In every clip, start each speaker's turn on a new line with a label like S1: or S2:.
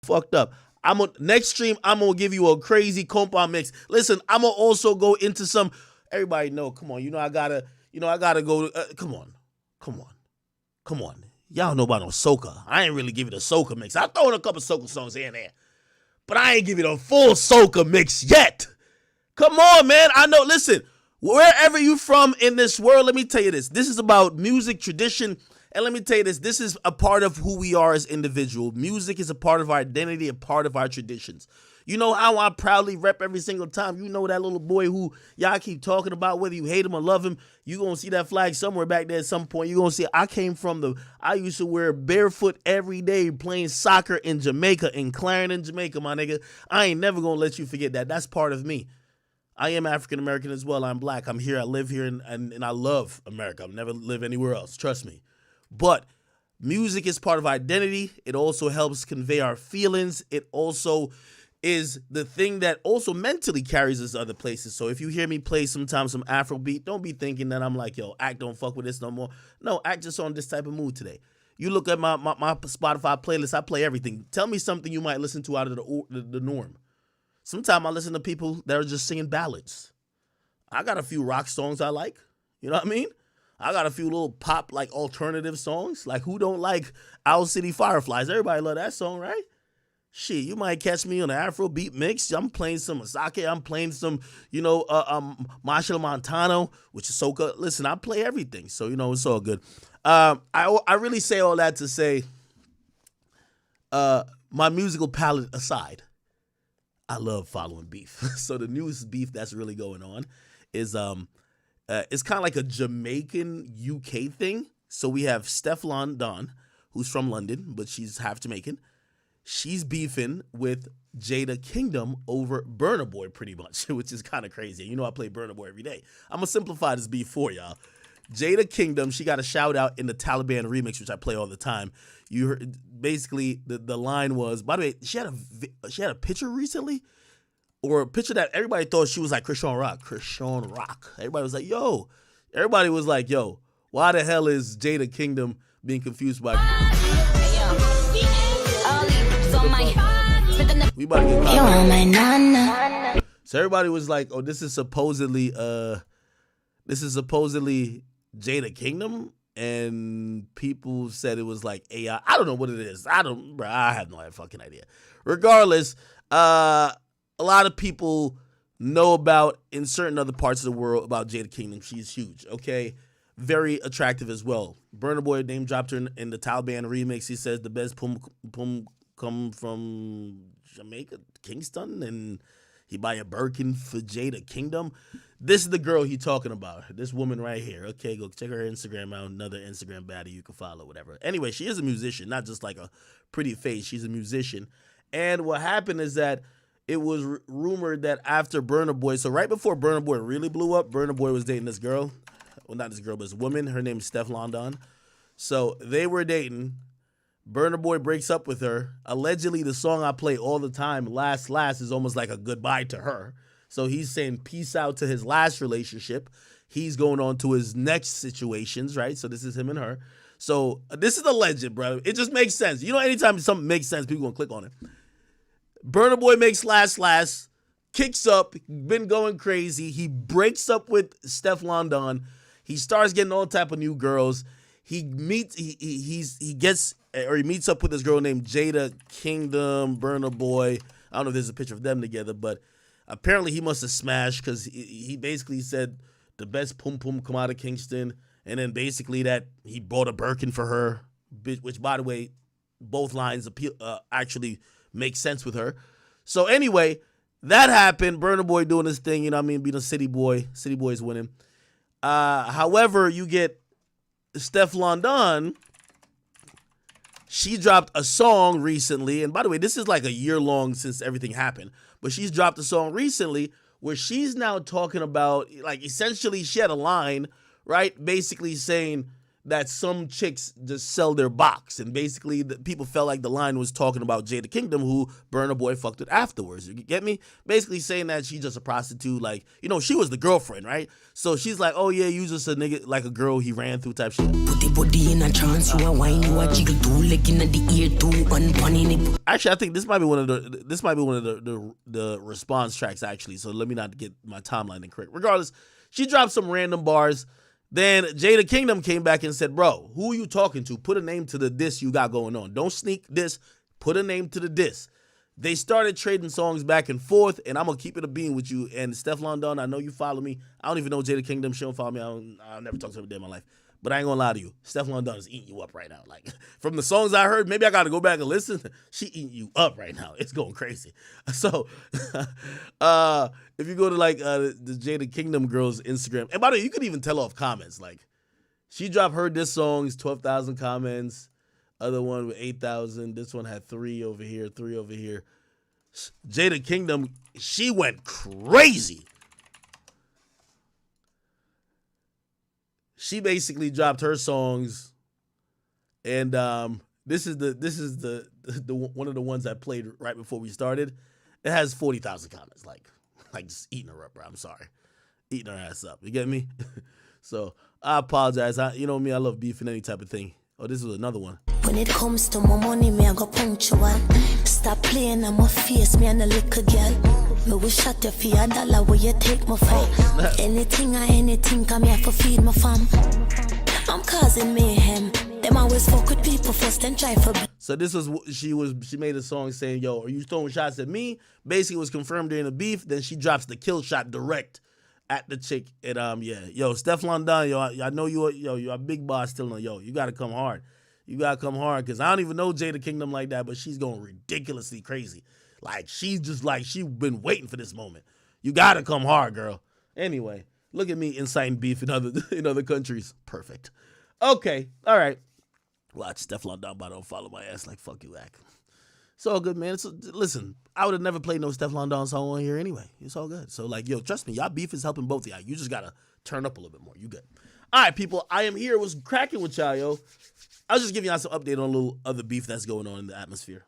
S1: fucked up. Next stream, I'm gonna give you a crazy compa mix. Listen, I'm gonna also go into some. Everybody know, come on, I gotta go. Come on, come on, come on. Y'all know about no soca. I ain't really give you the soca mix. I throw in a couple soca songs here and there, but I ain't give you the full soca mix yet. Come on, man. I know. Listen, wherever you from in this world, let me tell you this. This is about music, tradition, and let me tell you this. This is a part of who we are as individuals. Music is a part of our identity, a part of our traditions. You know how I proudly rep every single time. You know that little boy who y'all keep talking about, whether you hate him or love him, you going to see that flag somewhere back there at some point. You're going to see, I used to wear barefoot every day playing soccer in Jamaica, in Clarendon, Jamaica, my nigga. I ain't never going to let you forget that. That's part of me. I am African-American as well. I'm black. I'm here. I live here, and I love America. I've never lived anywhere else. Trust me. But music is part of our identity. It also helps convey our feelings. It also is the thing that also mentally carries us other places. So if you hear me play sometimes some Afrobeat, don't be thinking that I'm like, yo, Act don't fuck with this no more. No, Act just on this type of mood today. You look at my Spotify playlist, I play everything. Tell me something you might listen to out of the norm. Sometimes I listen to people that are just singing ballads. I got a few rock songs I like. You know what I mean? I got a few little pop, like, alternative songs. Like, who don't like Owl City Fireflies? Everybody love that song, right? Shit, you might catch me on an Afrobeat mix. I'm playing some Asake. I'm playing some, Marshall Montano, which is soca. Listen, I play everything, so, it's all good. I really say all that to say, my musical palette aside, I love following beef. So the newest beef that's really going on is it's kind of like a Jamaican UK thing. So we have Stefflon Don, who's from London, but she's half Jamaican. She's beefing with Jada Kingdom over Burna Boy pretty much, which is kind of crazy. You know I play Burna Boy every day. I'm going to simplify this beef for y'all. Jada Kingdom, she got a shout out in the Taliban remix, which I play all the time. You heard, basically the line was, by the way, she had a picture recently, or a picture that everybody thought she was like Krishan Rock. Everybody was like, yo, why the hell is Jada Kingdom being confused by? We about to get caught. So everybody was like, oh, this is supposedly Jada Kingdom, and people said it was like AI. I don't know what it is. I have no fucking idea. Regardless, a lot of people know about, in certain other parts of the world, about Jada Kingdom. She's huge, okay? Very attractive as well. Burna Boy name dropped her in the Taliban remix. He says the best pum come from Jamaica, Kingston, and he buy a Birkin for Jada Kingdom. This is the girl he talking about. This woman right here. Okay, go check her Instagram out. Another Instagram baddie you can follow, whatever. Anyway, she is a musician, not just like a pretty face. She's a musician. And what happened is that it was rumored that after Burna Boy, so right before Burna Boy really blew up, Burna Boy was dating this girl. Well, not this girl, but this woman. Her name is Stefflon Don. So they were dating. Burna Boy breaks up with her. Allegedly, the song I play all the time, Last, is almost like a goodbye to her. So he's saying peace out to his last relationship. He's going on to his next situations, right? So this is him and her. So this is a legend, bro. It just makes sense. You know, anytime something makes sense, people gonna click on it. Burna Boy makes Last, kicks up, been going crazy. He breaks up with Stefflon Don. He starts getting all type of new girls. He meets up with this girl named Jada Kingdom, Burna Boy. I don't know if there's a picture of them together, but apparently he must have smashed, because he basically said the best pum come out of Kingston, and then basically that he bought a Birkin for her, which, by the way, both lines actually make sense with her. So anyway, that happened. Burna Boy doing his thing, you know what I mean, being a city boy. City boy's winning. However, you get Stefflon Don. She dropped a song recently, and by the way, this is like a year long since everything happened, but she's dropped a song recently where she's now talking about, like, essentially she had a line, right, basically saying that some chicks just sell their box, and basically the people felt like the line was talking about Jada Kingdom, who Burna Boy fucked with afterwards. You get me? Basically saying that she's just a prostitute, like, you know, she was the girlfriend, right? So she's like, oh yeah, you just a nigga, like a girl he ran through type shit. Put the body in a trance, you a wine, you a jiggle too, leg in the ear too, and actually, I think this might be one of the response tracks actually. So let me not get my timeline incorrect. Regardless, she dropped some random bars. Then Jada Kingdom came back and said, bro, who are you talking to? Put a name to the diss you got going on. Don't sneak this. Put a name to the diss. They started trading songs back and forth, and I'm going to keep it a bean with you. And Steph London, I know you follow me. I don't even know Jada Kingdom. She don't follow me. I'll never talk to her a day in my life. But I ain't going to lie to you. Steph London is eating you up right now. Like, from the songs I heard, maybe I got to go back and listen. She eating you up right now. It's going crazy. So, if you go to, like, the Jada Kingdom girl's Instagram, and by the way, you could even tell off comments. Like, she dropped her diss songs, 12,000 comments. Other one with 8,000. This one had 3 over here, 3 over here. Jada Kingdom, she went crazy. She basically dropped her songs, and this is the one of the ones I played right before we started. It has 40,000 comments, like just eating her up, bro. I'm sorry, eating her ass up. You get me? So I apologize. You know me, I love beef and any type of thing. Oh, this was another one. When it comes to my money, me I go punctual. Stop playing on my face, me and a little girl. Me will shut you for $1 where you take my phone. Anything, come here for feed my fam. I'm causing mayhem. Them always fuck with people first and try for. So this was she made a song saying, yo, are you throwing shots at me? Basically, it was confirmed during the beef. Then she drops the kill shot direct at the chick. And yeah, yo, Steph London, yo, I know you're a big boss still. Yo, you gotta come hard. You gotta come hard, because I don't even know Jada Kingdom like that, but she's going ridiculously crazy. Like, she's just like, she's been waiting for this moment. You gotta come hard, girl. Anyway, look at me inciting beef in other countries. Perfect. Okay, all right. Watch Steph London, but don't follow my ass like fuck you, act. It's all good, man. Listen, I would have never played no Steph London song on here anyway. It's all good. So, like, yo, trust me, y'all beef is helping both of y'all. You just gotta turn up a little bit more. You good. All right, people, I am here. Was cracking with y'all, yo. I was just giving y'all some update on a little other beef that's going on in the atmosphere.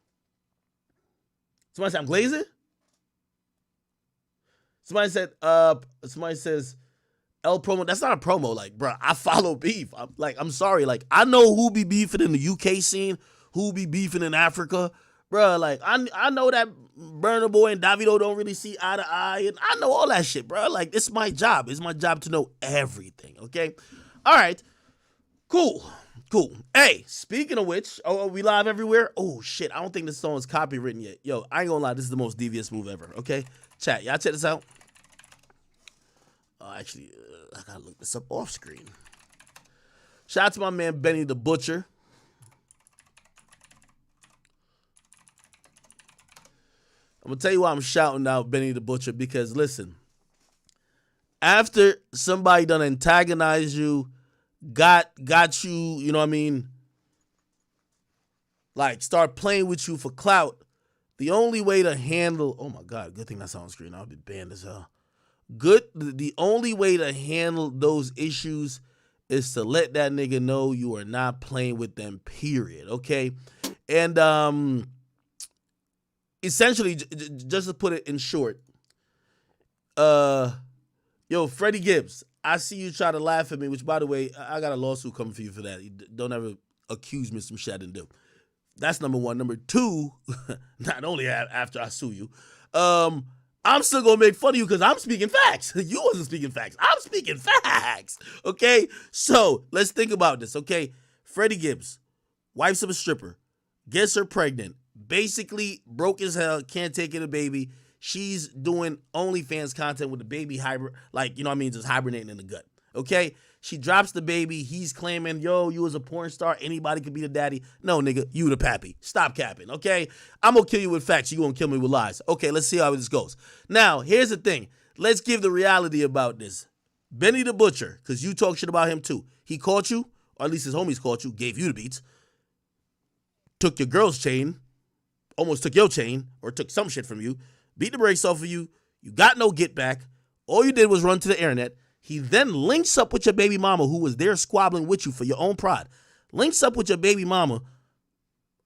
S1: Somebody said I'm glazing? Somebody says L promo. That's not a promo. Like, bro, I follow beef. I'm sorry. Like, I know who be beefing in the UK scene, who be beefing in Africa. Bro, like, I know that Burna Boy and Davido don't really see eye to eye. And I know all that shit, bro. Like, it's my job. It's my job to know everything, okay? All right. Cool. Hey, speaking of which, are we live everywhere? Oh, shit. I don't think this song is copywritten yet. Yo, I ain't gonna lie. This is the most devious move ever, okay? Chat, y'all check this out. Actually, I gotta look this up off screen. Shout out to my man, Benny the Butcher. I'm gonna tell you why I'm shouting out Benny the Butcher, because, listen, after somebody done antagonize you, got you, you know what I mean, like, start playing with you for clout, the only way to handle, oh my God, good thing that's on screen, I'll be banned as hell. The only way to handle those issues is to let that nigga know you are not playing with them, period, okay? And essentially, just to put it in short, yo, Freddie Gibbs, I see you try to laugh at me, which, by the way, I got a lawsuit coming for you for that. Don't ever accuse me of some shit I didn't do. That's number one. Number two, not only after I sue you, I'm still going to make fun of you because I'm speaking facts. You wasn't speaking facts. I'm speaking facts, okay? So let's think about this, okay? Freddie Gibbs, wife's of a stripper, gets her pregnant, basically broke as hell, can't take in a baby. She's doing OnlyFans content with the baby hybrid, like, you know what I mean, just hibernating in the gut, okay? She drops the baby. He's claiming, yo, you was a porn star. Anybody could be the daddy. No, nigga, you the pappy. Stop capping, okay? I'm going to kill you with facts. You going to kill me with lies. Okay, let's see how this goes. Now, here's the thing. Let's give the reality about this. Benny the Butcher, because you talk shit about him too. He caught you, or at least his homies caught you, gave you the beats, took your girl's chain, almost took your chain, or took some shit from you, beat the brakes off of you. You got no get back. All you did was run to the internet, He then links up with your baby mama who was there squabbling with you for your own pride. Links up with your baby mama,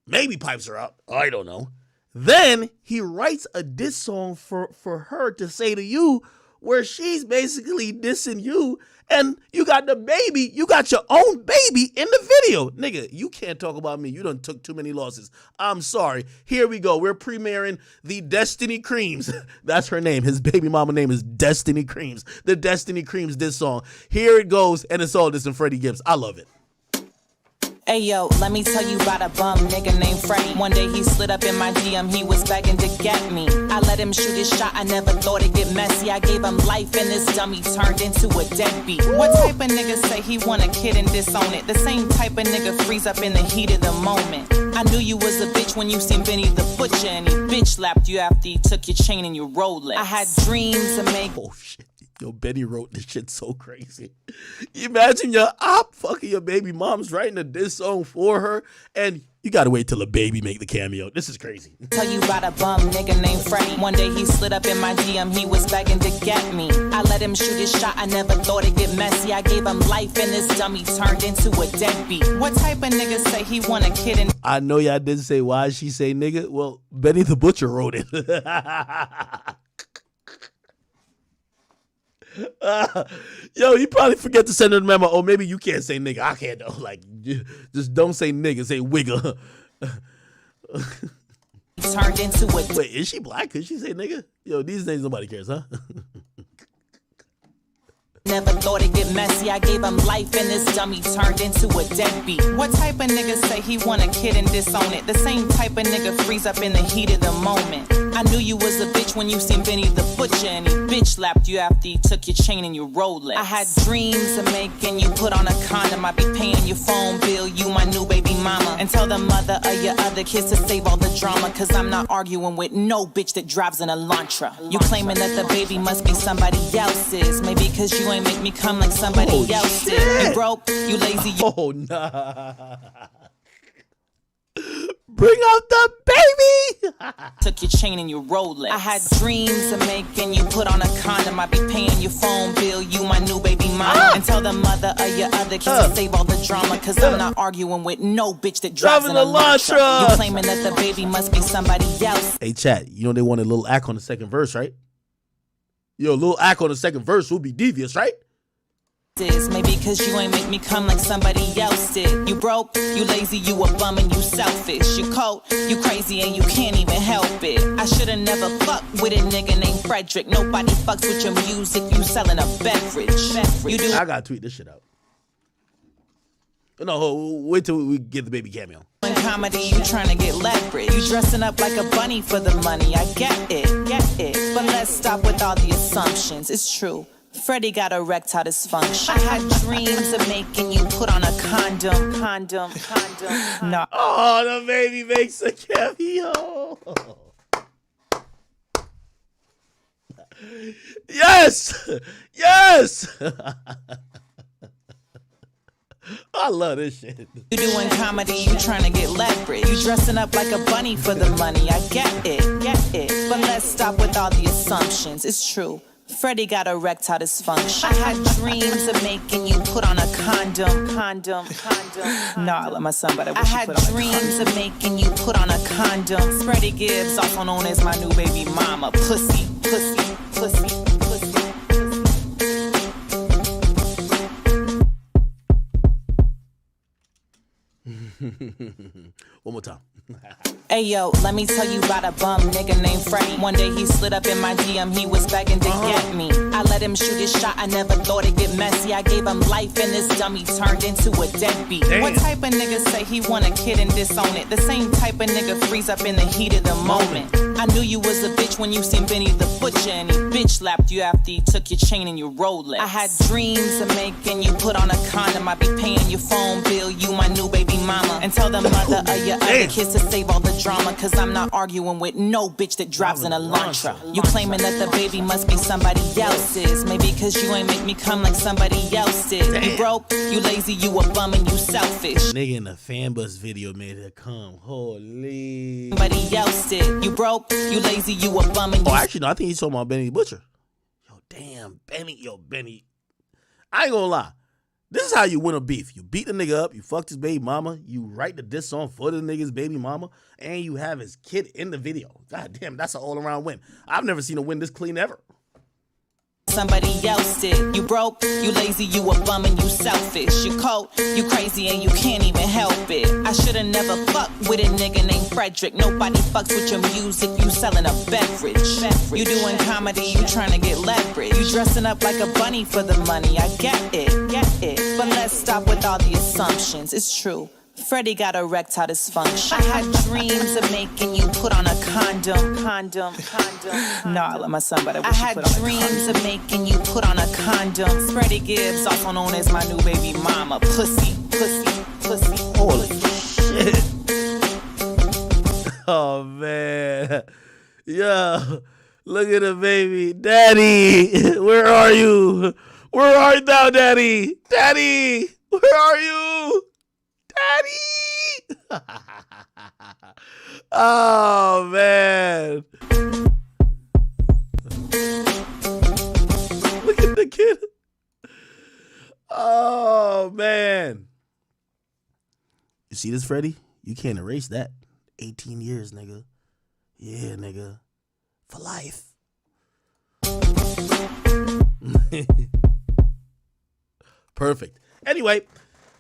S1: maybe pipes her out, I don't know. Then he writes a diss song for her to say to you where she's basically dissing you, and you got the baby, you got your own baby in the video. Nigga, you can't talk about me. You done took too many losses. I'm sorry. Here we go. We're premiering the Destiny Creams. That's her name. His baby mama name is Destiny Creams. The Destiny Creams diss song. Here it goes, and it's all this and Freddie Gibbs. I love it.
S2: Hey yo, let me tell you about a bum nigga named Freddie. One day he slid up in my DM, he was begging to get me. I let him shoot his shot, I never thought it'd get messy. I gave him life and this dummy turned into a deadbeat. What type of nigga say he want a kid and disown it? The same type of nigga freeze up in the heat of the moment. I knew you was a bitch when you seen Benny the Butcher, and he bitch slapped you after he took your chain and your Rolex. I had dreams to make...
S1: Oh shit. Yo, Benny wrote this shit so crazy. You imagine your op fucking your baby mom's writing a diss song for her, and you gotta wait till a baby make the cameo. This is crazy.
S2: Tell you about a bum nigga named Freddie. One day he slid up in my DM, he was begging to get me. I let him shoot his shot, I never thought it'd get messy. I gave him life and this dummy turned into a deadbeat. What type of nigga say he want a kid and...
S1: I know y'all didn't say why she say nigga. Well, Benny the Butcher wrote it. Yo, you probably forget to send her a memo. Oh, maybe you can't say nigga. I can't though. Like, just don't say nigga. Say wigger.
S2: Turned into a...
S1: Wait, is she black? Could she say nigga? Yo, these days nobody cares, huh?
S2: Never thought it'd get messy. I gave him life and this dummy turned into a deadbeat. What type of nigga say he want a kid and disown it? The same type of nigga freeze up in the heat of the moment. I knew you was a bitch when you seen Benny the Butcher, and he bitch slapped you after he took your chain and your Rolex. I had dreams of making you put on a condom. I be paying your phone bill, you my new baby mama. And tell the mother of your other kids to save all the drama, cause I'm not arguing with no bitch that drives an Elantra. You claiming that the baby must be somebody else's. Maybe cause you ain't make me come like somebody else did. You broke, you lazy, you...
S1: Oh, nah. Bring out the baby!
S2: Took your chain and your Rolex. I had dreams of making you put on a condom. I be paying your phone bill, you my new baby mama. And tell the mother of your other kids to save all the drama, cause I'm not arguing with no bitch that drives an Elantra. You claiming that the baby must be somebody else.
S1: Hey, chat, you know they wanted a little act on the second verse, right? Yo, a little act on the second verse would be devious, right?
S2: Maybe cause you ain't make me come like somebody else did. You broke, you lazy, you a bum and you selfish. You cold, you crazy and you can't even help it. I shoulda never fucked with a nigga named Frederick. Nobody fucks with your music, you selling a beverage. You do.
S1: I gotta tweet this shit out. No, wait till we get the baby cameo.
S2: In comedy, you trying to get leverage. You dressing up like a bunny for the money. I get it. But let's stop with all the assumptions. It's true. Freddie got erectile dysfunction. I had dreams of making you put on a condom. No.
S1: Oh, the baby makes a cameo. Yes. I love this shit.
S2: You doing comedy, you trying to get leverage. You dressing up like a bunny for the money. I get it. But let's stop with all the assumptions. It's true. Freddie got erectile dysfunction. I had dreams of making you put on a condom. No, I love my son, but I had dreams of making you put on a condom. Freddie Gibbs, also known as my new baby mama. Pussy.
S1: One more time.
S2: Hey yo, let me tell you about a bum nigga named Freddie. One day he slid up in my DM, he was begging to get me. I let him shoot his shot, I never thought it'd get messy. I gave him life and this dummy turned into a deadbeat.
S1: Damn.
S2: What type of nigga say he want a kid and disown it? The same type of nigga freeze up in the heat of the moment. I knew you was a bitch when you seen Benny the Butcher, and he bitch slapped you after he took your chain and your Rolex. I had dreams of making you put on a condom. I be paying your phone bill, you my new baby mama. And tell the mother of your other kids to save all the drama, cause I'm not arguing with no bitch that drives an Elantra. You claiming that the baby must be somebody else's. Maybe cause you ain't make me come like somebody else did. You broke, you lazy, you a bum and you selfish.
S1: Nigga in the fan bus video made her come. Holy.
S2: Somebody else did. You broke, you lazy, you a bum and you...
S1: Oh, actually, no, I think he's talking about Benny the Butcher. Yo, damn, Benny. I ain't gonna lie. This is how you win a beef. You beat the nigga up, you fucked his baby mama, you write the diss song for the nigga's baby mama, and you have his kid in the video. God damn, that's an all-around win. I've never seen a win this clean ever.
S2: Somebody else did. You broke, you lazy, you a bum, and you selfish. You cold, you crazy, and you can't even help it. I shoulda never fucked with a nigga named Frederick. Nobody fucks with your music, you selling a beverage. You doing comedy, you trying to get leverage. You dressing up like a bunny for the money, I get it. But let's stop with all the assumptions. It's true. Freddie got erectile dysfunction. I had dreams of making you put on a condom. No, I love my son, but I had dreams of making you put on a condom. Freddie Gibbs, also known as my new baby mama. Pussy.
S1: Holy shit. Oh, man. Yo, look at the baby. Daddy, where are you? Where art thou, Daddy? Daddy, where are you? Daddy! Oh, man. Look at the kid. Oh, man. You see this, Freddie? You can't erase that. 18 years, nigga. Yeah, nigga. For life. Perfect. Anyway,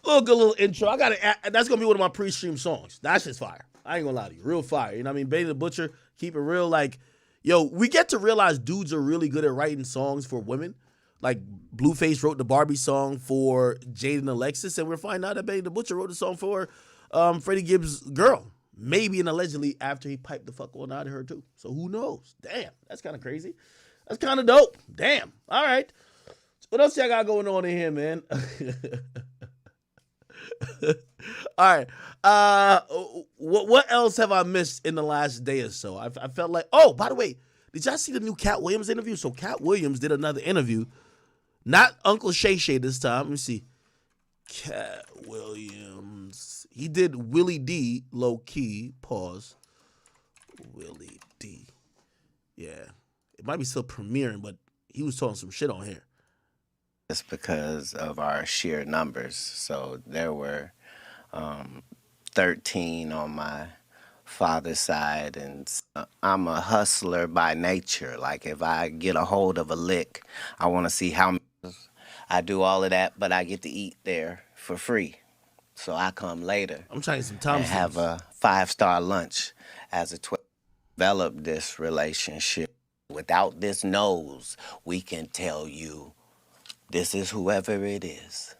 S1: good little intro. That's gonna be one of my pre-stream songs. That's just fire. I ain't gonna lie to you, real fire. You know what I mean? Benny the Butcher, keep it real. Like, yo, we get to realize dudes are really good at writing songs for women. Like Blueface wrote the Barbie song for Jade and Alexis, and we're finding out that Benny the Butcher wrote the song for Freddie Gibbs' girl. Maybe and allegedly after he piped the fuck on out of her too. So who knows? Damn, that's kind of crazy. That's kind of dope. Damn. All right. What else y'all got going on in here, man? All right. What else have I missed in the last day or so? I felt like, oh, by the way, did y'all see the new Cat Williams interview? So Cat Williams did another interview. Not Uncle Shay Shay this time. Let me see. Cat Williams. He did Willie D, low key. Pause. Willie D. Yeah. It might be still premiering, but he was talking some shit on here.
S3: It's because of our sheer numbers. So there were 13 on my father's side, and I'm a hustler by nature. Like, if I get a hold of a lick, I want to see how I do all of that, but I get to eat there for free. So I come later.
S1: I'm trying some time
S3: and have a 5-star lunch as a 12. Develop this relationship. Without this nose, we can tell you this is whoever it is.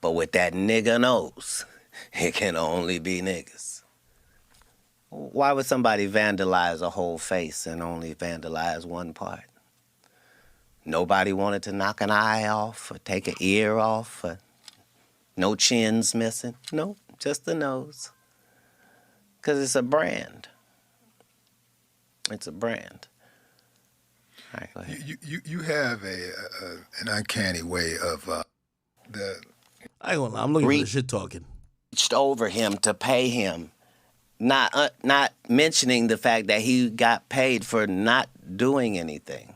S3: But with that nigga nose, it can only be niggas. Why would somebody vandalize a whole face and only vandalize one part? Nobody wanted to knock an eye off or take an ear off or no chins missing. Nope, just the nose. Because it's a brand. It's a brand. All right, go ahead.
S4: You have an uncanny way of the.
S1: I ain't gonna lie, I'm looking for the shit talking.
S3: Reached over him to pay him, not mentioning the fact that he got paid for not doing anything.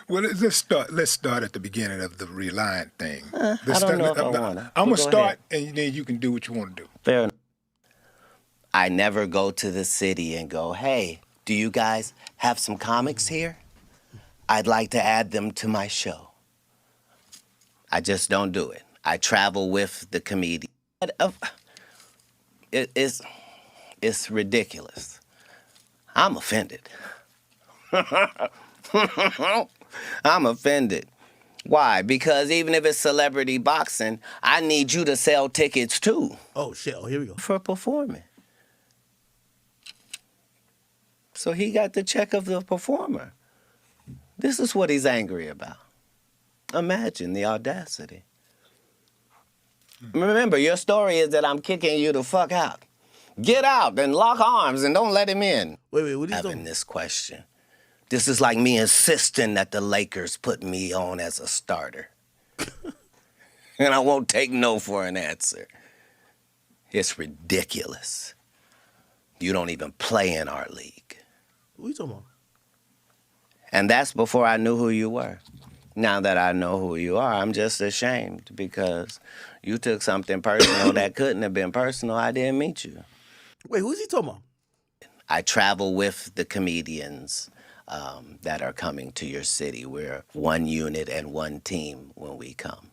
S4: Well, let's start at the beginning of the Reliant thing.
S3: I don't know if I want to.
S4: I'm gonna start, and then you can do what you want to do.
S3: Fair enough. I never go to the city and go, hey, do you guys have some comics here? I'd like to add them to my show. I just don't do it. I travel with the comedian. It's ridiculous. I'm offended. I'm offended. Why? Because even if it's celebrity boxing, I need you to sell tickets too.
S1: Oh, shit. Oh, here we go.
S3: For performing. So he got the check of the performer. This is what he's angry about. Imagine the audacity. Remember, your story is that I'm kicking you the fuck out. Get out and lock arms and don't let him in.
S1: Wait, what are you
S3: Having
S1: doing?
S3: this question. This is like me insisting that the Lakers put me on as a starter. And I won't take no for an answer. It's ridiculous. You don't even play in our league.
S1: What are you talking about?
S3: And that's before I knew who you were. Now that I know who you are, I'm just ashamed because you took something personal that couldn't have been personal. I didn't meet you.
S1: Wait, who's he talking about?
S3: I travel with the comedians that are coming to your city. We're one unit and one team when we come.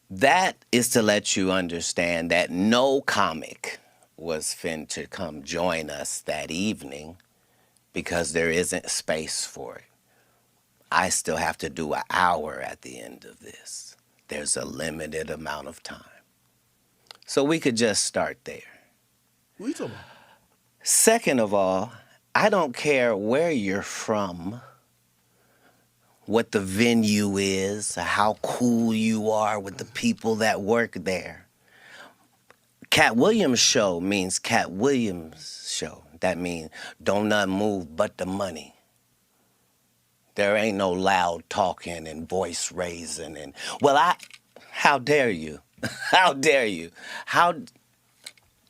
S3: That is to let you understand that no comic was fin to come join us that evening because there isn't space for it. I still have to do an hour at the end of this. There's a limited amount of time. So we could just start there.
S1: Who you talking about?
S3: Second of all, I don't care where you're from, what the venue is, how cool you are with the people that work there. Cat Williams show means Cat Williams show. That means don't nothing move but the money. There ain't no loud talking and voice raising and, how dare you? How dare you?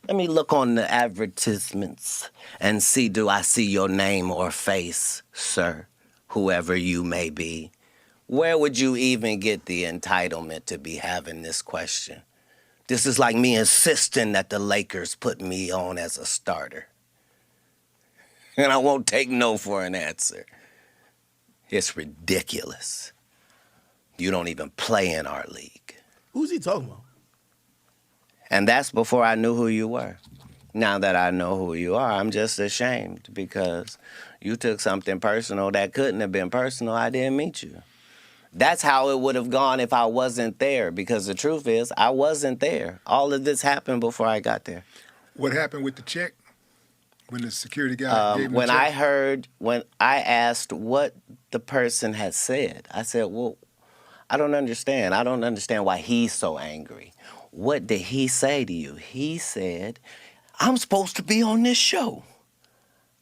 S3: Let me look on the advertisements and see, do I see your name or face, sir, whoever you may be? Where would you even get the entitlement to be having this question? This is like me insisting that the Lakers put me on as a starter. And I won't take no for an answer. It's ridiculous. You don't even play in our league.
S1: Who's he talking about?
S3: And that's before I knew who you were. Now that I know who you are, I'm just ashamed because you took something personal that couldn't have been personal. I didn't meet you. That's how it would have gone if I wasn't there, because the truth is, I wasn't there. All of this happened before I got there.
S4: What happened with the check? When the security guy gave him the
S3: When
S4: check?
S3: when I asked what the person had said, I said, well, I don't understand. I don't understand why he's so angry. What did he say to you? He said, I'm supposed to be on this show.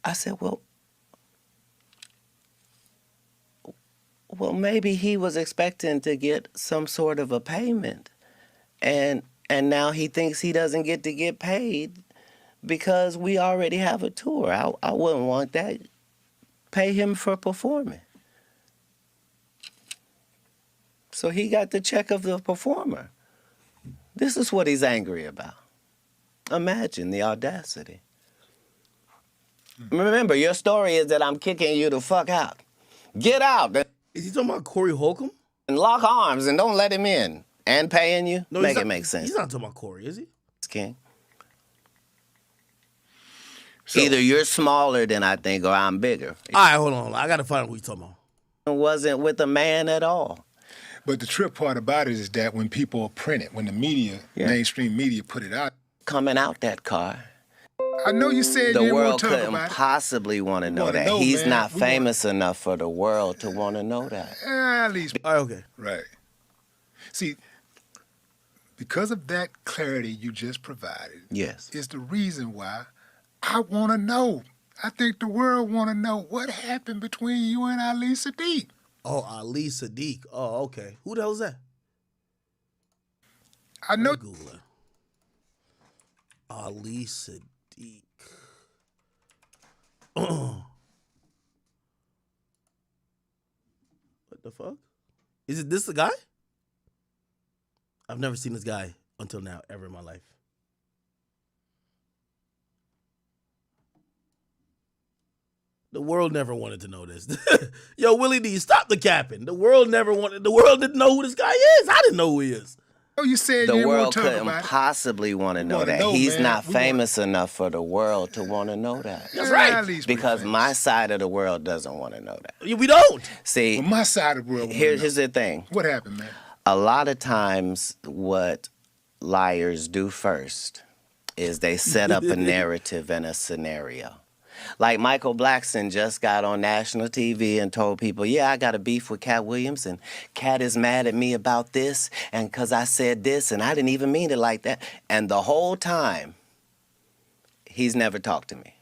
S3: I said, well, maybe he was expecting to get some sort of a payment. And now he thinks he doesn't get to get paid because we already have a tour. I wouldn't want that. Pay him for performing. So he got the check of the performer. This is what he's angry about. Imagine the audacity. Remember, your story is that I'm kicking you the fuck out. Get out
S1: Is he talking about Corey Holcomb?
S3: and lock arms and don't let him in. And paying you?
S1: No,
S3: Make
S1: he's
S3: it
S1: not,
S3: make sense,
S1: He's not talking about Corey, is he?
S3: King.
S4: So-
S3: Either you're smaller than I think or I'm bigger.
S1: All right, hold on. I got to find out who he's talking about.
S3: It wasn't with a man at all.
S4: But the trip part about it is that when people print it, when the media, mainstream media put it out,
S3: Coming out that car.
S4: I know you said
S3: The
S4: you didn't want
S3: world
S4: to talk
S3: couldn't
S4: about it.
S3: possibly want to know
S4: wanna
S3: that.
S4: know,
S3: He's
S4: man.
S3: not
S4: We
S3: famous enough for the world to want to know that.
S4: At least,
S1: All right, okay.
S4: right. See, because of that clarity you just provided,
S3: Yes.
S4: is the reason why I want to know. I think the world want to know what happened between you and Ali Sadiq.
S1: Oh, Ali Sadiq. Oh, okay. Who the hell is that?
S4: I know.
S1: Let me Google it. Ali Sadiq. What the fuck? Is it this the guy? I've never seen this guy until now, ever in my life. The world never wanted to know this. Yo, Willie D, stop the capping. The world didn't know who this guy is. I didn't know who he is.
S4: Oh, you said
S3: The
S4: you didn't want
S3: world
S4: to talk
S3: couldn't
S4: about it.
S3: possibly want to know
S4: wanna
S3: that.
S4: know,
S3: He's
S4: man.
S3: not
S4: We wanna-
S3: famous enough for the world to want to know that.
S1: That's right.
S4: At least pretty
S3: Because
S4: famous.
S3: my side of the world doesn't want to know that.
S1: We don't.
S3: See,
S4: Well, my side of the world. wanna
S3: here's
S4: know.
S3: the thing.
S4: What happened, man?
S3: A lot of times what liars do first is they set up a narrative and a scenario. Like Michael Blackson just got on national TV and told people, yeah, I got a beef with Cat Williams, and Cat is mad at me about this, and because I said this, and I didn't even mean it like that. And the whole time, he's never talked to me.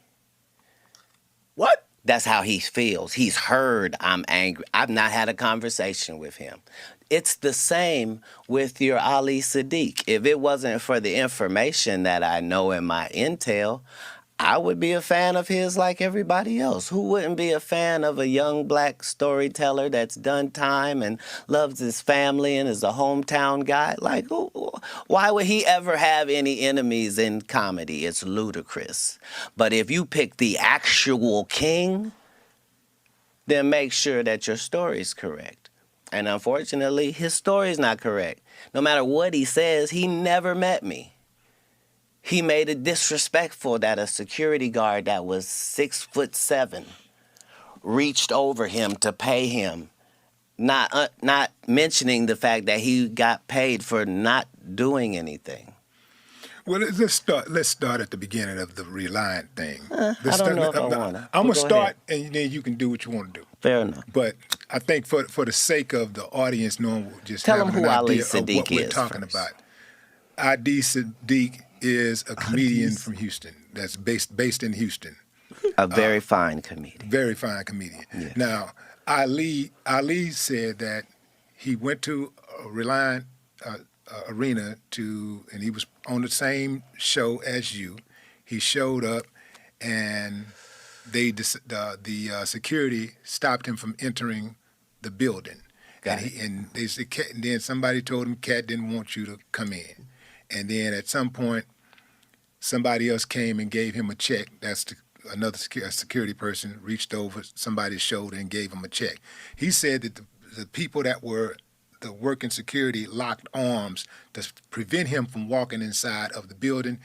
S1: What?
S3: That's how he feels. He's heard I'm angry. I've not had a conversation with him. It's the same with your Ali Sadiq. If it wasn't for the information that I know in my intel, I would be a fan of his like everybody else. Who wouldn't be a fan of a young black storyteller that's done time and loves his family and is a hometown guy? Like, why would he ever have any enemies in comedy? It's ludicrous. But if you pick the actual king, then make sure that your story's correct. And unfortunately, his story's not correct. No matter what he says, he never met me. He made it disrespectful that a security guard that was 6'7" reached over him to pay him, not mentioning the fact that he got paid for not doing anything.
S4: Well, let's start at the beginning of the Reliant thing.
S3: I don't know if I want to.
S4: I'm going to start, and then you can do what you want to do.
S3: Fair enough.
S4: But I think for the sake of the audience knowing, just
S3: Tell them
S4: having
S3: who
S4: an
S3: Ali
S4: idea of
S3: Siddiq
S4: what we're
S3: is
S4: talking
S3: first.
S4: about. Ali Siddiq is a comedian from Houston that's based in Houston.
S3: A very fine comedian.
S4: Very fine comedian.
S3: Yes.
S4: Now, Ali said that he went to Reliant Arena and he was on the same show as you. He showed up, and the security stopped him from entering the building. And they said, and then somebody told him, Cat didn't want you to come in. And then at some point, somebody else came and gave him a check. Another security person reached over somebody's shoulder and gave him a check. He said that the people that were the working security locked arms to prevent him from walking inside of the building.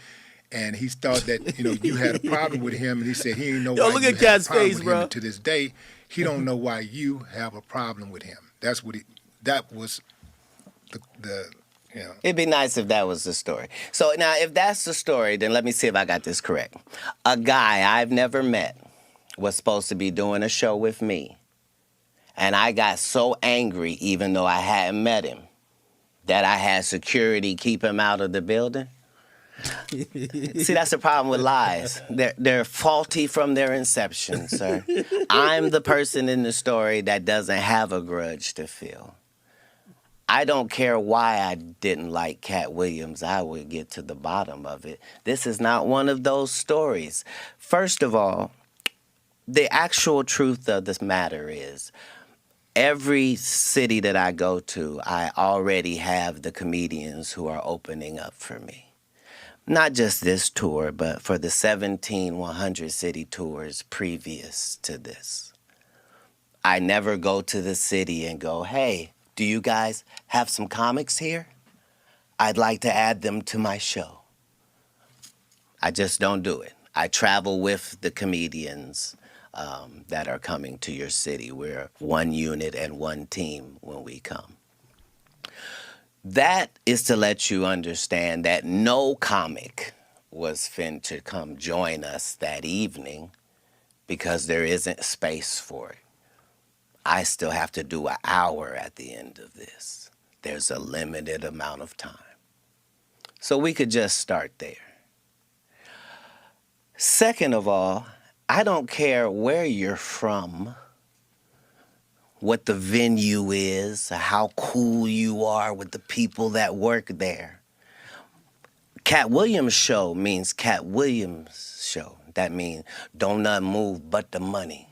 S4: And he thought that, you had a problem with him. And he said he didn't know why
S1: look
S4: you
S1: at
S4: had a
S1: Cat's
S4: problem
S1: face,
S4: with
S1: bro.
S4: him. And to this day, he don't know why you have a problem with him. That was the.
S3: It'd be nice if that was the story. So now, if that's the story, then let me see if I got this correct. A guy I've never met was supposed to be doing a show with me. And I got so angry, even though I hadn't met him, that I had security keep him out of the building. See, that's the problem with lies. They're faulty from their inception, sir. I'm the person in the story that doesn't have a grudge to feel. I don't care why I didn't like Cat Williams. I would get to the bottom of it. This is not one of those stories. First of all, the actual truth of this matter is every city that I go to, I already have the comedians who are opening up for me. Not just this tour, but for the 17 100 city tours previous to this. I never go to the city and go, hey, do you guys have some comics here? I'd like to add them to my show. I just don't do it. I travel with the comedians that are coming to your city. We're one unit and one team when we come. That is to let you understand that no comic was fin to come join us that evening because there isn't space for it. I still have to do an hour at the end of this. There's a limited amount of time. So we could just start there. Second of all, I don't care where you're from, what the venue is, how cool you are with the people that work there. Cat Williams show means Cat Williams show. That means don't nothing move but the money.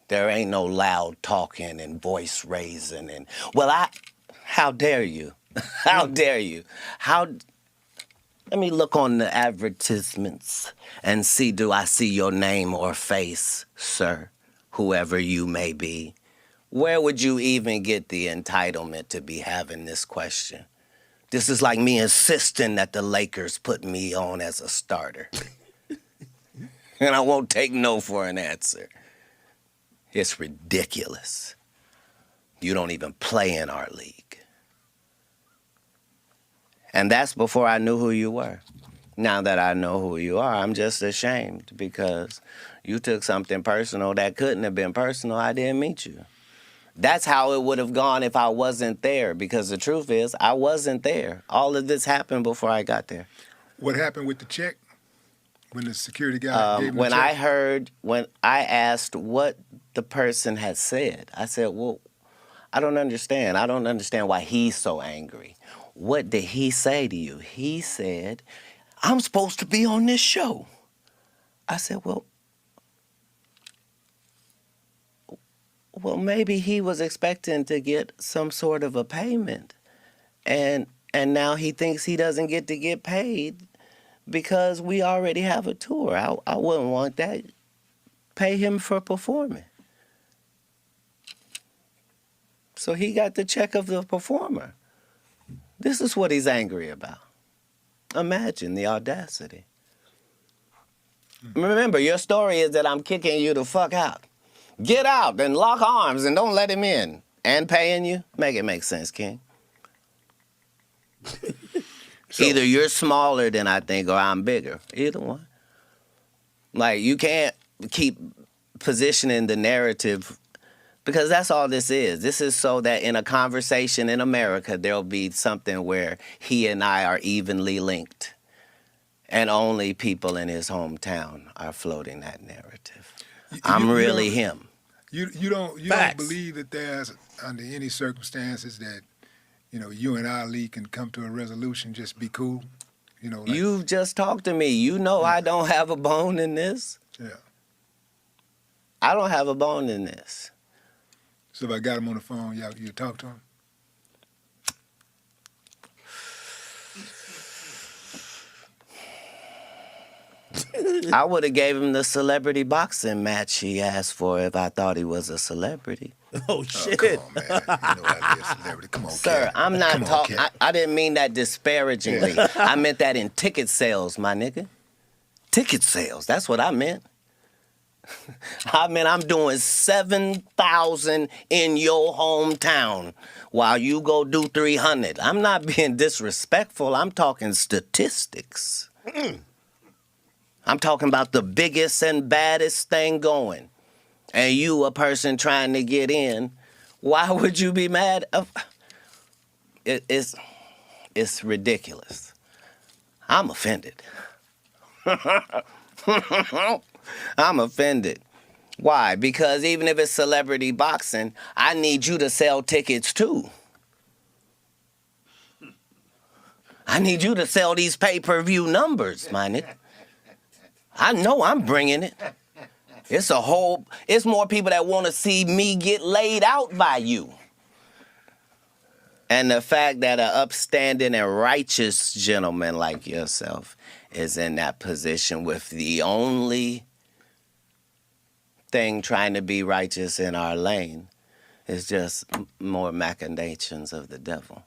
S3: There ain't no loud talking and voice raising and, how dare you? How dare you? Let me look on the advertisements and see, do I see your name or face, sir, whoever you may be? Where would you even get the entitlement to be having this question? This is like me insisting that the Lakers put me on as a starter. And I won't take no for an answer. It's ridiculous. You don't even play in our league. And that's before I knew who you were. Now that I know who you are, I'm just ashamed because you took something personal that couldn't have been personal. I didn't meet you. That's how it would have gone if I wasn't there, because the truth is I wasn't there. All of this happened before I got there.
S4: What happened with the check? When the security guy gave him
S3: when
S4: the check?
S3: when I asked what the person had said, I said, well, I don't understand. I don't understand why he's so angry. What did he say to you? He said, I'm supposed to be on this show. I said, well, maybe he was expecting to get some sort of a payment, and now he thinks he doesn't get to get paid because we already have a tour. I wouldn't want that. Pay him for performing. So he got the check of the performer. This is what he's angry about. Imagine the audacity. Remember, your story is that I'm kicking you the fuck out. Get out and lock arms and don't let him in. And paying you? Make it make sense, King. Either you're smaller than I think or I'm bigger. Either one. Like, you can't keep positioning the narrative because that's all this is. This is so that in a conversation in America, there'll be something where he and I are evenly linked. And only people in his hometown are floating that narrative. I'm really him.
S4: You don't believe that there's, under any circumstances, that, you and Ali can come to a resolution, just be cool?
S3: You've just talked to me. You know I don't have a bone in this.
S4: Yeah.
S3: I don't have a bone in this.
S4: So if I got him on the phone, you talk to him?
S3: I would have gave him the celebrity boxing match he asked for if I thought he was a celebrity.
S1: Oh, shit.
S4: Come on, man. You know Ali a celebrity. Come on,
S3: Sir,
S4: Cat.
S3: I'm not talking.
S4: Cat.
S3: I didn't mean that disparagingly. I meant that in ticket sales, my nigga. Ticket sales. That's what I meant. I mean, I'm doing 7,000 in your hometown while you go do 300. I'm not being disrespectful. I'm talking statistics. I'm talking about the biggest and baddest thing going. And you, a person trying to get in, why would you be mad? It's ridiculous. I'm offended. I'm offended. Why? Because even if it's celebrity boxing, I need you to sell tickets too. I need you to sell these pay-per-view numbers, my nigga. I know I'm bringing it. It's more people that want to see me get laid out by you. And the fact that an upstanding and righteous gentleman like yourself is in that position with the only thing trying to be righteous in our lane is just more machinations of the devil.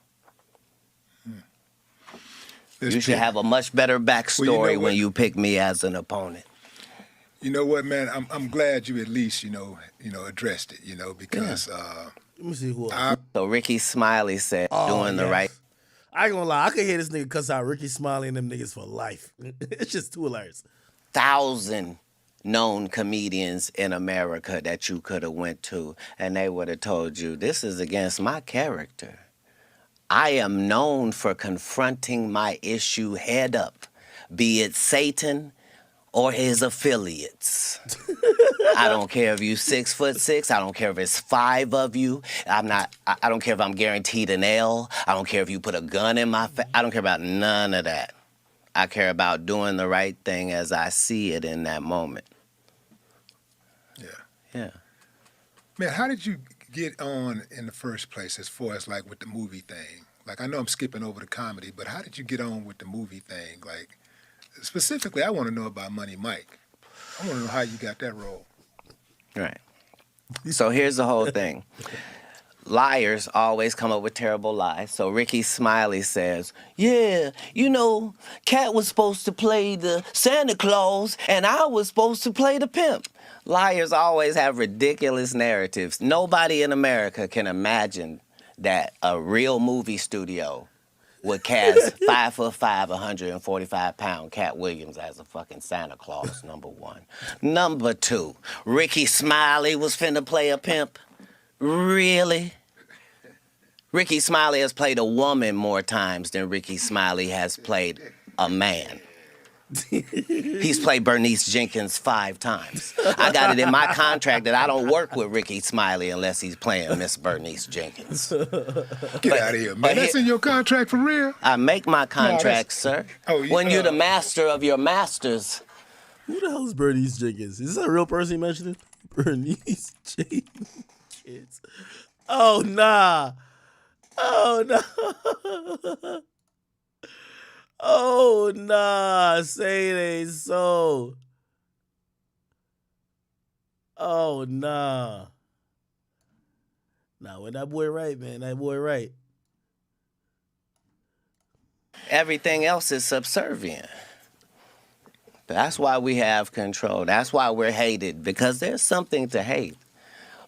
S3: You should have a much better backstory when you pick me as an opponent.
S4: You know what, man? I'm glad you at least, addressed it, because
S1: Let me see who else.
S3: So Ricky Smiley said, doing the right.
S1: I ain't gonna lie, I could hear this nigga cuss out Ricky Smiley and them niggas for life. It's just too hilarious.
S3: 1,000 known comedians in America that you could have went to, and they would have told you, this is against my character. I am known for confronting my issue head up, be it Satan or his affiliates. I don't care if you 6'6". I don't care if it's 5 of you. I don't care if I'm guaranteed an L. I don't care if you put a gun in my face. I don't care about none of that. I care about doing the right thing as I see it in that moment. Yeah.
S4: Man, how did you get on in the first place as far as like with the movie thing? Like, I know I'm skipping over the comedy, but how did you get on with the movie thing? Like, specifically, I want to know about Money Mike. I want to know how you got that role.
S3: Right. So here's the whole thing. Liars always come up with terrible lies. So Ricky Smiley says, yeah, Cat was supposed to play the Santa Claus and I was supposed to play the pimp. Liars always have ridiculous narratives. Nobody in America can imagine that a real movie studio would cast 5'5", 145-pound Cat Williams as a fucking Santa Claus, number one. Number two, Ricky Smiley was finna play a pimp. Really? Ricky Smiley has played a woman more times than Ricky Smiley has played a man. He's played Bernice Jenkins 5 times. I got it in my contract that I don't work with Ricky Smiley unless he's playing Miss Bernice Jenkins.
S4: Get out of here, man. That's in your contract for real?
S3: I make my contracts, sir.
S4: Oh,
S3: When you're the master of your masters,
S1: Who the hell is Bernice Jenkins? Is this a real person you mentioned? Bernice Jenkins. Oh nah. Oh nah. Oh nah. Say it ain't so. Oh nah. Nah, when that boy right, man. That boy right.
S3: Everything else is subservient. That's why we have control. That's why we're hated, because there's something to hate.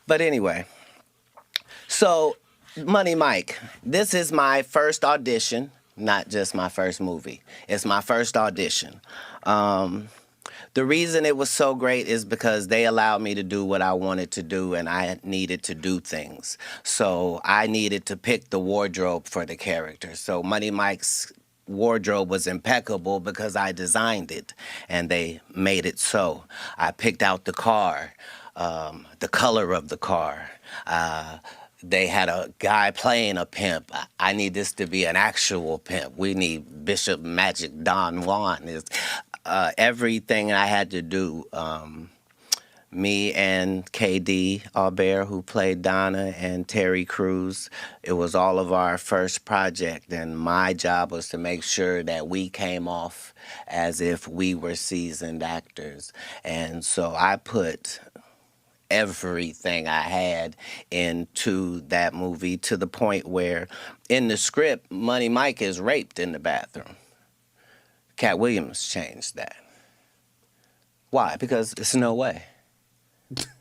S3: But anyway, so Money Mike, this is my first audition, not just my first movie. It's my first audition. The reason it was so great is because they allowed me to do what I wanted to do, and I needed to do things. So I needed to pick the wardrobe for the character. So Money Mike's wardrobe was impeccable because I designed it, and they made it so. I picked out the car, the color of the car. They had a guy playing a pimp. I need this to be an actual pimp. We need Bishop Magic Don Juan. Everything I had to do, me and KD Albert, who played Donna, and Terry Crews, it was all of our first project, and my job was to make sure that we came off as if we were seasoned actors. And so I put everything I had into that movie, to the point where in the script, Money Mike is raped in the bathroom. Cat Williams changed that. Why? Because there's no way.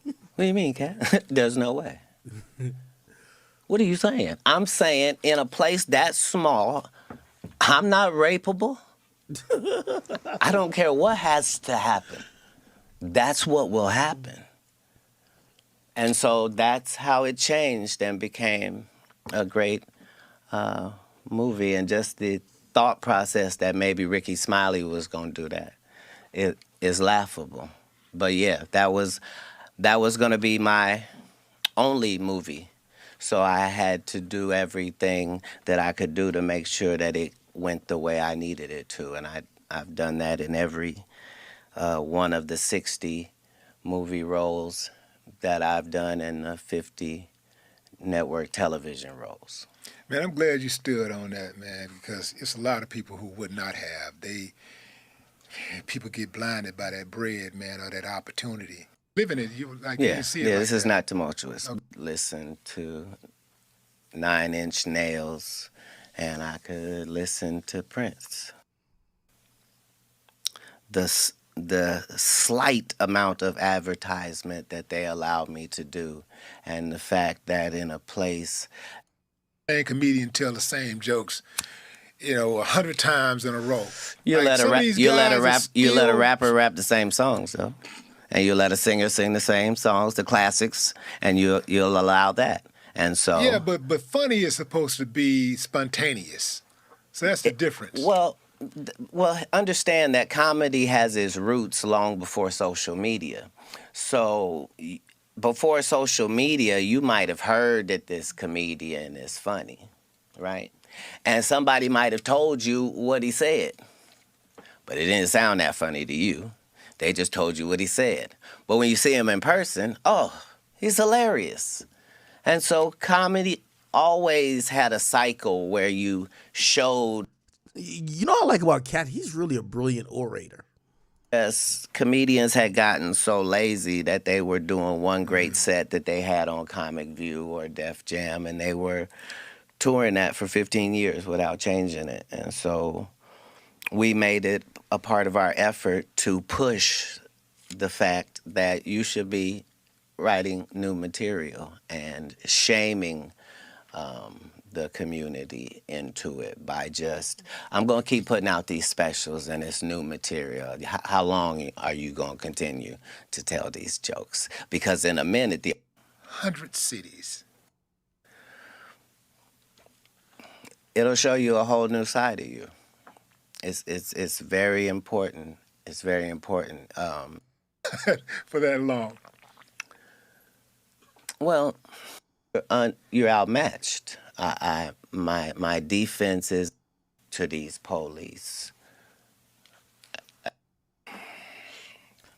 S3: What do you mean, Cat? There's no way. What are you saying? I'm saying in a place that small, I'm not rapeable. I don't care what has to happen. That's what will happen. And so that's how it changed and became a great movie. And just the thought process that maybe Ricky Smiley was going to do that, it is laughable. But yeah, that was going to be my only movie. So I had to do everything that I could do to make sure that it went the way I needed it to. And I've done that in every one of the 60 movie roles that I've done, in the 50 network television roles.
S4: Man, I'm glad you stood on that, man, because it's a lot of people who would not have. People get blinded by that bread, man, or that opportunity. Living it, you see it.
S3: Yeah,
S4: like
S3: this is
S4: that.
S3: not tumultuous. Okay. Listen to 9 Inch Nails, and I could listen to Prince. The slight amount of advertisement that they allowed me to do, and the fact that in a place,
S4: Same comedian tell the same jokes, 100 times in a row.
S3: you let a rapper rap the same songs, though, and you let a singer sing the same songs, the classics, and you'll allow that. And so
S4: yeah, but funny is supposed to be spontaneous, so that's the difference.
S3: Well, understand that comedy has its roots long before social media. So before social media, you might have heard that this comedian is funny, right? And somebody might have told you what he said, but it didn't sound that funny to you. They just told you what he said. But when you see him in person, oh, he's hilarious. And so comedy always had a cycle where you showed.
S1: You know what I like about Cat? He's really a brilliant orator.
S3: Yes, comedians had gotten so lazy that they were doing one great set that they had on Comic View or Def Jam, and they were touring that for 15 years without changing it. And so we made it a part of our effort to push the fact that you should be writing new material and shaming the community into it by just, I'm going to keep putting out these specials and it's new material. How long are you going to continue to tell these jokes? Because in a minute,
S4: 100 cities.
S3: It'll show you a whole new side of you. It's very important. It's very important.
S4: For that long.
S3: Well, you're outmatched. My defense is to these police.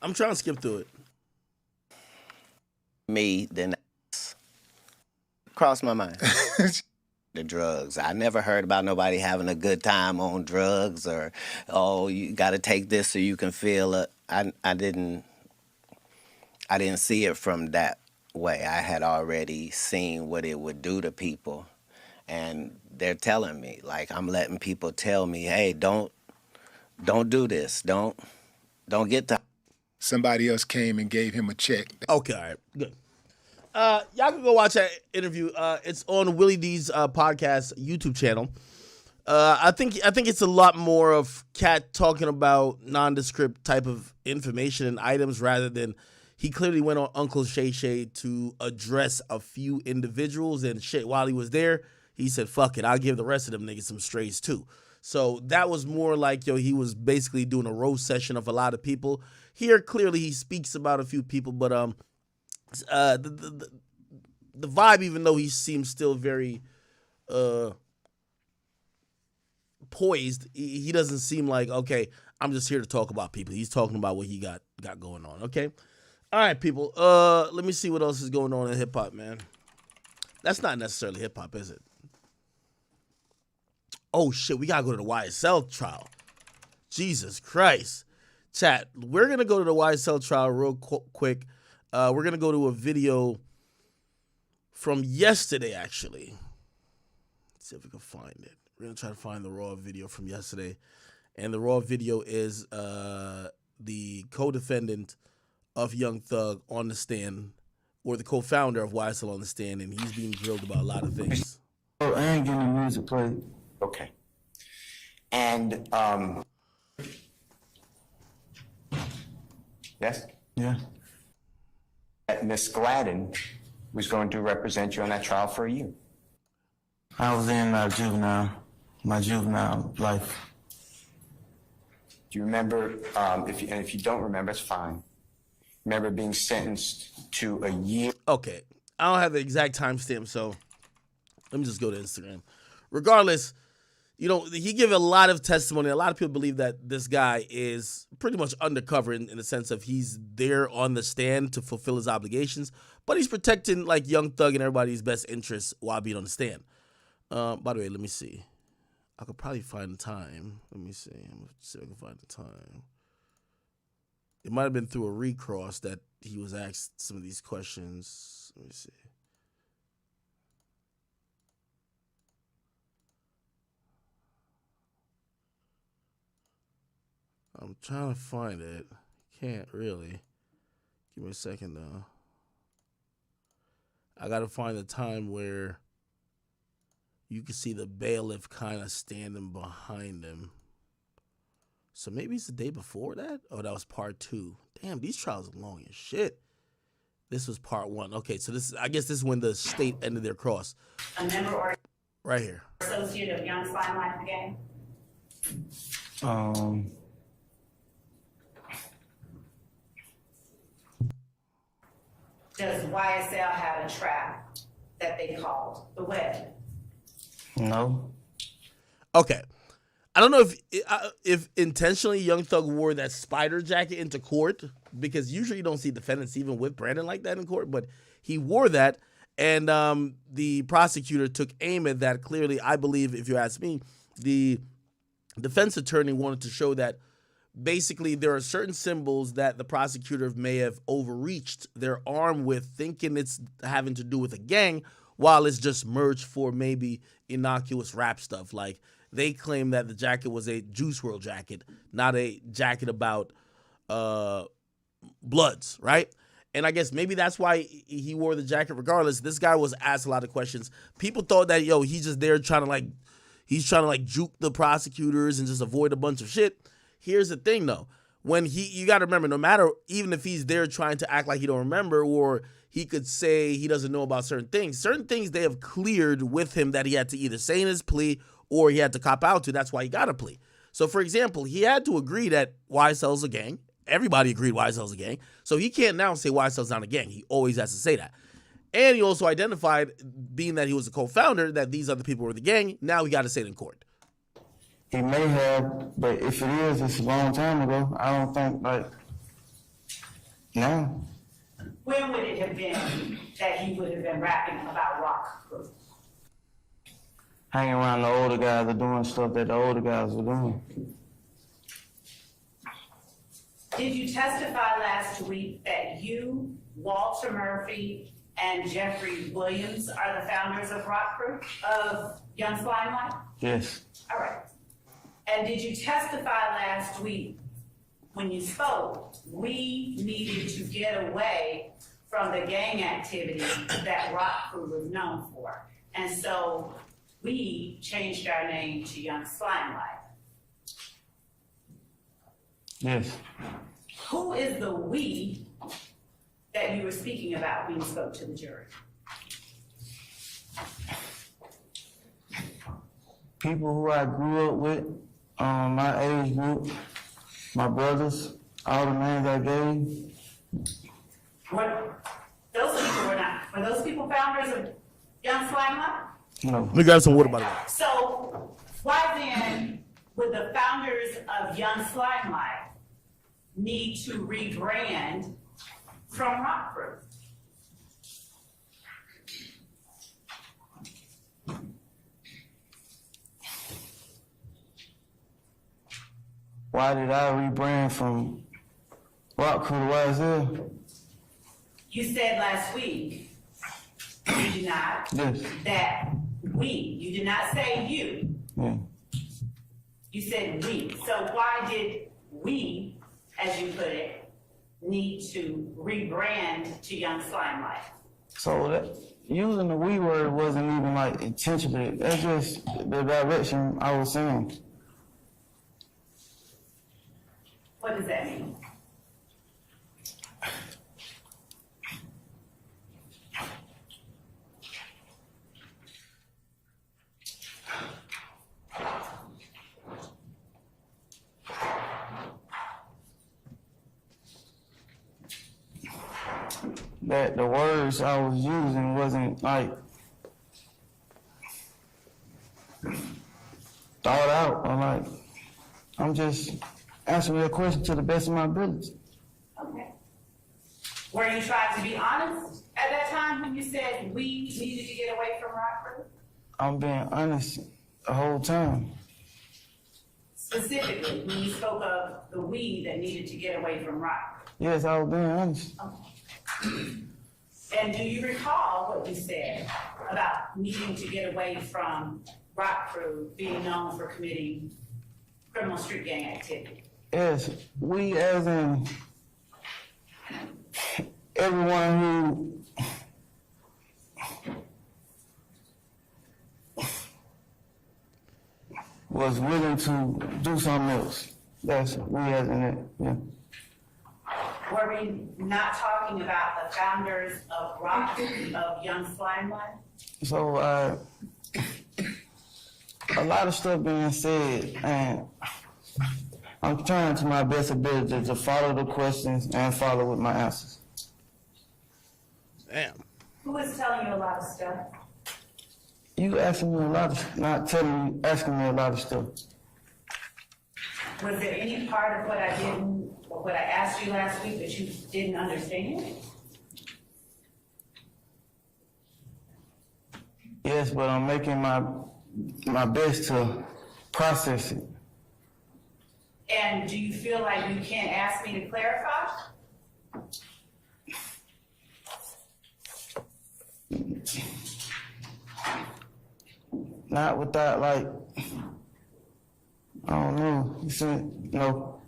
S1: I'm trying to skip through it.
S3: Me, then crossed my mind. The drugs. I never heard about nobody having a good time on drugs or, oh, you got to take this so you can feel it. I didn't see it from that way. I had already seen what it would do to people, and they're telling me, like, I'm letting people tell me, hey, don't do this. Don't get to.
S4: Somebody else came and gave him a check.
S1: Okay, all right, good. Y'all can go watch that interview. It's on Willie D's podcast YouTube channel. I think it's a lot more of Cat talking about nondescript type of information and items rather than he clearly went on Uncle Shay Shay to address a few individuals and shit. While he was there, he said, "Fuck it, I'll give the rest of them niggas some strays too." So that was more like, he was basically doing a roast session of a lot of people. Here, clearly, he speaks about a few people, but the vibe, even though he seems still very poised, he doesn't seem like, okay, I'm just here to talk about people. He's talking about what he got going on. Okay, all right, people. Let me see what else is going on in hip hop, man. That's not necessarily hip hop, is it? Oh shit, we gotta go to the YSL trial. Jesus Christ, chat. We're gonna go to the YSL trial real quick. We're gonna go to a video from yesterday, actually. Let's see if we can find it. We're gonna try to find the raw video from yesterday, and the raw video is the co-defendant of Young Thug on the stand, or the co-founder of YSL on the stand, and he's being grilled about a lot of things.
S5: Oh, I ain't getting the music played.
S6: Okay. And, yes?
S5: Yeah.
S6: That Miss Gladden was going to represent you on that trial for a year.
S5: I was in my juvenile life.
S6: Do you remember, if you don't remember, it's fine. Remember being sentenced to a year?
S1: Okay, I don't have the exact timestamp, so let me just go to Instagram. Regardless, he gave a lot of testimony. A lot of people believe that this guy is pretty much undercover in the sense of he's there on the stand to fulfill his obligations, but he's protecting like Young Thug and everybody's best interests while being on the stand. By the way, let me see. I could probably find the time. Let me see. I'm gonna see if I can find the time. It might have been through a recross that he was asked some of these questions. Let me see. I'm trying to find it. Can't really. Give me a second, though. I got to find the time where you can see the bailiff kind of standing behind him. So maybe it's the day before that? Oh, that was part 2. Damn, these trials are long as shit. This was part 1. Okay, so I guess this is when the state ended their cross.
S7: A member or
S1: right here.
S7: associate of Young Slime Life Gang? Does YSL have a trap that they called the web?
S5: No.
S1: Okay. I don't know if intentionally Young Thug wore that spider jacket into court, because usually you don't see defendants even with Brandon like that in court, but he wore that, and the prosecutor took aim at that. Clearly, I believe, if you ask me, the defense attorney wanted to show that basically there are certain symbols that the prosecutor may have overreached their arm with, thinking it's having to do with a gang, while it's just merged for maybe innocuous rap stuff. Like, they claim that the jacket was a Juice WRLD jacket, not a jacket about Bloods, right? And I guess maybe that's why he wore the jacket regardless. This guy was asked a lot of questions. People thought that, he's just there trying to juke the prosecutors and just avoid a bunch of shit. Here's the thing, though. You got to remember, no matter, even if he's there trying to act like he don't remember, or he could say he doesn't know about certain things they have cleared with him that he had to either say in his plea or he had to cop out to. That's why he got a plea. So, for example, he had to agree that YSL's a gang. Everybody agreed YSL's a gang. So he can't now say YSL's not a gang. He always has to say that. And he also identified, being that he was a co-founder, that these other people were the gang. Now he got to say it in court.
S5: He may have, but if it is, it's a long time ago. I don't think, Now,
S7: When would it have been that he would have been rapping about rock crew?
S5: hanging around the older guys or doing stuff that the older guys were doing.
S7: Did you testify last week that you, Walter Murphy, and Jeffrey Williams are the founders of Rock Crew, of Young Limelight?
S5: Yes.
S7: All right. And did you testify last week when you spoke, we needed to get away from the gang activity that Rock Crew was known for? And so we changed our name to Young Limelight.
S5: Yes.
S7: Who is the we that you were speaking about when you spoke to the jury?
S5: People who I grew up with, my age group, my brothers, all the names I gave.
S7: Those people were those people founders of Young Limelight?
S5: No.
S1: Let me grab some water, by the way.
S7: So why then would the founders of Young Limelight need to rebrand from Rock Crew?
S5: Why did I rebrand from Rock Crew to YSL?
S7: You said last week, you did not,
S5: Yes.
S7: that you did not say you,
S5: Yeah.
S7: you said we. So why did we, as you put it, need to rebrand to Young Limelight?
S5: So that using the we word wasn't even like intentionally. That's just the direction I was saying.
S7: What does that mean?
S5: That the words I was using wasn't like thought out or like I'm just answering your question to the best of my ability.
S7: Okay. Were you trying to be honest at that time when you said we needed to get away from Rock Crew?
S5: I'm being honest the whole time.
S7: Specifically, when you spoke of the we that needed to get away from Rock.
S5: Yes, I was being honest.
S7: And do you recall what you said about needing to get away from Rock Crew being known for committing criminal street gang activity?
S5: Yes, we as in everyone who was willing to do something else. That's we as in it, yeah.
S7: Were we not talking about the founders of Rock, of Young Limelight?
S5: So a lot of stuff being said, and I'm trying to my best ability to follow the questions and follow with my answers.
S1: Damn.
S7: Who is telling you a lot of stuff?
S5: You asking me a lot of, not telling me, asking me a lot of stuff.
S7: Was there any part of what I didn't, or what I asked you last week that you didn't understand?
S5: Yes, but I'm making my best to process it.
S7: And do you feel like you can't ask me to clarify?
S5: Not without like, I don't know. You said no.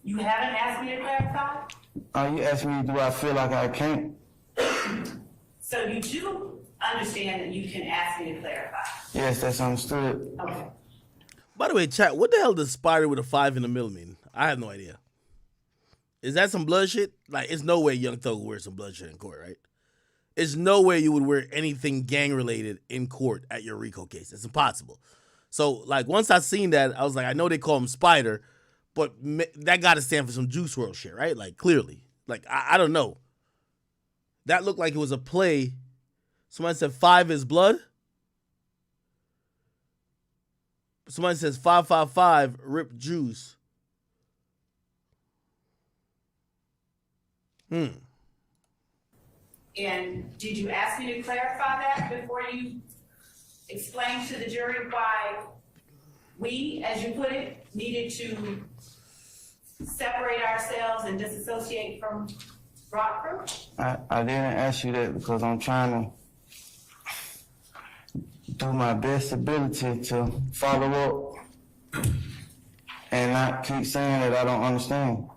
S7: You haven't asked me to clarify?
S5: You asked me, do I feel like I can't?
S7: So you do understand that you can ask me to clarify?
S5: Yes, that's understood.
S7: Okay.
S1: By the way, chat, what the hell does spider with a 5 in the middle mean? I have no idea. Is that some blood shit? Like, it's no way Young Thug would wear some blood shit in court, right? It's no way you would wear anything gang related in court at your RICO case. It's impossible. So, like, once I seen that, I was like, I know they call him Spider, but that got to stand for some Juice WRLD shit, right? Like, clearly. Like, I don't know. That looked like it was a play. Somebody said 5 is blood. Somebody says 555, rip Juice.
S7: And did you ask me to clarify that before you explained to the jury why we, as you put it, needed to separate ourselves and disassociate from Rock Crew?
S5: I didn't ask you that because I'm trying to do my best ability to follow up and not keep saying that I don't understand.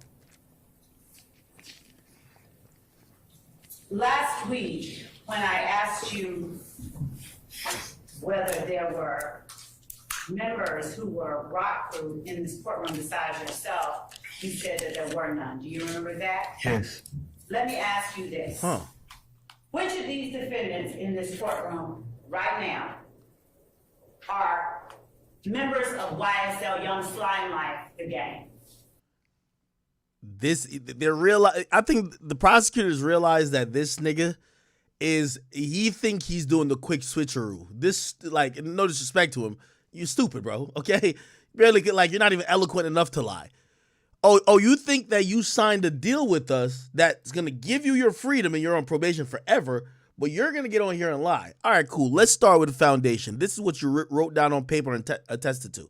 S7: Last week, when I asked you whether there were members who were Rock Crew in this courtroom besides yourself, you said that there were none. Do you remember that?
S5: Yes.
S7: Let me ask you this. Which of these defendants in this courtroom right now are members of YSL Young Slime Life, the gang?
S1: I think the prosecutors realize that this nigga he think he's doing the quick switcheroo. This, like, no disrespect to him, you stupid, bro. Okay, barely, like, you're not even eloquent enough to lie. Oh, you think that you signed a deal with us that's gonna give you your freedom and you're on probation forever, but you're gonna get on here and lie? All right, cool. Let's start with the foundation. This is what you wrote down on paper and attested to.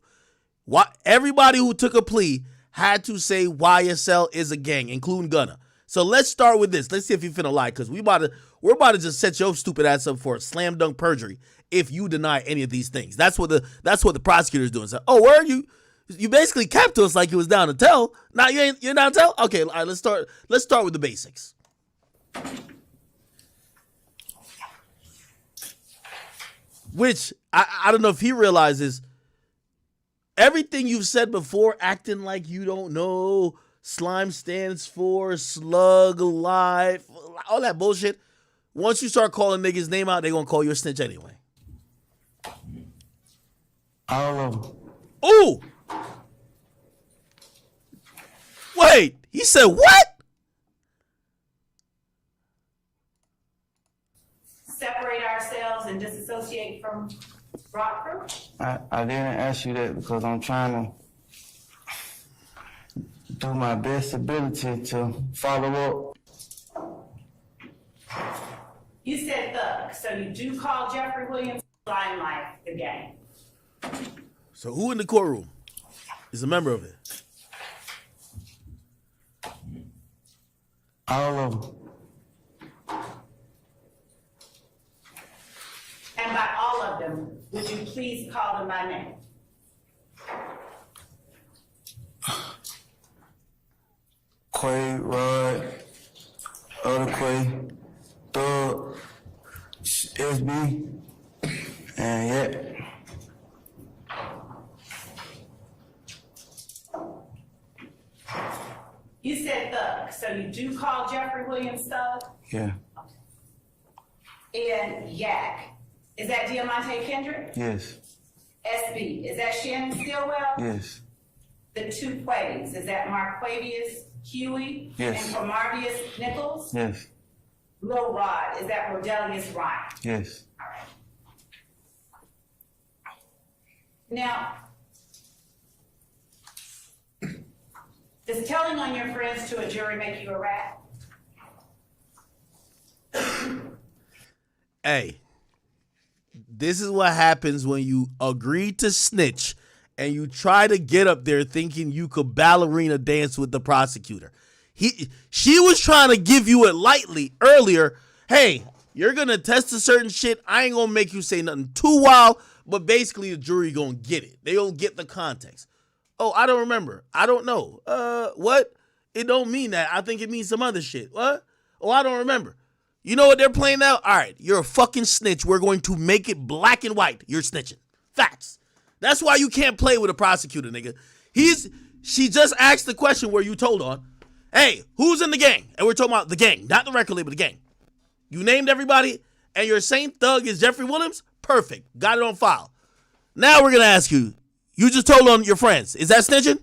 S1: Everybody who took a plea had to say YSL is a gang, including Gunna. So let's start with this. Let's see if you finna lie, because we're about to just set your stupid ass up for a slam dunk perjury if you deny any of these things. That's what the prosecutor's doing. So, oh, where are you? You basically capped to us like you was down to tell. Now you're down to tell? Okay, all right, let's start with the basics. Which I don't know if he realizes everything you've said before, acting like you don't know. Slime stands for slug life, all that bullshit. Once you start calling niggas' name out, they gonna call you a snitch anyway.
S5: All of them.
S1: Ooh! Wait, he said what?
S7: Separate ourselves and disassociate from Rock Crew?
S5: I didn't ask you that because I'm trying to do my best ability to follow up.
S7: You said thug, so you do call Jeffrey Williams Slime Life the gang.
S1: So who in the courtroom is a member of it?
S5: All of them.
S7: And by all of them, would you please call them by name?
S5: Quay, Rod, other Quay, Thug, SB, and yeah.
S7: You said thug, so you do call Jeffrey Williams thug?
S5: Yeah.
S7: And Yak, is that Diamante Kendrick?
S5: Yes.
S7: SB, is that Shannon Stillwell?
S5: Yes.
S7: The two Quays, is that Marquavius Huey?
S5: Yes.
S7: And Camarvius Nichols?
S5: Yes.
S7: Lil Rod, is that Rodelius Ryan?
S5: Yes.
S7: All right. Now, does telling on your friends to a jury make you a rat?
S1: Hey, this is what happens when you agree to snitch and you try to get up there thinking you could ballerina dance with the prosecutor. She was trying to give you it lightly earlier. Hey, you're going to test a certain shit. I ain't going to make you say nothing too wild, but basically the jury going to get it. They don't get the context. Oh, I don't remember. I don't know. What? It don't mean that. I think it means some other shit. What? Oh, I don't remember. You know what they're playing now? All right, you're a fucking snitch. We're going to make it black and white. You're snitching. Facts. That's why you can't play with a prosecutor, nigga. She just asked the question where you told on, hey, who's in the gang? And we're talking about the gang, not the record label, the gang. You named everybody, and you're saying thug is Jeffrey Williams? Perfect. Got it on file. Now we're going to ask you, you just told on your friends. Is that snitching?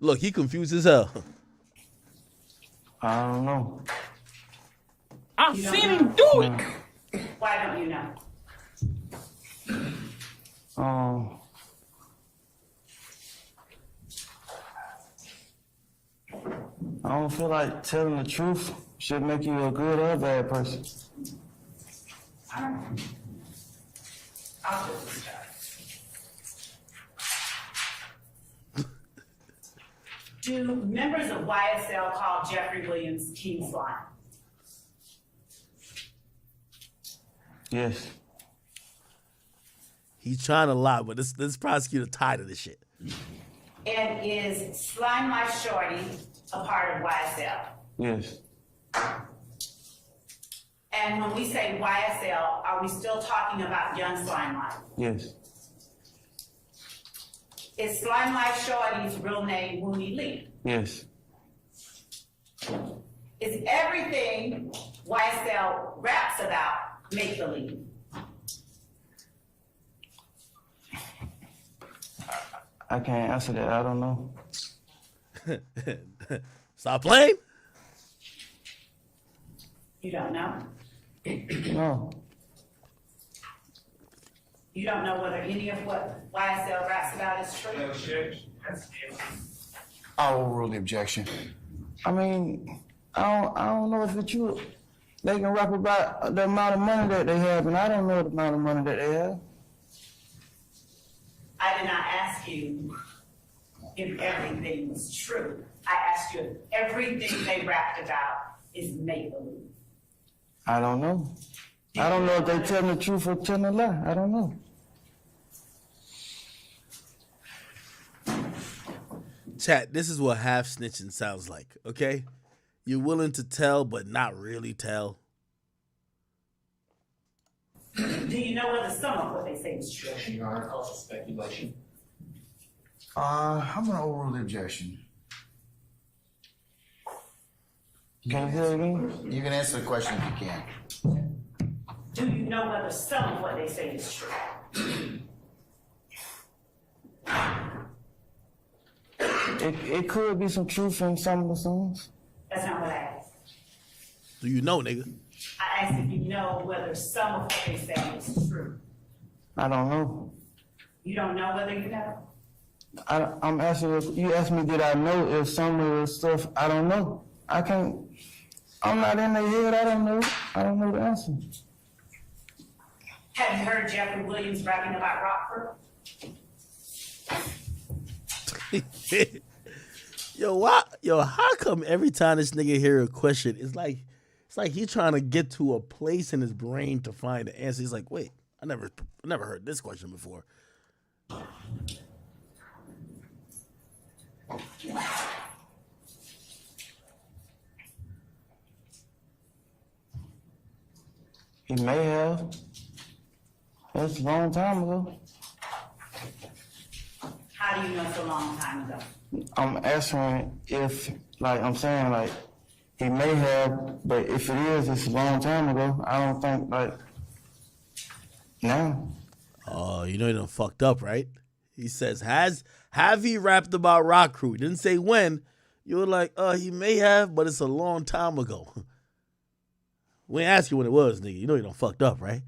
S1: Look, he confused as hell.
S5: I don't know.
S8: I've seen him do it.
S7: Why don't you know?
S5: I I don't feel like telling the truth should make you a good or bad person.
S7: I don't know. I'll just start. Do members of YSL call Jeffrey Williams King Slime?
S5: Yes.
S1: He's trying a lot, but this prosecutor tired of this shit.
S7: And is Slime Life Shorty a part of YSL?
S5: Yes.
S7: And when we say YSL, are we still talking about Young Slime Life?
S5: Yes.
S7: Is Slime Life Shorty's real name Mooney Lee?
S5: Yes.
S7: Is everything YSL raps about make-believe?
S5: I can't answer that. I don't know.
S1: Stop playing.
S7: You don't know?
S5: No.
S7: You don't know whether any of what YSL raps about is true?
S6: I will rule the objection.
S5: I mean, I don't know if it's true. They can rap about the amount of money that they have, and I don't know the amount of money that they have.
S7: I did not ask you if everything was true. I asked you if everything they rapped about is make-believe.
S5: I don't know. I don't know if they telling the truth or telling a lie. I don't know.
S1: Chat, this is what half snitching sounds like, okay? You're willing to tell, but not really tell.
S7: Do you know whether some of what they say is true?
S9: Your Honor, also speculation.
S6: I'm gonna overrule the objection.
S5: Can you hear it again?
S6: You can answer the question if you can.
S7: Do you know whether some of what they say is true?
S5: It could be some truth in some of the songs.
S7: That's not what I asked.
S1: Do you know, nigga?
S7: I asked if you know whether some of what they say is true.
S5: I don't know.
S7: You don't know whether you know?
S5: I'm asking if you asked me, did I know if some of the stuff, I don't know. I can't, I'm not in their head, I don't know. I don't know the answer.
S7: Have you heard Jeffrey Williams rapping about Rockford?
S1: Yo, how come every time this nigga hear a question, it's like he's trying to get to a place in his brain to find the answer. He's like, wait, I never heard this question before.
S5: He may have. That's a long time ago.
S7: How do you know it's a long time ago?
S5: I'm answering if, like, I'm saying, like, he may have, but if it is, it's a long time ago. I don't think, like, now.
S1: Oh, you know he done fucked up, right? He says, have he rapped about Rock Crew? He didn't say when. You were like, he may have, but it's a long time ago. We ain't ask you when it was, nigga. You know he done fucked up, right?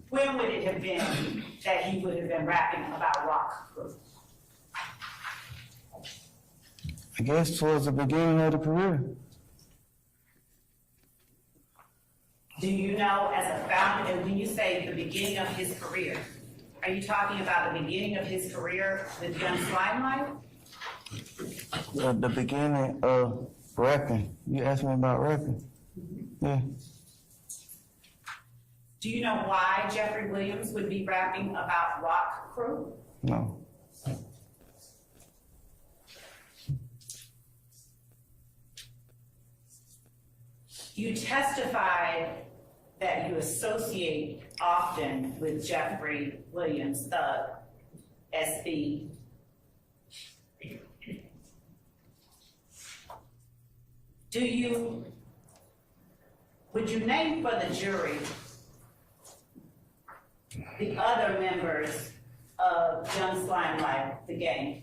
S7: When would it have been that he would have been rapping about Rock Crew?
S5: I guess towards the beginning of the career.
S7: Do you know, as a founder, and when you say the beginning of his career, are you talking about the beginning of his career with Young Slime Life?
S5: The beginning of rapping. You asked me about rapping. Yeah.
S7: Do you know why Jeffrey Williams would be rapping about Rock Crew?
S5: No.
S7: You testified that you associate often with Jeffrey Williams, Thug, SB. Would you name for the jury the other members of Young Slime Life, the gang?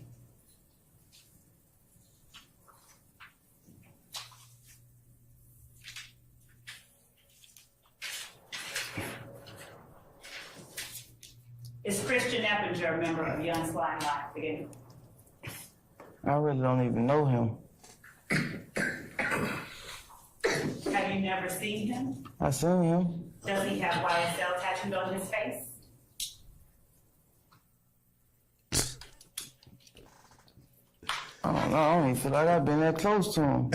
S7: Is Christian Eppinger a member of Young Slime Life, the gang?
S5: I really don't even know him.
S7: never seen him?
S5: I seen him.
S7: Does he have YSL tattooed on his face?
S5: I don't know. I don't even feel like I've been that close to him.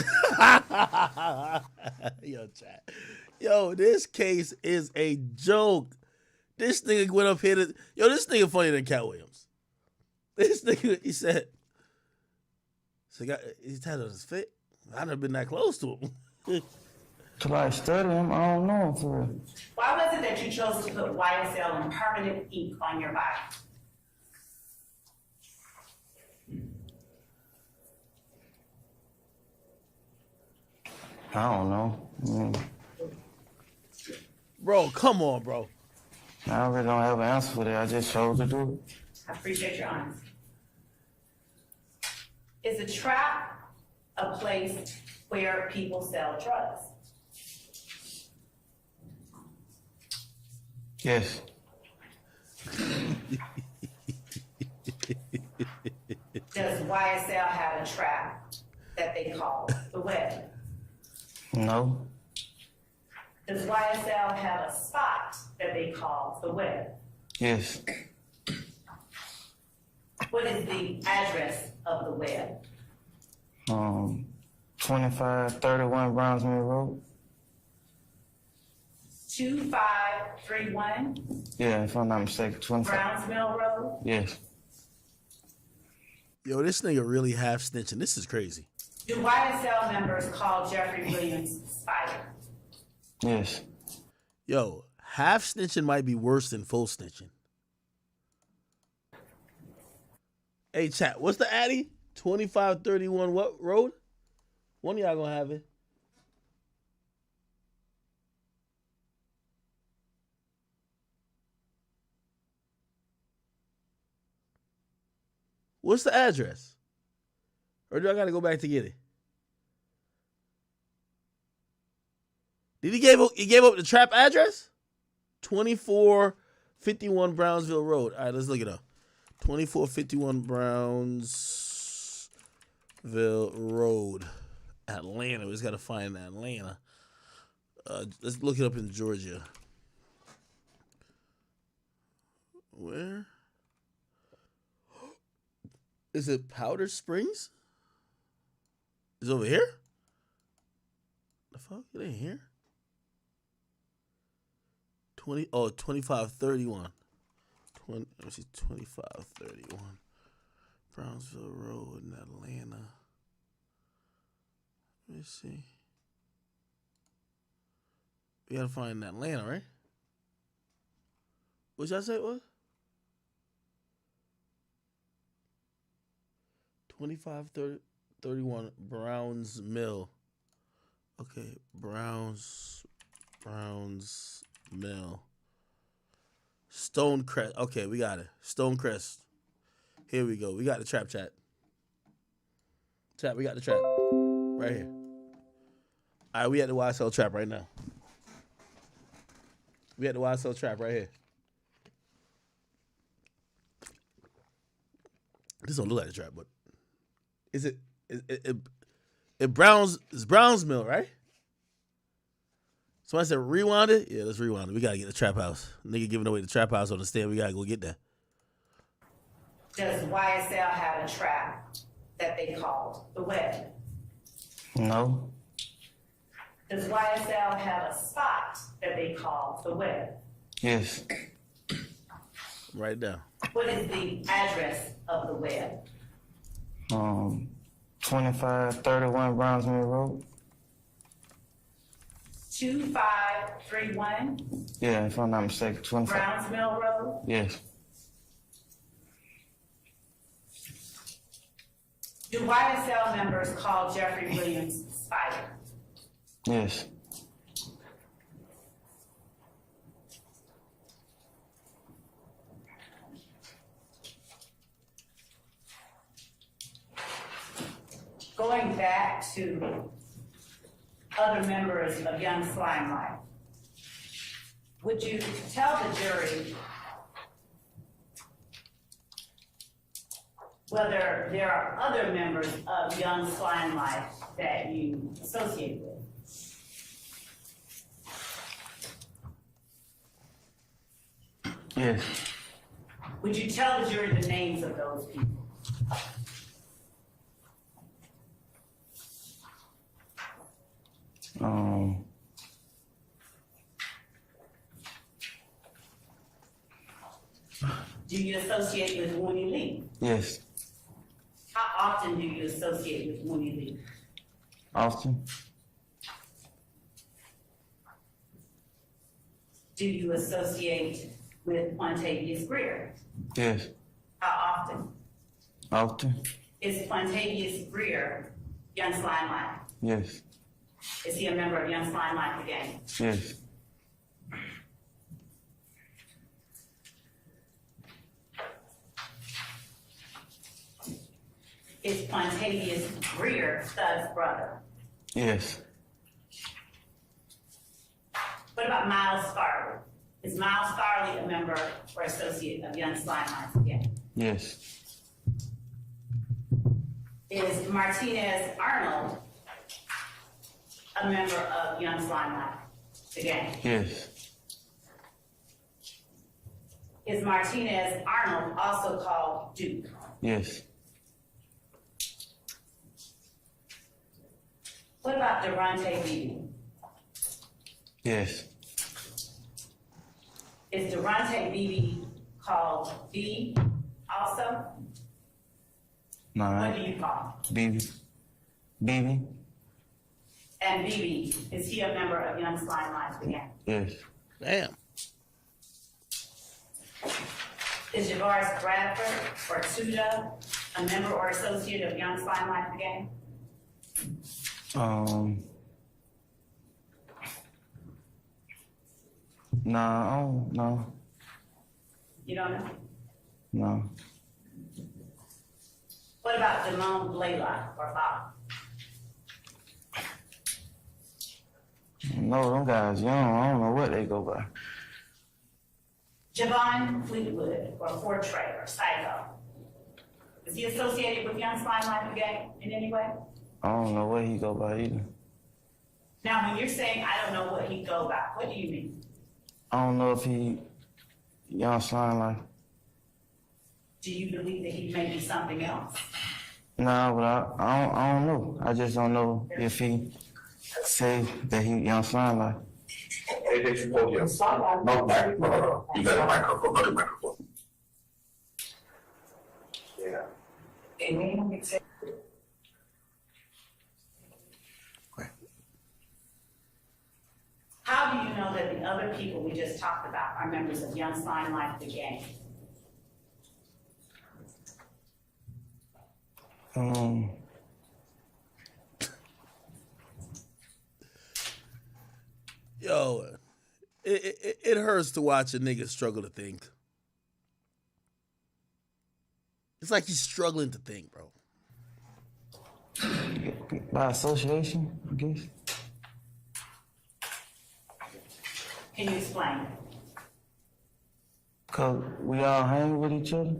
S1: Yo, chat. Yo, this case is a joke. This nigga went up here to... Yo, this nigga funnier than Cat Williams. This nigga, he said... So he's tattooed on his face. I've never been that close to him.
S5: Till I study him, I don't know him for real.
S7: Why was it that you chose to put YSL and permanent ink on your body?
S5: I don't know.
S1: Bro, come on, bro.
S5: I really don't have an answer for that. I just chose to do it.
S7: I appreciate your honesty. Is a trap a place where people sell drugs?
S5: Yes.
S7: Does YSL have a trap that they call the web?
S5: No.
S7: Does YSL have a spot that they call the web?
S5: Yes.
S7: What is the address of the web?
S5: 2531 Brownsville Road.
S7: 2531
S5: Yeah, if I'm not mistaken. 25.
S7: Brownsville Road?
S5: Yes.
S1: Yo, this nigga really half snitching. This is crazy.
S7: Do YSL members call Jeffrey Williams Spider?
S5: Yes.
S1: Yo, half snitching might be worse than full snitching. Hey, chat, what's the Addy? 2531 what road? One of y'all gonna have it. What's the address? Or do I gotta go back to get it? Did he gave up the trap address? 2451 Brownsville Road. All right, let's look it up. 2451 Brownsville Road, Atlanta. We just gotta find Atlanta. Let's look it up in Georgia. Where? Is it Powder Springs? Is it over here? The fuck? It ain't here. 2531. Let me see, 2531. Brownsville Road in Atlanta. Let me see. We gotta find Atlanta, right? What y'all say it was? 2531 Browns Mill. Okay, Browns Mill. Stonecrest. Okay, we got it. Stonecrest. Here we go. We got the trap, chat. Chat, we got the trap. Right here. All right, we at the YSL trap right now. We at the YSL trap right here. This don't look like a trap, but is it Browns Mill, right? Somebody said rewind it? Yeah, let's rewind it. We gotta get the trap house. Nigga giving away the trap house on the stand. We gotta go get that.
S7: Does YSL have a trap that they call the web?
S5: No.
S7: Does YSL have a spot that they call the web?
S5: Yes.
S1: Right now.
S7: What is the address of the web?
S5: 2531 Brownsville Road.
S7: 2531
S5: Yeah, if I'm not mistaken. 25.
S7: Brownsville Road?
S5: Yes.
S7: Do YSL members call Jeffrey Williams Spider?
S5: Yes.
S7: Going back to other members of Young Slime Life, would you tell the jury whether there are other members of Young Slime Life that you associate with?
S5: Yes.
S7: Would you tell the jury the names of those people? Do you associate with Mooney Lee?
S5: Yes.
S7: How often do you associate with Mooney Lee?
S5: Austin.
S7: Do you associate with Quantavious Greer?
S5: Yes.
S7: How often?
S5: Austin.
S7: Is Quantavious Greer Young Slime Life?
S5: Yes.
S7: Is he a member of Young Slime Life again?
S5: Yes.
S7: Is Quantavious Greer Thug's brother?
S5: Yes.
S7: What about Miles Farley? Is Miles Farley a member or associate of Young Slime Life again?
S5: Yes.
S7: Is Martinez Arnold a member of Young Slime Life again?
S5: Yes.
S7: Is Martinez Arnold also called Duke?
S5: Yes.
S7: What about Durante Beebe?
S5: Yes.
S7: Is Durante Beebe called B also?
S5: No.
S7: What do you call him?
S5: BB.
S7: And Beebe, is he a member of Young Slime Life again?
S5: Yes.
S1: Damn.
S7: Is Javaris Bradford or Tuda a member or associate of Young Slime Life again?
S5: Nah, I don't know.
S7: You don't know?
S5: No.
S7: What about Damone Blaylock or Bob?
S5: No, them guys young. I don't know what they go by.
S7: Javon Fleetwood or Fortray or Psycho? Is he associated with Young Slime Life again in any way?
S5: I don't know what he go by either.
S7: Now, when you're saying I don't know what he go by, what do you mean?
S5: I don't know if he Young Slime Life.
S7: Do you believe that he may be something else?
S5: Nah, but I don't know. I just don't know if he say that he Young Slime Life.
S9: Hey, did you hold your no microphone? You got a microphone, no microphone. Yeah.
S7: How do you know that the other people we just talked about are members of Young Slime Life, the gang?
S1: Yo, it hurts to watch a nigga struggle to think. It's like he's struggling to think, bro.
S5: By association, I guess.
S7: Can you explain?
S5: Cause we all hang with each other.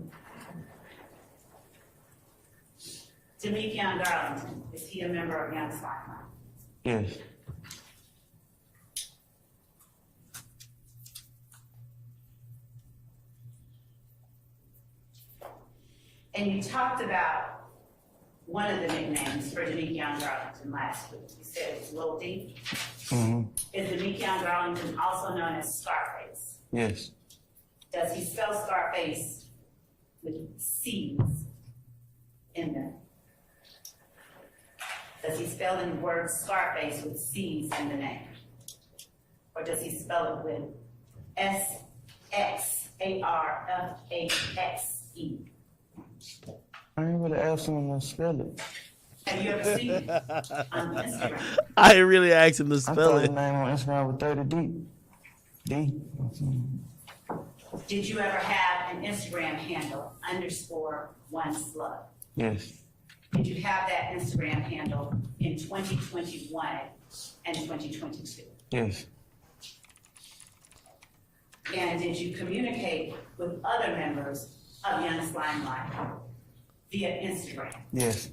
S7: Demekion Darlington, is he a member of Young Slime Life?
S5: Yes.
S7: And you talked about one of the nicknames for Demekion Darlington last week. You said it was Lil D.
S5: Mm-hmm.
S7: Is Demekion Darlington also known as Scarface?
S5: Yes.
S7: Does he spell Scarface with C's in them? Does he spell the word Scarface with C's in the name? Or does he spell it with S-X-A-R-F-A-X-E?
S5: I ain't really asked him to spell it.
S7: Have you ever seen it on Instagram?
S1: I ain't really asked him to
S5: I
S1: spell
S5: thought
S1: it.
S5: his name on Instagram was 30 D. D.
S7: Did you ever have an Instagram handle _1slug?
S5: Yes.
S7: Did you have that Instagram handle in 2021 and 2022?
S5: Yes.
S7: And did you communicate with other members of Young Slime Life via Instagram?
S5: Yes.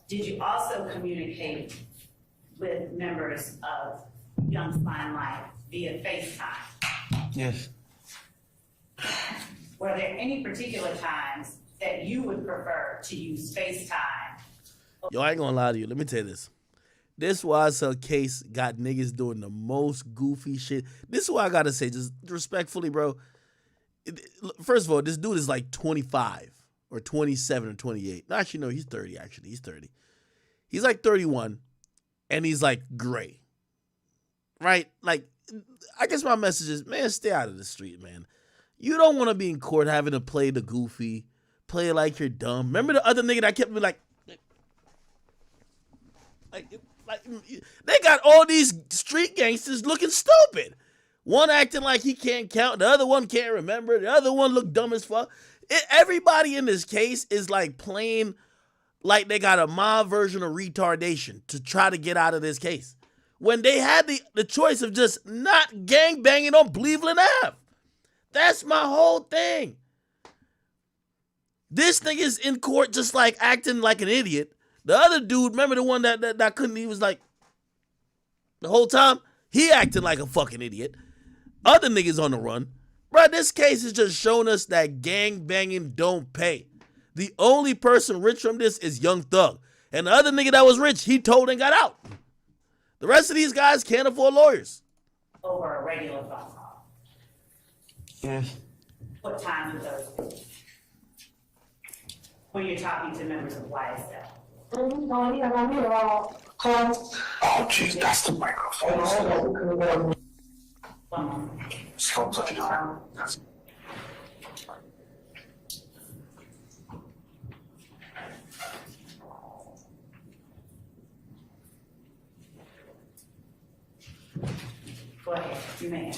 S7: Did you also communicate with members of Young Slime Life via FaceTime?
S5: Yes.
S7: Were there any particular times that you would prefer to use FaceTime?
S1: Yo, I ain't gonna lie to you. Let me tell you this. This YSL case got niggas doing the most goofy shit. This is what I gotta say, just respectfully, bro. First of all, this dude is like 25 or 27 or 28. No, actually, no, he's 30, actually. He's 30. He's like 31, and he's like gray. Right? Like, I guess my message is, man, stay out of the street, man. You don't want to be in court having to play the goofy, play it like you're dumb. Remember the other nigga that kept me like they got all these street gangsters looking stupid. One acting like he can't count, the other one can't remember, the other one look dumb as fuck. Everybody in this case is like playing like they got a mild version of retardation to try to get out of this case. When they had the choice of just not gang banging on Cleveland Ave. That's my whole thing. This thing is in court just like acting like an idiot. The other dude, remember the one that couldn't, he was like, the whole time, he acting like a fucking idiot. Other niggas on the run. Bro, this case is just showing us that gang banging don't pay. The only person rich from this is Young Thug. And the other nigga that was rich, he told and got out. The rest of these guys can't afford lawyers.
S7: Over a regular phone call?
S5: Yes.
S7: What time would those be? When you're talking to members of YSL?
S9: Oh, jeez, that's the microphone. So much time.
S7: Go ahead, you may.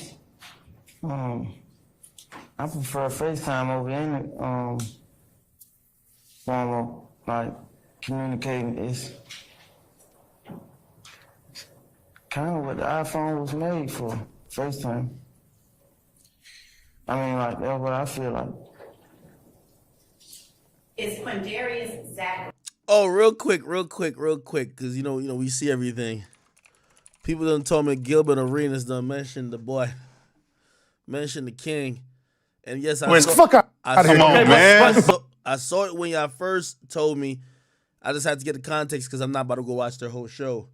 S5: I prefer FaceTime over any form of like communicating. It's kind of what the iPhone was made for, FaceTime. I mean, like, that's what I feel like.
S7: Is Quindarius Zachary?
S1: Oh, real quick, because you know, we see everything. People done told me Gilbert Arenas done mentioned the boy, mentioned the king, and yes, I saw,
S9: Come on, man.
S1: I saw it when y'all first told me. I just had to get the context because I'm not about to go watch their whole show.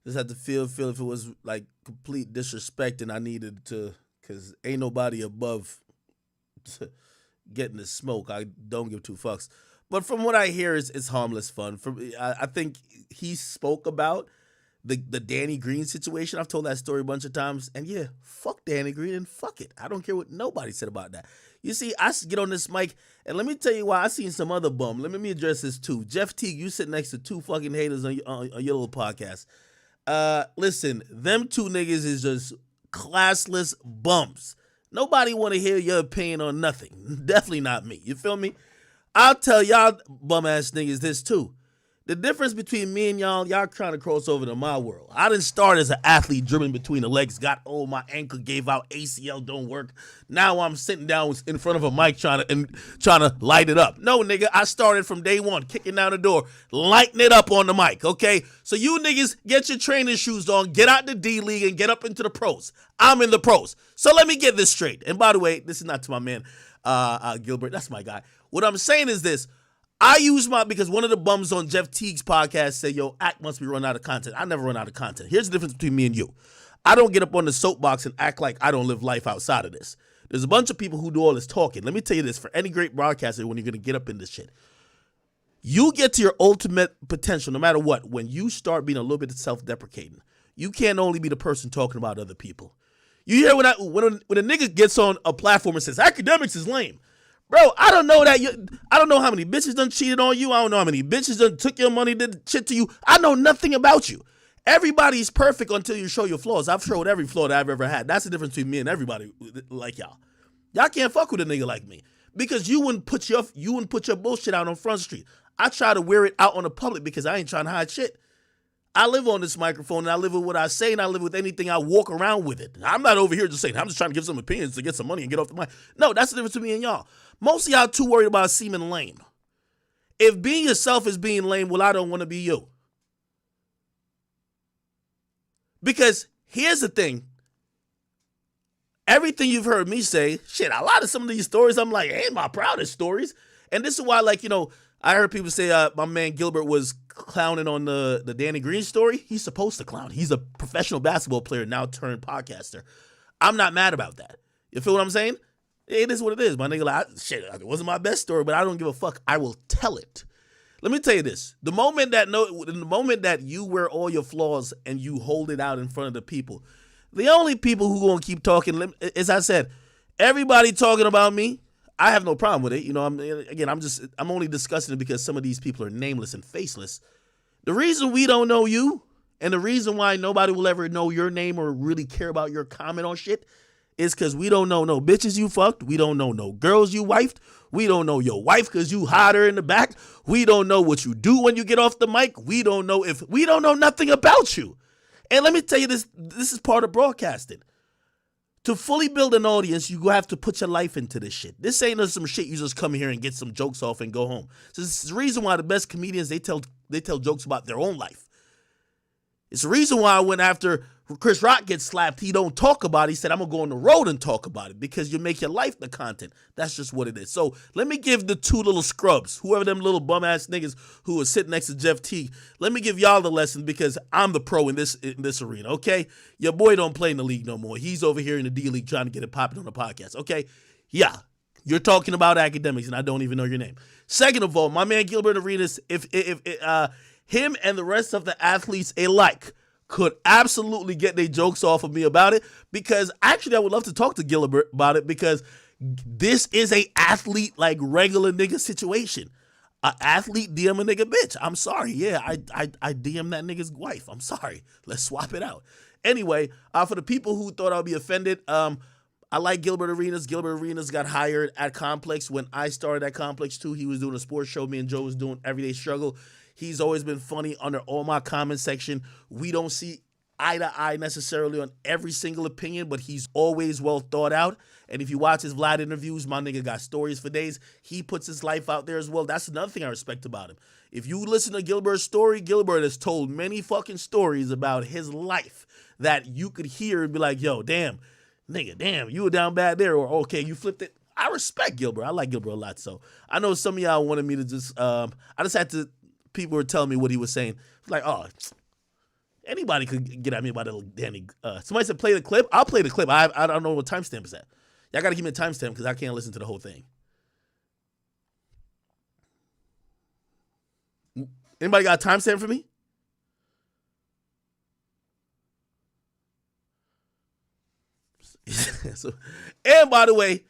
S1: Just had to feel if it was like complete disrespect, and I needed to, because ain't nobody above getting the smoke. I don't give two fucks. But from what I hear, it's harmless fun. I think he spoke about the Danny Green situation. I've told that story a bunch of times. And yeah, fuck Danny Green and fuck it. I don't care what nobody said about that. You see, I get on this mic, and let me tell you why I seen some other bum. Let me address this too. Jeff Teague, you sit next to two fucking haters on your little podcast. Listen, them two niggas is just classless bumps. Nobody want to hear your opinion on nothing. Definitely not me. You feel me? I'll tell y'all bum ass niggas this too. The difference between me and y'all trying to cross over to my world. I didn't start as an athlete dribbling between the legs, my ankle gave out, ACL don't work. Now I'm sitting down in front of a mic trying to light it up. No, nigga, I started from day one, kicking down the door, lighting it up on the mic, okay? So you niggas, get your training shoes on, get out the D-League, and get up into the pros. I'm in the pros. So let me get this straight. And by the way, this is not to my man, Gilbert. That's my guy. What I'm saying is this. I use because one of the bums on Jeff Teague's podcast said, yo, Act must be run out of content. I never run out of content. Here's the difference between me and you. I don't get up on the soapbox and act like I don't live life outside of this. There's a bunch of people who do all this talking. Let me tell you this, for any great broadcaster, when you're going to get up in this shit, you get to your ultimate potential no matter what when you start being a little bit self-deprecating. You can't only be the person talking about other people. You hear when a nigga gets on a platform and says, Akademiks is lame. Bro, I don't know I don't know how many bitches done cheated on you. I don't know how many bitches done took your money, did shit to you. I know nothing about you. Everybody's perfect until you show your flaws. I've showed every flaw that I've ever had. That's the difference between me and everybody like y'all. Y'all can't fuck with a nigga like me because you wouldn't put your bullshit out on Front Street. I try to wear it out on the public because I ain't trying to hide shit. I live on this microphone, and I live with what I say, and I live with anything I walk around with it. I'm not over here just saying, I'm just trying to give some opinions to get some money and get off the mic. No, that's the difference between me and y'all. Most of y'all too worried about seeming lame. If being yourself is being lame, well, I don't want to be you. Because here's the thing. everything you've heard me say, shit, a lot of some of these stories, I'm like, ain't my proudest stories. And this is why, like, I heard people say my man Gilbert was clowning on the Danny Green story. He's supposed to clown. He's a professional basketball player now turned podcaster. I'm not mad about that. You feel what I'm saying? It is what it is, my nigga. Like, shit, it wasn't my best story, but I don't give a fuck. I will tell it. Let me tell you this: the moment that you wear all your flaws and you hold it out in front of the people, the only people who gonna keep talking, as I said, everybody talking about me. I have no problem with it. I'm only discussing it because some of these people are nameless and faceless. The reason we don't know you, and the reason why nobody will ever know your name or really care about your comment on shit, is because we don't know no bitches you fucked. We don't know no girls you wifed. We don't know your wife because you hide her in the back. We don't know what you do when you get off the mic. We don't know nothing about you. And let me tell you this is part of broadcasting. To fully build an audience, you have to put your life into this shit. This ain't some shit you just come here and get some jokes off and go home. So this is the reason why the best comedians, they tell jokes about their own life. It's the reason why when after Chris Rock gets slapped, he don't talk about it. He said, I'm going to go on the road and talk about it because you make your life the content. That's just what it is. So let me give the two little scrubs, whoever them little bum-ass niggas who are sitting next to Jeff Teague, let me give y'all the lesson because I'm the pro in this arena, okay? Your boy don't play in the league no more. He's over here in the D-League trying to get it popping on the podcast, okay? Yeah, you're talking about Akademiks and I don't even know your name. Second of all, my man Gilbert Arenas, if him and the rest of the athletes alike could absolutely get their jokes off of me about it, because actually I would love to talk to Gilbert about it, because this is a athlete like regular nigga situation. An athlete DM a nigga bitch. I'm sorry. Yeah, I DM that nigga's wife. I'm sorry. Let's swap it out. Anyway, for the people who thought I'd be offended, I like Gilbert Arenas. Gilbert Arenas got hired at Complex. When I started at Complex too, he was doing a sports show. Me and Joe was doing Everyday Struggle. He's always been funny under all my comment section. We don't see eye to eye necessarily on every single opinion, but he's always well thought out. And if you watch his Vlad interviews, my nigga got stories for days. He puts his life out there as well. That's another thing I respect about him. If you listen to Gilbert's story, Gilbert has told many fucking stories about his life that you could hear and be like, yo, damn, nigga, damn, you were down bad there, or okay, you flipped it. I respect Gilbert. I like Gilbert a lot. So I know some of y'all wanted me to just, I just had to, people were telling me what he was saying. Like, oh, anybody could get at me about it. Danny. Somebody said play the clip. I'll play the clip. I don't know what timestamp is at. Y'all got to give me a timestamp because I can't listen to the whole thing. Anybody got a timestamp for me? So, and by the way,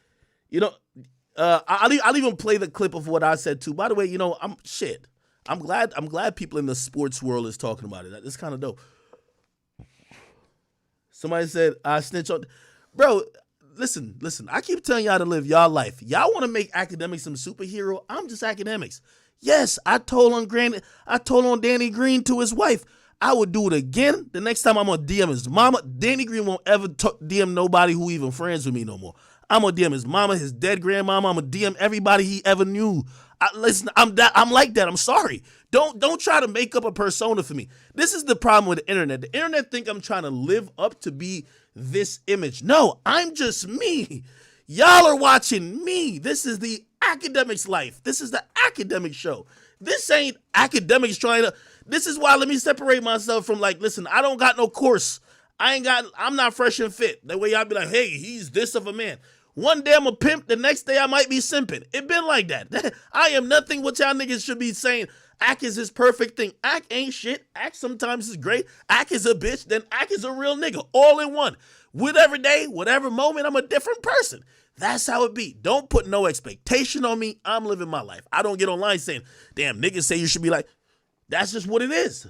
S1: I'll even play the clip of what I said too. By the way, I'm glad people in the sports world is talking about it. That's kind of dope. Somebody said, I snitch on. Bro, listen. I keep telling y'all to live y'all life. Y'all want to make Akademiks some superhero? I'm just Akademiks. Yes, I told on Danny Green to his wife, I would do it again. The next time I'm going to DM his mama. Danny Green won't ever DM nobody who even friends with me no more. I'm going to DM his mama, his dead grandmama. I'm going to DM everybody he ever knew. Listen, I'm like that. I'm sorry. Don't try to make up a persona for me. This is the problem with the internet. The internet think I'm trying to live up to be this image. No, I'm just me. Y'all are watching me. This is the Akademiks life. This is the academic show. This ain't Akademiks trying to. This is why let me separate myself from, like, listen, I don't got no course. I'm not fresh and fit. That way y'all be like, hey, he's this of a man. One day I'm a pimp, the next day I might be simping. It been like that. I am nothing what y'all niggas should be saying. Ack is his perfect thing. Ack ain't shit. Ack sometimes is great. Ack is a bitch, then Ack is a real nigga. All in one. Whatever day, whatever moment, I'm a different person. That's how it be. Don't put no expectation on me. I'm living my life. I don't get online saying, damn, niggas say you should be like. That's just what it is.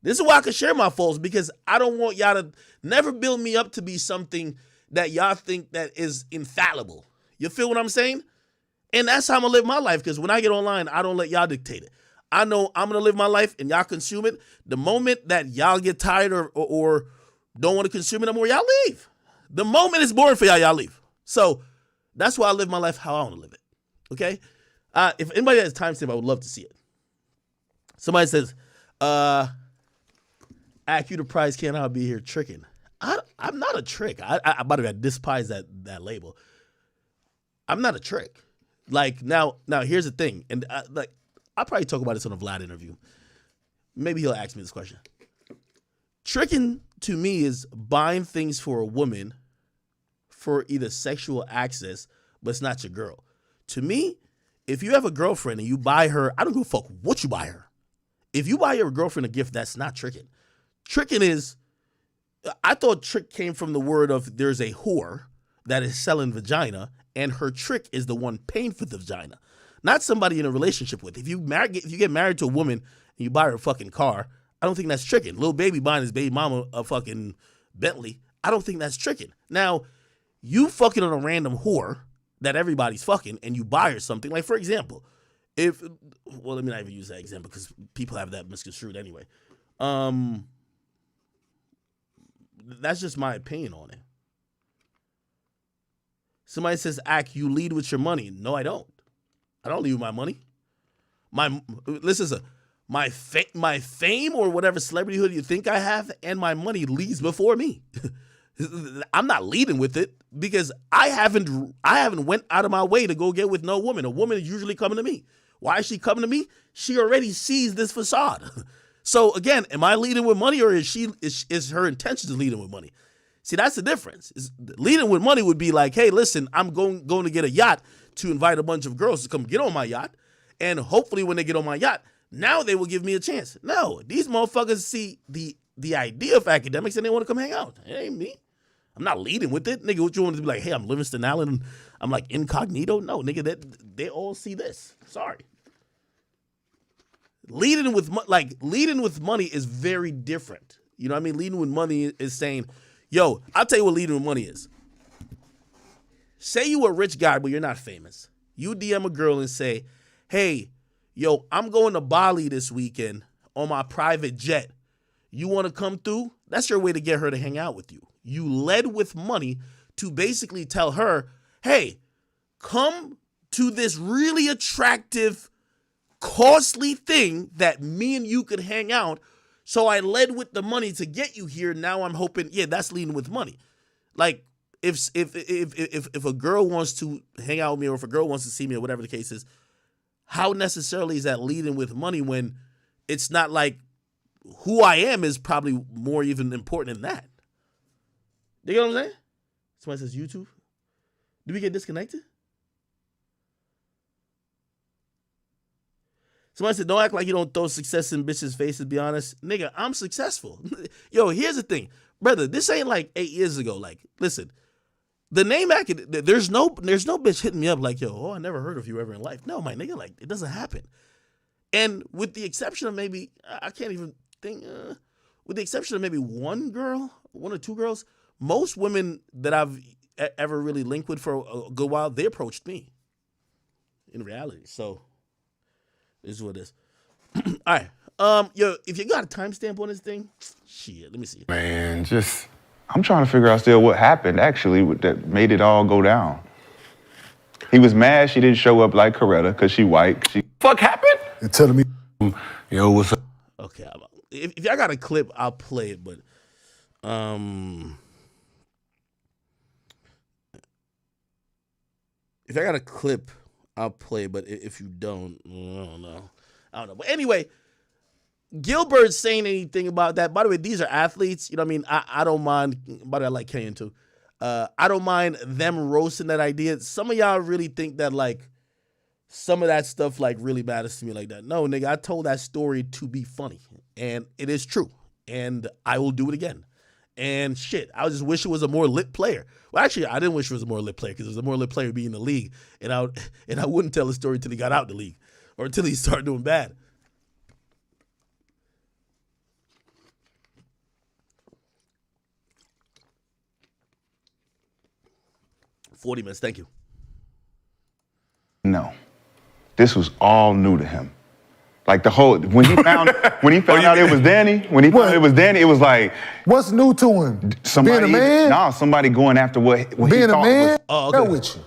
S1: This is why I can share my faults, because I don't want y'all to never build me up to be something that y'all think that is infallible. You feel what I'm saying? And that's how I'm going to live my life, because when I get online, I don't let y'all dictate it. I know I'm going to live my life and y'all consume it. The moment that y'all get tired or don't want to consume it anymore, y'all leave. The moment it's boring for y'all leave. So that's why I live my life how I want to live it. Okay? If anybody has timestamp, I would love to see it. Somebody says, Ack, you the prize can't be here tricking. I'm not a trick. By the way, I despise that label. I'm not a trick. Like now here's the thing, and I'll probably talk about this on a Vlad interview. Maybe he'll ask me this question. Tricking to me is buying things for a woman for either sexual access, but it's not your girl. To me, if you have a girlfriend and you buy her, I don't give a fuck what you buy her. If you buy your girlfriend a gift, that's not tricking. Tricking is, I thought trick came from the word of there's a whore that is selling vagina, and her trick is the one paying for the vagina, not somebody in a relationship with. If you get married to a woman and you buy her a fucking car, I don't think that's tricking. Little baby buying his baby mama a fucking Bentley, I don't think that's tricking. Now, you fucking on a random whore that everybody's fucking and you buy her something, like for example, let me not even use that example because people have that misconstrued anyway. That's just my opinion on it. Somebody says, Ak, you lead with your money. No, I don't. I don't lead with my money. My fame or whatever celebrityhood you think I have and my money leads before me. I'm not leading with it because I haven't went out of my way to go get with no woman. A woman is usually coming to me. Why is she coming to me? She already sees this facade. So again, am I leading with money or is her intention to leading with money? See, that's the difference. Leading with money would be like, hey, listen, I'm going to get a yacht to invite a bunch of girls to come get on my yacht. And hopefully when they get on my yacht, now they will give me a chance. No, these motherfuckers see the idea of academics and they want to come hang out. It ain't me. I'm not leading with it. Nigga, what you want to be like, hey, I'm Livingston Allen, I'm like incognito? No, nigga, they all see this. Sorry. Leading with money is very different. You know what I mean? Leading with money is saying, yo, I'll tell you what leading with money is. Say you a rich guy, but you're not famous. You DM a girl and say, hey, yo, I'm going to Bali this weekend on my private jet. You want to come through? That's your way to get her to hang out with you. You led with money to basically tell her, hey, come to this really attractive, costly thing that me and you could hang out. So I led with the money to get you here. Now I'm hoping, yeah, that's leading with money. Like if a girl wants to hang out with me or if a girl wants to see me or whatever the case is, how necessarily is that leading with money when it's not like who I am is probably more even important than that? You know what I'm saying? Somebody says YouTube. Do we get disconnected? Somebody said, don't act like you don't throw success in bitches' faces, be honest. Nigga, I'm successful. Yo, here's the thing. Brother, this ain't like 8 years ago. Like, listen, the name there's no bitch hitting me up like, yo, I never heard of you ever in life. No, my nigga, like, it doesn't happen. And with the exception of maybe, I can't even think, with the exception of maybe one or two girls, most women that I've ever really linked with for a good while, they approached me in reality. So this is what it is. All right. Yo, if you got a timestamp on this thing, shit, let me see.
S10: Man, I'm trying to figure out still what happened actually that made it all go down. He was mad she didn't show up like Coretta because she white. Fuck happened?
S4: They're telling me,
S10: yo, what's up?
S1: Okay, if y'all got a clip, I'll play it, but if I got a clip, I'll play it, but if you don't, I don't know. But anyway, Gilbert saying anything about that. By the way, these are athletes. You know what I mean? I don't mind. By the way, I like Kenyon too. I don't mind them roasting that idea. Some of y'all really think that like some of that stuff like really matters to me like that. No, nigga, I told that story to be funny, and it is true, and I will do it again. And shit, I just wish it was a more lit player. Well, actually, I didn't wish it was a more lit player because it was a more lit player be in the league, and I wouldn't tell the story until he got out the league or until he started doing bad. $40 minutes, thank you.
S10: No, this was all new to him. Like the whole when he found out it was Danny, it was like,
S4: what's new to him?
S10: Somebody,
S4: being a man?
S10: No, somebody going after what
S4: being
S10: he thought
S4: a man?
S10: was.
S1: Oh, okay.
S4: With you.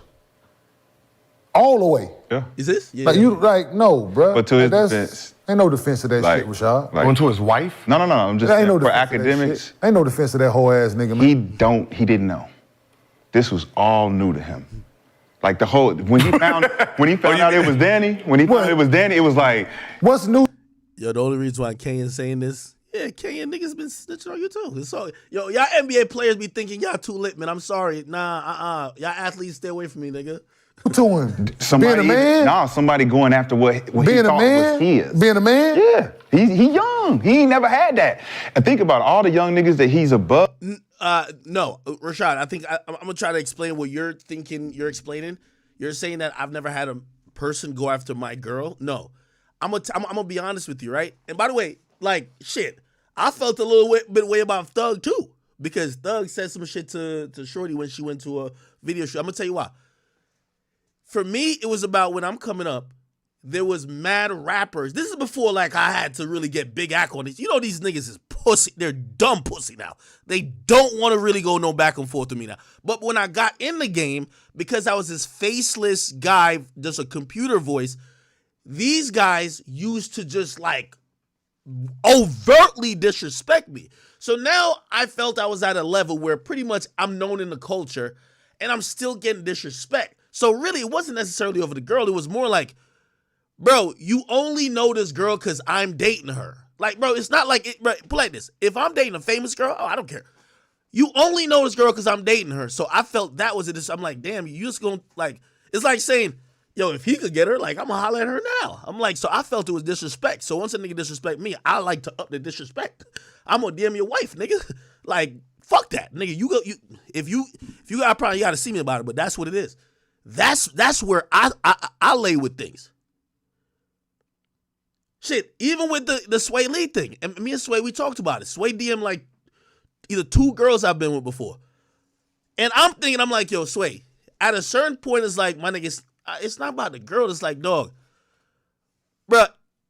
S4: All the way.
S10: Yeah.
S1: Is this? Yeah.
S11: Like you, like no, bro.
S10: But to his
S11: That's-
S10: defense,
S11: ain't no defense of that
S10: like,
S11: shit, Rashad.
S10: like-
S9: Going to his wife?
S10: No. I'm just
S11: There ain't
S10: saying,
S11: no
S10: for
S11: defense of that
S10: academics,
S11: shit. Ain't no defense of that whole ass nigga, man.
S10: he didn't know. This was all new to him. Like the whole when he found out it was Danny, it was like,
S11: What's new?
S1: Yo, the only reason why Kenya's saying this, Kenya niggas been snitching on you too. It's all, yo, y'all NBA players be thinking y'all too lit, man. I'm sorry. Nah, y'all athletes stay away from me, nigga.
S11: To him.
S10: somebody
S11: Being a man?
S10: somebody going after what he
S11: Being a
S10: thought
S11: man?
S10: was his.
S11: Being a man?
S10: Yeah, he young. He ain't never had that. And think about all the young niggas that he's above.
S1: No, Rashad, I think I'm gonna try to explain what you're thinking. You're explaining. You're saying that I've never had a person go after my girl. No, I'm gonna be honest with you, right? And by the way, like shit, I felt a little bit way about Thug too, because Thug said some shit to Shorty when she went to a video shoot. I'm gonna tell you why. For me, it was about when I'm coming up, there was mad rappers. This is before like I had to really get big act on these. You know these niggas is pussy. They're dumb pussy now. They don't want to really go no back and forth with me now. But when I got in the game, because I was this faceless guy, just a computer voice, these guys used to just like overtly disrespect me. So now I felt I was at a level where pretty much I'm known in the culture and I'm still getting disrespect. So really, it wasn't necessarily over the girl. It was more like, bro, you only know this girl because I'm dating her. Like, bro, it's not like, bro, put like this. If I'm dating a famous girl, I don't care. You only know this girl because I'm dating her. So I felt that was it. I'm like, damn, you just gonna, like, it's like saying, yo, if he could get her, like, I'm gonna holler at her now. I'm like, so I felt it was disrespect. So once a nigga disrespect me, I like to up the disrespect. I'm gonna DM your wife, nigga. Like, fuck that, nigga. If you got a problem, you gotta see me about it. But that's what it is. That's where I lay with things. Shit, even with the Sway Lee thing, and me and Sway, we talked about it. Sway DM like either 2 girls I've been with before, and I'm thinking, I'm like, yo, Sway. At a certain point, it's like, my nigga, it's not about the girl. It's like, dog, bro,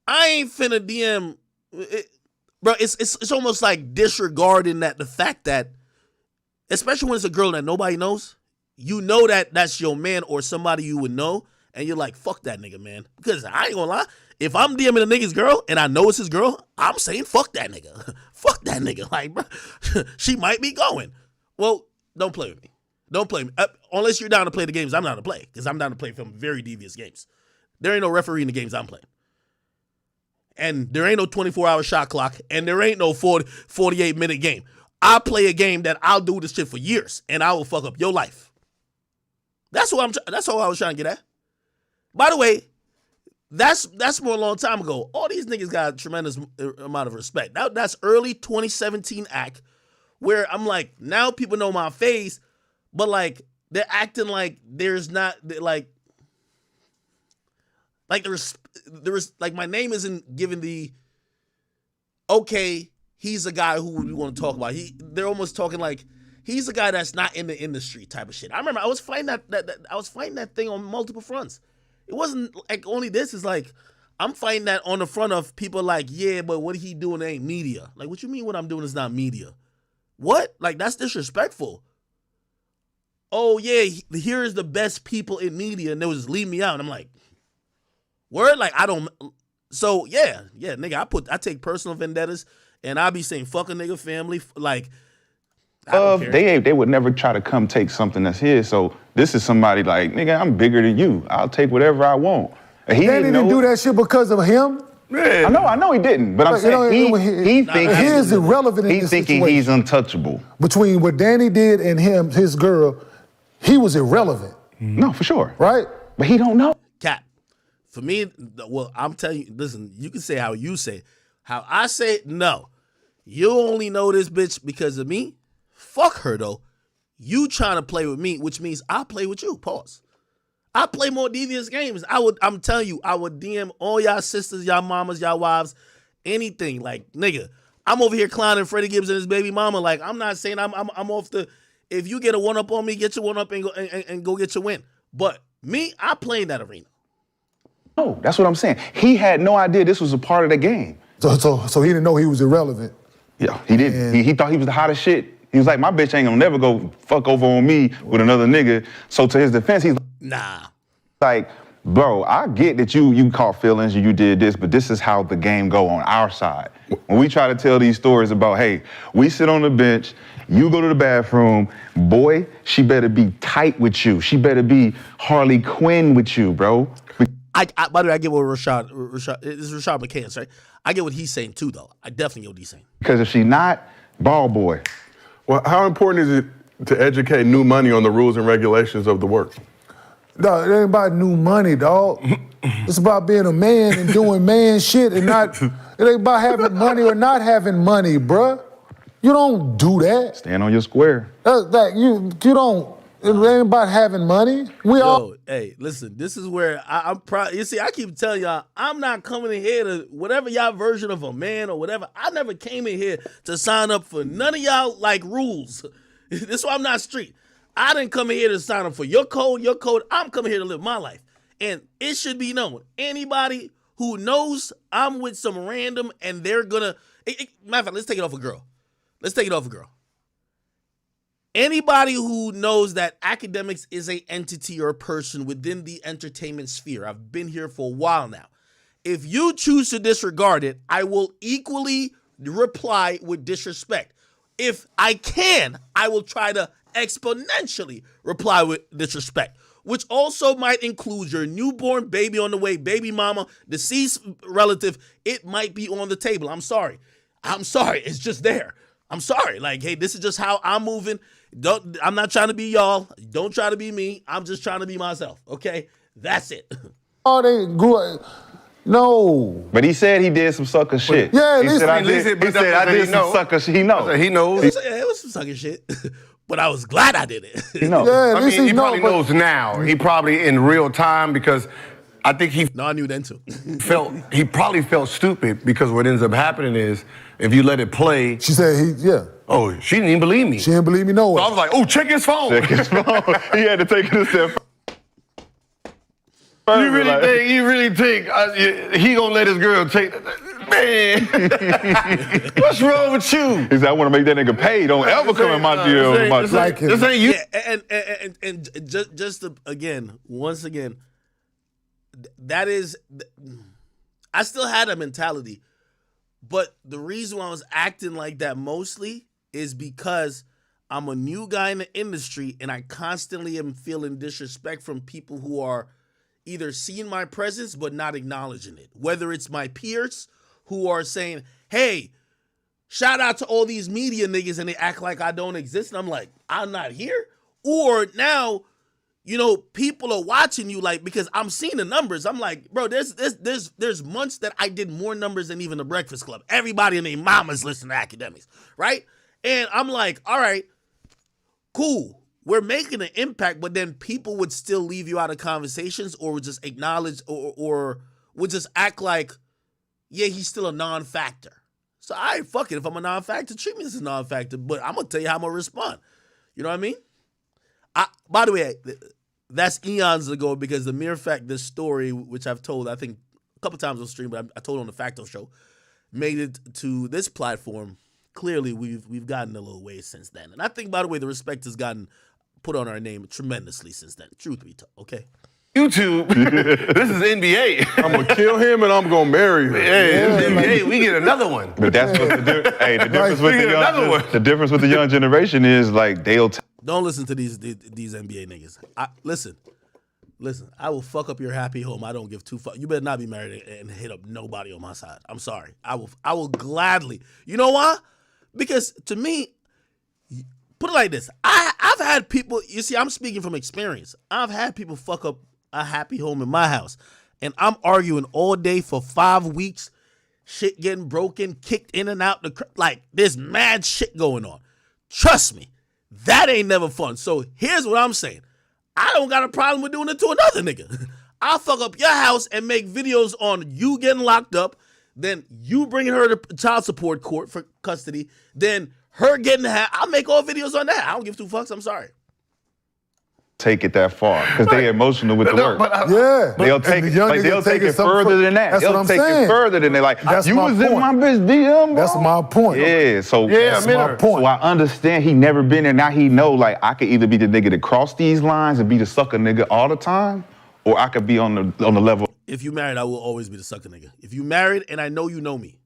S1: I ain't finna DM. Bro, it's almost like disregarding the fact that, especially when it's a girl that nobody knows. You know that that's your man or somebody you would know, and you're like, fuck that nigga, man. Because I ain't gonna lie, if I'm DMing a nigga's girl and I know it's his girl, I'm saying fuck that nigga. Fuck that nigga. Like, bro, she might be going. Well, don't play with me. Don't play me. Unless you're down to play the games I'm down to play, because I'm down to play some very devious games. There ain't no referee in the games I'm playing. And there ain't no 24-hour shot clock, and there ain't no 48-minute game. I play a game that I'll do this shit for years, and I will fuck up your life. That's all I was trying to get at. By the way, that's more a long time ago. All these niggas got a tremendous amount of respect. That's early 2017 act, where I'm like, now people know my face, but like they're acting like there's not like there is like my name isn't given the okay. He's a guy who we want to talk about. They're almost talking like he's a guy that's not in the industry type of shit. I remember I was fighting that thing on multiple fronts. It wasn't like only this. Is like I'm fighting that on the front of people like, yeah, but what he doing ain't media. Like, what you mean what I'm doing is not media? What? Like, that's disrespectful. Oh yeah, here's the best people in media, and they was just leave me out. And I'm like, word? Like, I don't. So yeah, nigga, I take personal vendettas, and I be saying fuck a nigga family, like.
S10: They would never try to come take something that's his. So this is somebody like, nigga, I'm bigger than you. I'll take whatever I want. And he
S11: didn't do that shit because of him.
S10: Yeah. I know he didn't. But I'm saying he thinks
S11: he's irrelevant in this
S10: thinking
S11: situation.
S10: He's untouchable.
S11: Between what Danny did and him, his girl, he was irrelevant.
S10: No, for sure.
S11: Right?
S10: But he don't know.
S1: Cap. For me, well, I'm telling you, listen, you can say how you say it. How I say it, no. You only know this bitch because of me. Fuck her, though. You trying to play with me, which means I play with you. Pause. I play more devious games. I'm telling you, I would DM all y'all sisters, y'all mamas, y'all wives, anything. Like, nigga, I'm over here clowning Freddie Gibbs and his baby mama. Like, I'm not saying I'm off the. If you get a one up on me, get your one up and go get your win. But me, I play in that arena.
S10: No, that's what I'm saying. He had no idea this was a part of the game.
S11: So he didn't know he was irrelevant.
S10: Yeah, he didn't. He thought he was the hottest shit. He was like, my bitch ain't gonna never go fuck over on me with another nigga. So to his defense, he's
S1: nah.
S10: Like, bro, I get that you caught feelings and you did this, but this is how the game go on our side. When we try to tell these stories about, hey, we sit on the bench, you go to the bathroom, boy, she better be tight with you. She better be Harley Quinn with you, bro.
S1: By the way, I get what Rashad is Rashad McCants, right? I get what he's saying too, though. I definitely get what he's saying.
S10: Because if she not, ball boy.
S12: Well, how important is it to educate new money on the rules and regulations of the work?
S11: Dog, it ain't about new money, dog. It's about being a man and doing man shit and not, it ain't about having money or not having money, bruh. You don't do that.
S10: Stand on your square.
S11: You don't, it ain't about having money.
S1: Hey, listen, this is where I'm proud. You see, I keep telling y'all, I'm not coming in here to whatever y'all version of a man or whatever. I never came in here to sign up for none of y'all like rules. This is why I'm not street. I didn't come in here to sign up for your code. I'm coming here to live my life. And it should be known. Anybody who knows I'm with some random and they're gonna, matter of fact, let's take it off a girl. Anybody who knows that Akademiks is a entity or a person within the entertainment sphere, I've been here for a while now. If you choose to disregard it, I will equally reply with disrespect. If I can, I will try to exponentially reply with disrespect, which also might include your newborn baby on the way, baby mama, deceased relative. It might be on the table. I'm sorry. It's just there. I'm sorry. Like, hey, this is just how I'm moving. I'm not trying to be y'all. Don't try to be me. I'm just trying to be myself. Okay? That's it.
S11: Oh, they grew up. No.
S10: But he said he did some sucker shit.
S11: Yeah,
S10: he said I did some sucker shit. He knows.
S12: He knows.
S1: It was some sucker shit. But I was glad I did it.
S10: He knows.
S11: Yeah,
S12: I mean, he probably knows now. He probably in real time because I think
S1: No, I knew then too.
S12: he probably felt stupid because what ends up happening is if you let it play.
S11: She said
S12: Oh, she didn't even believe me.
S11: She didn't believe me, no way.
S12: So I was like, oh, check his phone.
S10: He had to take it a step
S12: further. You really think he gonna let his girl take, man, what's wrong with you?
S10: He said, I want to make that nigga pay. Don't ever come in my deal.
S12: This ain't you.
S1: Yeah, and just to, once again, that is, I still had a mentality, but the reason why I was acting like that mostly is because I'm a new guy in the industry and I constantly am feeling disrespect from people who are either seeing my presence but not acknowledging it. Whether it's my peers who are saying, hey, shout out to all these media niggas, and they act like I don't exist. And I'm like, I'm not here. Or now, people are watching you because I'm seeing the numbers. I'm like, bro, there's months that I did more numbers than even the Breakfast Club. Everybody and their mama's listening to Akademiks, right? And I'm like, all right, cool. We're making an impact, but then people would still leave you out of conversations or would just acknowledge or would just act like, yeah, he's still a non-factor. So fuck it. If I'm a non-factor, treat me as a non-factor, but I'm going to tell you how I'm going to respond. You know what I mean? By the way, that's eons ago because the mere fact this story, which I've told, I think a couple times on stream, but I told on the Facto show, made it to this platform. Clearly, we've gotten a little ways since then. And I think, by the way, the respect has gotten put on our name tremendously since then. Truth be told, okay?
S12: YouTube, this is NBA.
S13: I'm going to kill him and I'm going to marry him.
S12: Hey, we get another one.
S10: But that's what the difference with the young generation is they'll
S1: don't listen to these NBA niggas. Listen, I will fuck up your happy home. I don't give two fucks. You better not be married and hit up nobody on my side. I'm sorry. I will gladly. You know why? Because to me, put it like this. I've had people, you see, I'm speaking from experience. I've had people fuck up a happy home in my house. And I'm arguing all day for 5 weeks. Shit getting broken, kicked in and out. There's mad shit going on. Trust me. That ain't never fun. So here's what I'm saying. I don't got a problem with doing it to another nigga. I'll fuck up your house and make videos on you getting locked up, then you bringing her to child support court for custody, then her getting I'll make all videos on that. I don't give two fucks. I'm sorry.
S10: Take it that far because they emotional with the work. They'll take it further than that.
S11: That's what I'm saying.
S10: They'll take it further than they you was in my bitch DM, bro.
S11: That's my point.
S10: Yeah, so
S11: that's my point.
S10: So I understand he never been there. Now he know I could either be the nigga that cross these lines and be the sucker nigga all the time, or I could be on the level.
S1: If you married, I will always be the sucker nigga. If you married and I know you know me.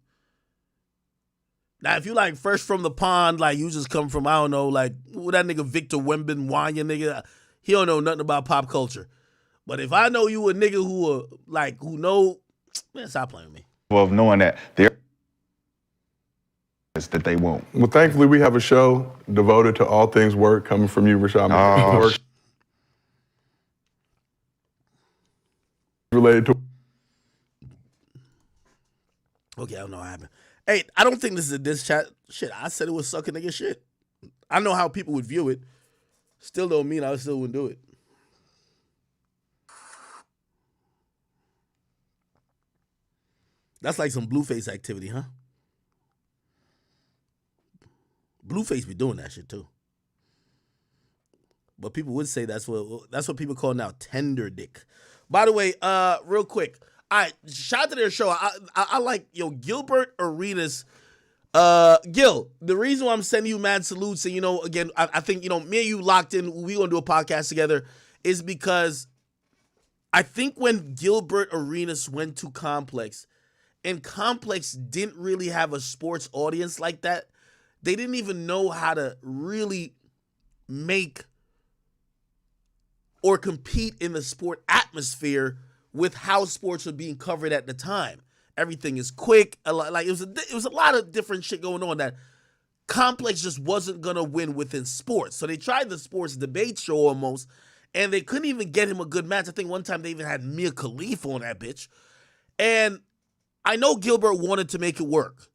S1: Now, if you like fresh from the pond, like you just come from, I don't know, like what that nigga Victor Wembanyama nigga, he don't know nothing about pop culture. But if I know you a nigga who know, man, stop playing with me.
S10: Of knowing that there is that they won't.
S13: Well, thankfully, we have a show devoted to all things work coming from you, Rashad. Work related to.
S1: Okay, I don't know what happened. Hey, I don't think this is a diss chat. Shit, I said it was sucking nigga shit. I know how people would view it. Still don't mean I still wouldn't do it. That's like some Blueface activity, huh? Blueface be doing that shit too. But people would say that's what people call now tender dick. By the way, real quick. All right, shout out to their show. I like, Gilbert Arenas. Gil, the reason why I'm sending you mad salutes and, again, I think, me and you locked in, we gonna do a podcast together, is because I think when Gilbert Arenas went to Complex, and Complex didn't really have a sports audience like that, they didn't even know how to really make or compete in the sport atmosphere with how sports were being covered at the time. Everything is quick. Like it was a lot of different shit going on that Complex just wasn't going to win within sports. So they tried the sports debate show almost, and they couldn't even get him a good match. I think one time they even had Mia Khalifa on that bitch. And I know Gilbert wanted to make it work.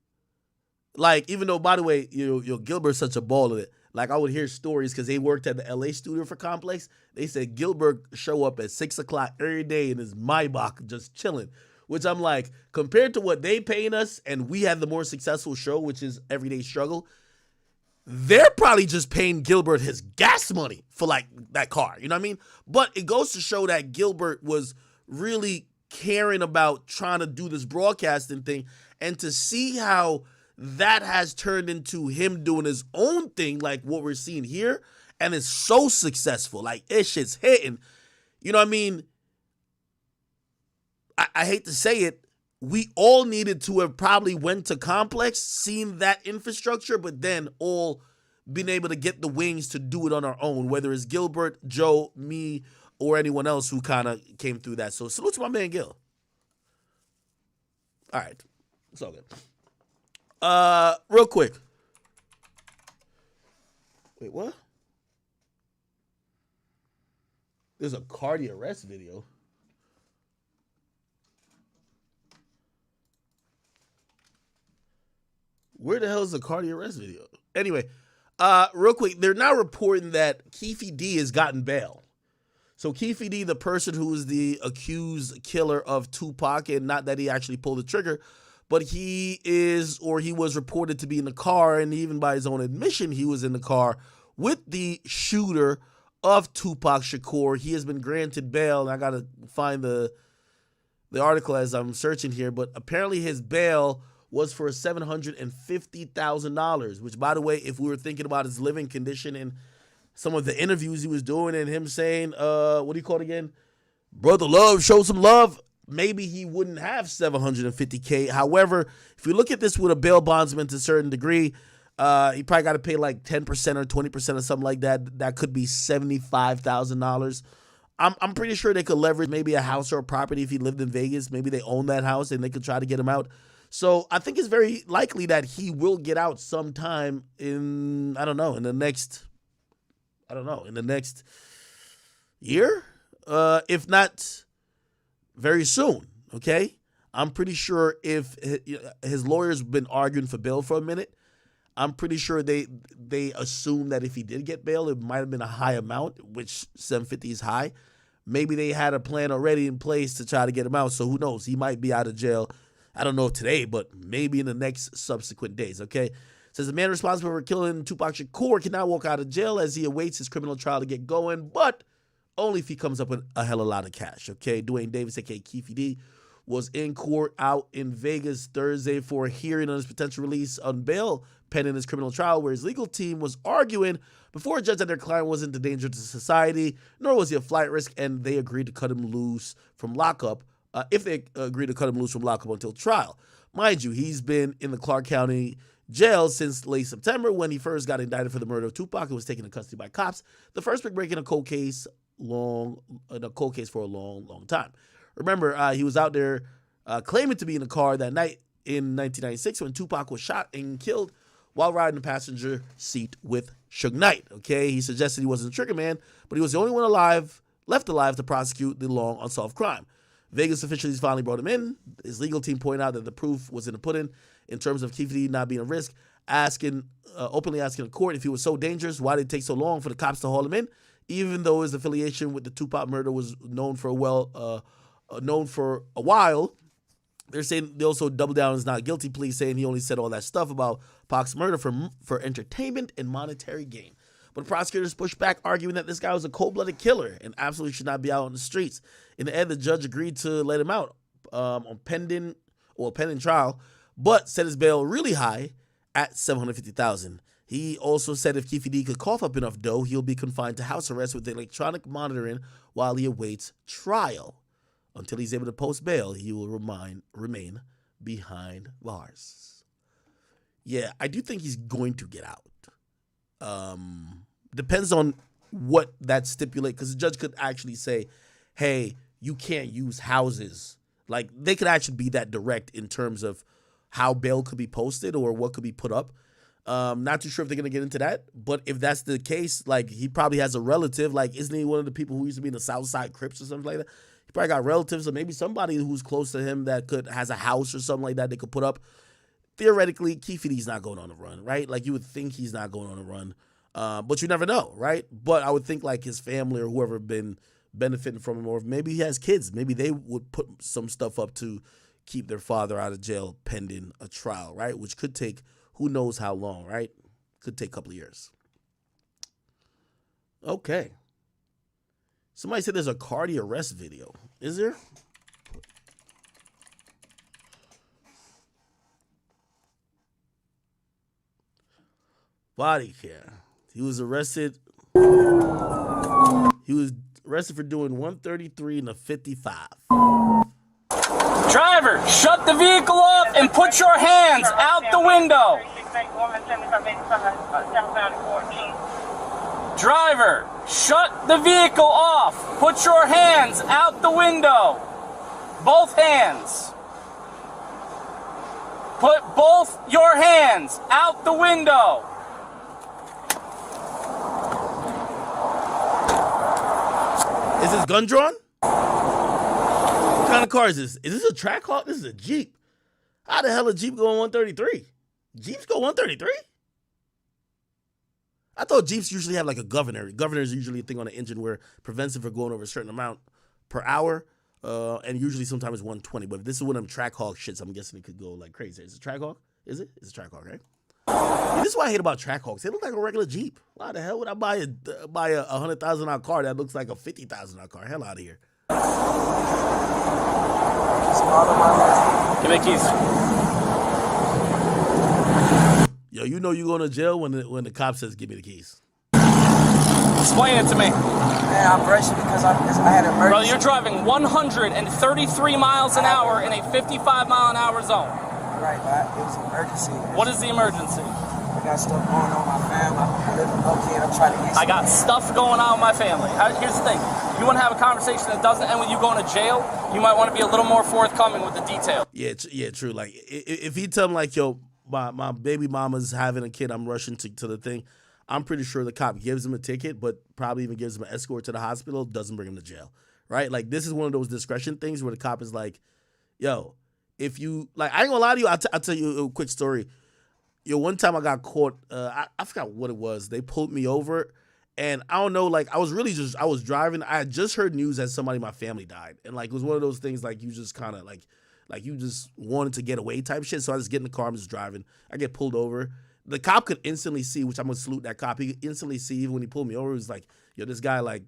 S1: Like, even though, by the way, Gilbert's such a baller. Like, I would hear stories because they worked at the LA studio for Complex. They said Gilbert show up at 6 o'clock every day in his Maybach just chilling. Which I'm like, compared to what they paying us and we had the more successful show, which is Everyday Struggle, they're probably just paying Gilbert his gas money for, like, that car. You know what I mean? But it goes to show that Gilbert was really caring about trying to do this broadcasting thing, and to see how that has turned into him doing his own thing, like what we're seeing here, and it's so successful. Like, this shit's hitting. You know what I mean? I hate to say it, we all needed to have probably went to Complex, seen that infrastructure, but then all been able to get the wings to do it on our own, whether it's Gilbert, Joe, me, or anyone else who kind of came through that. So salute to my man Gil. All right. It's all good. Real quick. Wait, what? There's a cardi arrest video. Where the hell is the cardi arrest video? Anyway, real quick, they're now reporting that Keefe D has gotten bail. So Keefe D, the person who is the accused killer of Tupac, and not that he actually pulled the trigger, but he was reported to be in the car, and even by his own admission, he was in the car with the shooter of Tupac Shakur. He has been granted bail, and I got to find the article as I'm searching here, but apparently his bail was for $750,000, which, by the way, if we were thinking about his living condition and some of the interviews he was doing and him saying, what do you call it again? Brother love, show some love. Maybe he wouldn't have $750K. However, if you look at this with a bail bondsman to a certain degree, he probably got to pay like 10% or 20% or something like that. That could be $75,000. I'm pretty sure they could leverage maybe a house or a property if he lived in Vegas. Maybe they own that house and they could try to get him out. So I think it's very likely that he will get out sometime in the next year, if not very soon, okay? I'm pretty sure if his lawyer's been arguing for bail for a minute, I'm pretty sure they assume that if he did get bail, it might have been a high amount, which 750 is high. Maybe they had a plan already in place to try to get him out, so who knows? He might be out of jail. I don't know today, but maybe in the next subsequent days, okay? It says the man responsible for killing Tupac Shakur can now walk out of jail as he awaits his criminal trial to get going, but only if he comes up with a hell of a lot of cash, okay? Dwayne Davis, a.k.a. Keefe D, was in court out in Vegas Thursday for a hearing on his potential release on bail pending his criminal trial, where his legal team was arguing before a judge that their client wasn't a danger to society, nor was he a flight risk, and they agreed to cut him loose from lockup if they agreed to cut him loose from lockup until trial. Mind you, he's been in the Clark County jail since late September when he first got indicted for the murder of Tupac and was taken into custody by cops. The first big break in a cold case for a long time. Remember, he was out there claiming to be in a car that night in 1996 when Tupac was shot and killed while riding the passenger seat with Suge Knight. Okay, he suggested he wasn't a trigger man, but he was the only one left alive to prosecute the long unsolved crime. Vegas officials finally brought him in. His legal team pointed out that the proof was in the pudding in terms of Keefe D not being a risk, openly asking the court if he was so dangerous, why did it take so long for the cops to haul him in, even though his affiliation with the Tupac murder was known for a while. They're saying they also doubled down on his not guilty plea, saying he only said all that stuff about Pac's murder for entertainment and monetary gain. But prosecutors pushed back, arguing that this guy was a cold-blooded killer and absolutely should not be out on the streets. In the end, the judge agreed to let him out on pending trial, but set his bail really high at $750,000. He also said if Keefe D could cough up enough dough, he'll be confined to house arrest with electronic monitoring while he awaits trial. Until he's able to post bail, he will remain behind bars. Yeah, I do think he's going to get out. Depends on what that stipulate, because the judge could actually say, hey, you can't use houses. Like, they could actually be that direct in terms of how bail could be posted or what could be put up. Not too sure if they're going to get into that, but if that's the case, like, he probably has a relative. Like, isn't he one of the people who used to be in the South Side Crips or something like that? He probably got relatives or maybe somebody who's close to him that has a house or something like that they could put up. Theoretically, Keefe D's not going on a run, right? Like, you would think he's not going on a run, but you never know, right? But I would think, like, his family or whoever been benefiting from him, or maybe he has kids. Maybe they would put some stuff up to keep their father out of jail pending a trial, right? Which could take who knows how long, right? Could take a couple of years. Okay. Somebody said there's a Cardi arrest video. Is there? Body cam. He was arrested. He was arrested for doing 133 and a 55.
S8: Driver, shut the vehicle off and put your hands out the window. Driver, shut the vehicle off. Put your hands out the window. Both hands. Put both your hands out the window.
S1: Is this gun drawn? What kind of car is this? Is this a Trackhawk? This is a Jeep. How the hell a Jeep going 133? Jeeps go 133? I thought Jeeps usually have like a governor. Governor is usually a thing on the engine where prevents it from going over a certain amount per hour. And usually sometimes it's 120. But if this is one of them Trackhawk shits, I'm guessing it could go like crazy. Is it Trackhawk? Is it? It's a Trackhawk, right? Yeah, this is what I hate about Trackhawks. They look like a regular Jeep. Why the hell would I buy a $100,000 car that looks like a $50,000 car? Hell out of here.
S8: Give me the keys.
S1: Yo, you know you going to jail when the cop says, give me the keys.
S8: Explain it to me.
S14: Man, I'm rushing because I had an emergency.
S8: Brother, you're driving 133 miles an hour in a 55-mile-an-hour zone.
S14: Right, but it was an emergency.
S8: What is the emergency?
S14: I got stuff going on with my family. I live in Oakland. I'm trying to get
S8: I got stuff going on with my family. Here's the thing. You want to have a conversation that doesn't end with you going to jail, you might want to be a little more forthcoming with the detail.
S1: Yeah, true. Like, if he tell him, like, yo, my baby mama's having a kid, I'm rushing to the thing, I'm pretty sure the cop gives him a ticket, but probably even gives him an escort to the hospital, doesn't bring him to jail, right? Like, this is one of those discretion things where the cop is like, yo, if you, like, I ain't gonna lie to you, I'll tell you a quick story. Yo, one time I got caught, I forgot what it was. They pulled me over, and I don't know, like, I was driving. I had just heard news that somebody in my family died. And, like, it was one of those things, like, you just kind of, like you just wanted to get away type shit. So I just get in the car, I'm just driving. I get pulled over. The cop could instantly see, which I'm going to salute that cop. He could instantly see, even when he pulled me over, he was like, yo, this guy, like,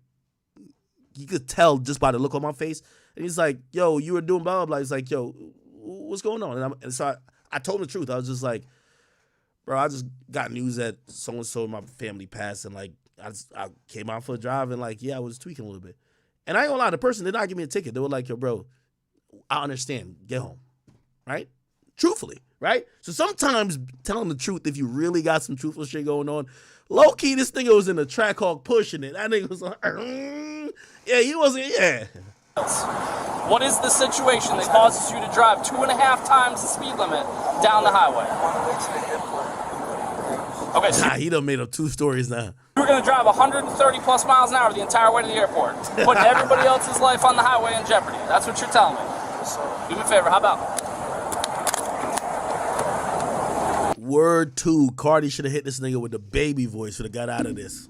S1: you could tell just by the look on my face. And he's like, yo, you were doing blah, blah, blah. He's like, yo, what's going on? And so I told him the truth. I was just like, bro, I just got news that so-and-so in my family passed, and, like, I came out for a drive, and, like, yeah, I was tweaking a little bit. And I ain't gonna lie, the person did not give me a ticket. They were like, yo, bro, I understand. Get home, right? Truthfully, right? So sometimes telling the truth, if you really got some truthful shit going on, low-key, this nigga was in the track hawk pushing it. That nigga was like, yeah, he wasn't, yeah.
S8: What is the situation that causes you to drive 2.5 times the speed limit down the highway? Okay, so
S1: Nah, he done made up 2 stories now.
S8: you were going to drive 130 plus miles an hour the entire way to the airport, putting everybody else's life on the highway in jeopardy. That's what you're telling me. Do me a favor, how about?
S1: Word 2, Cardi should have hit this nigga with the baby voice, should have got out of this.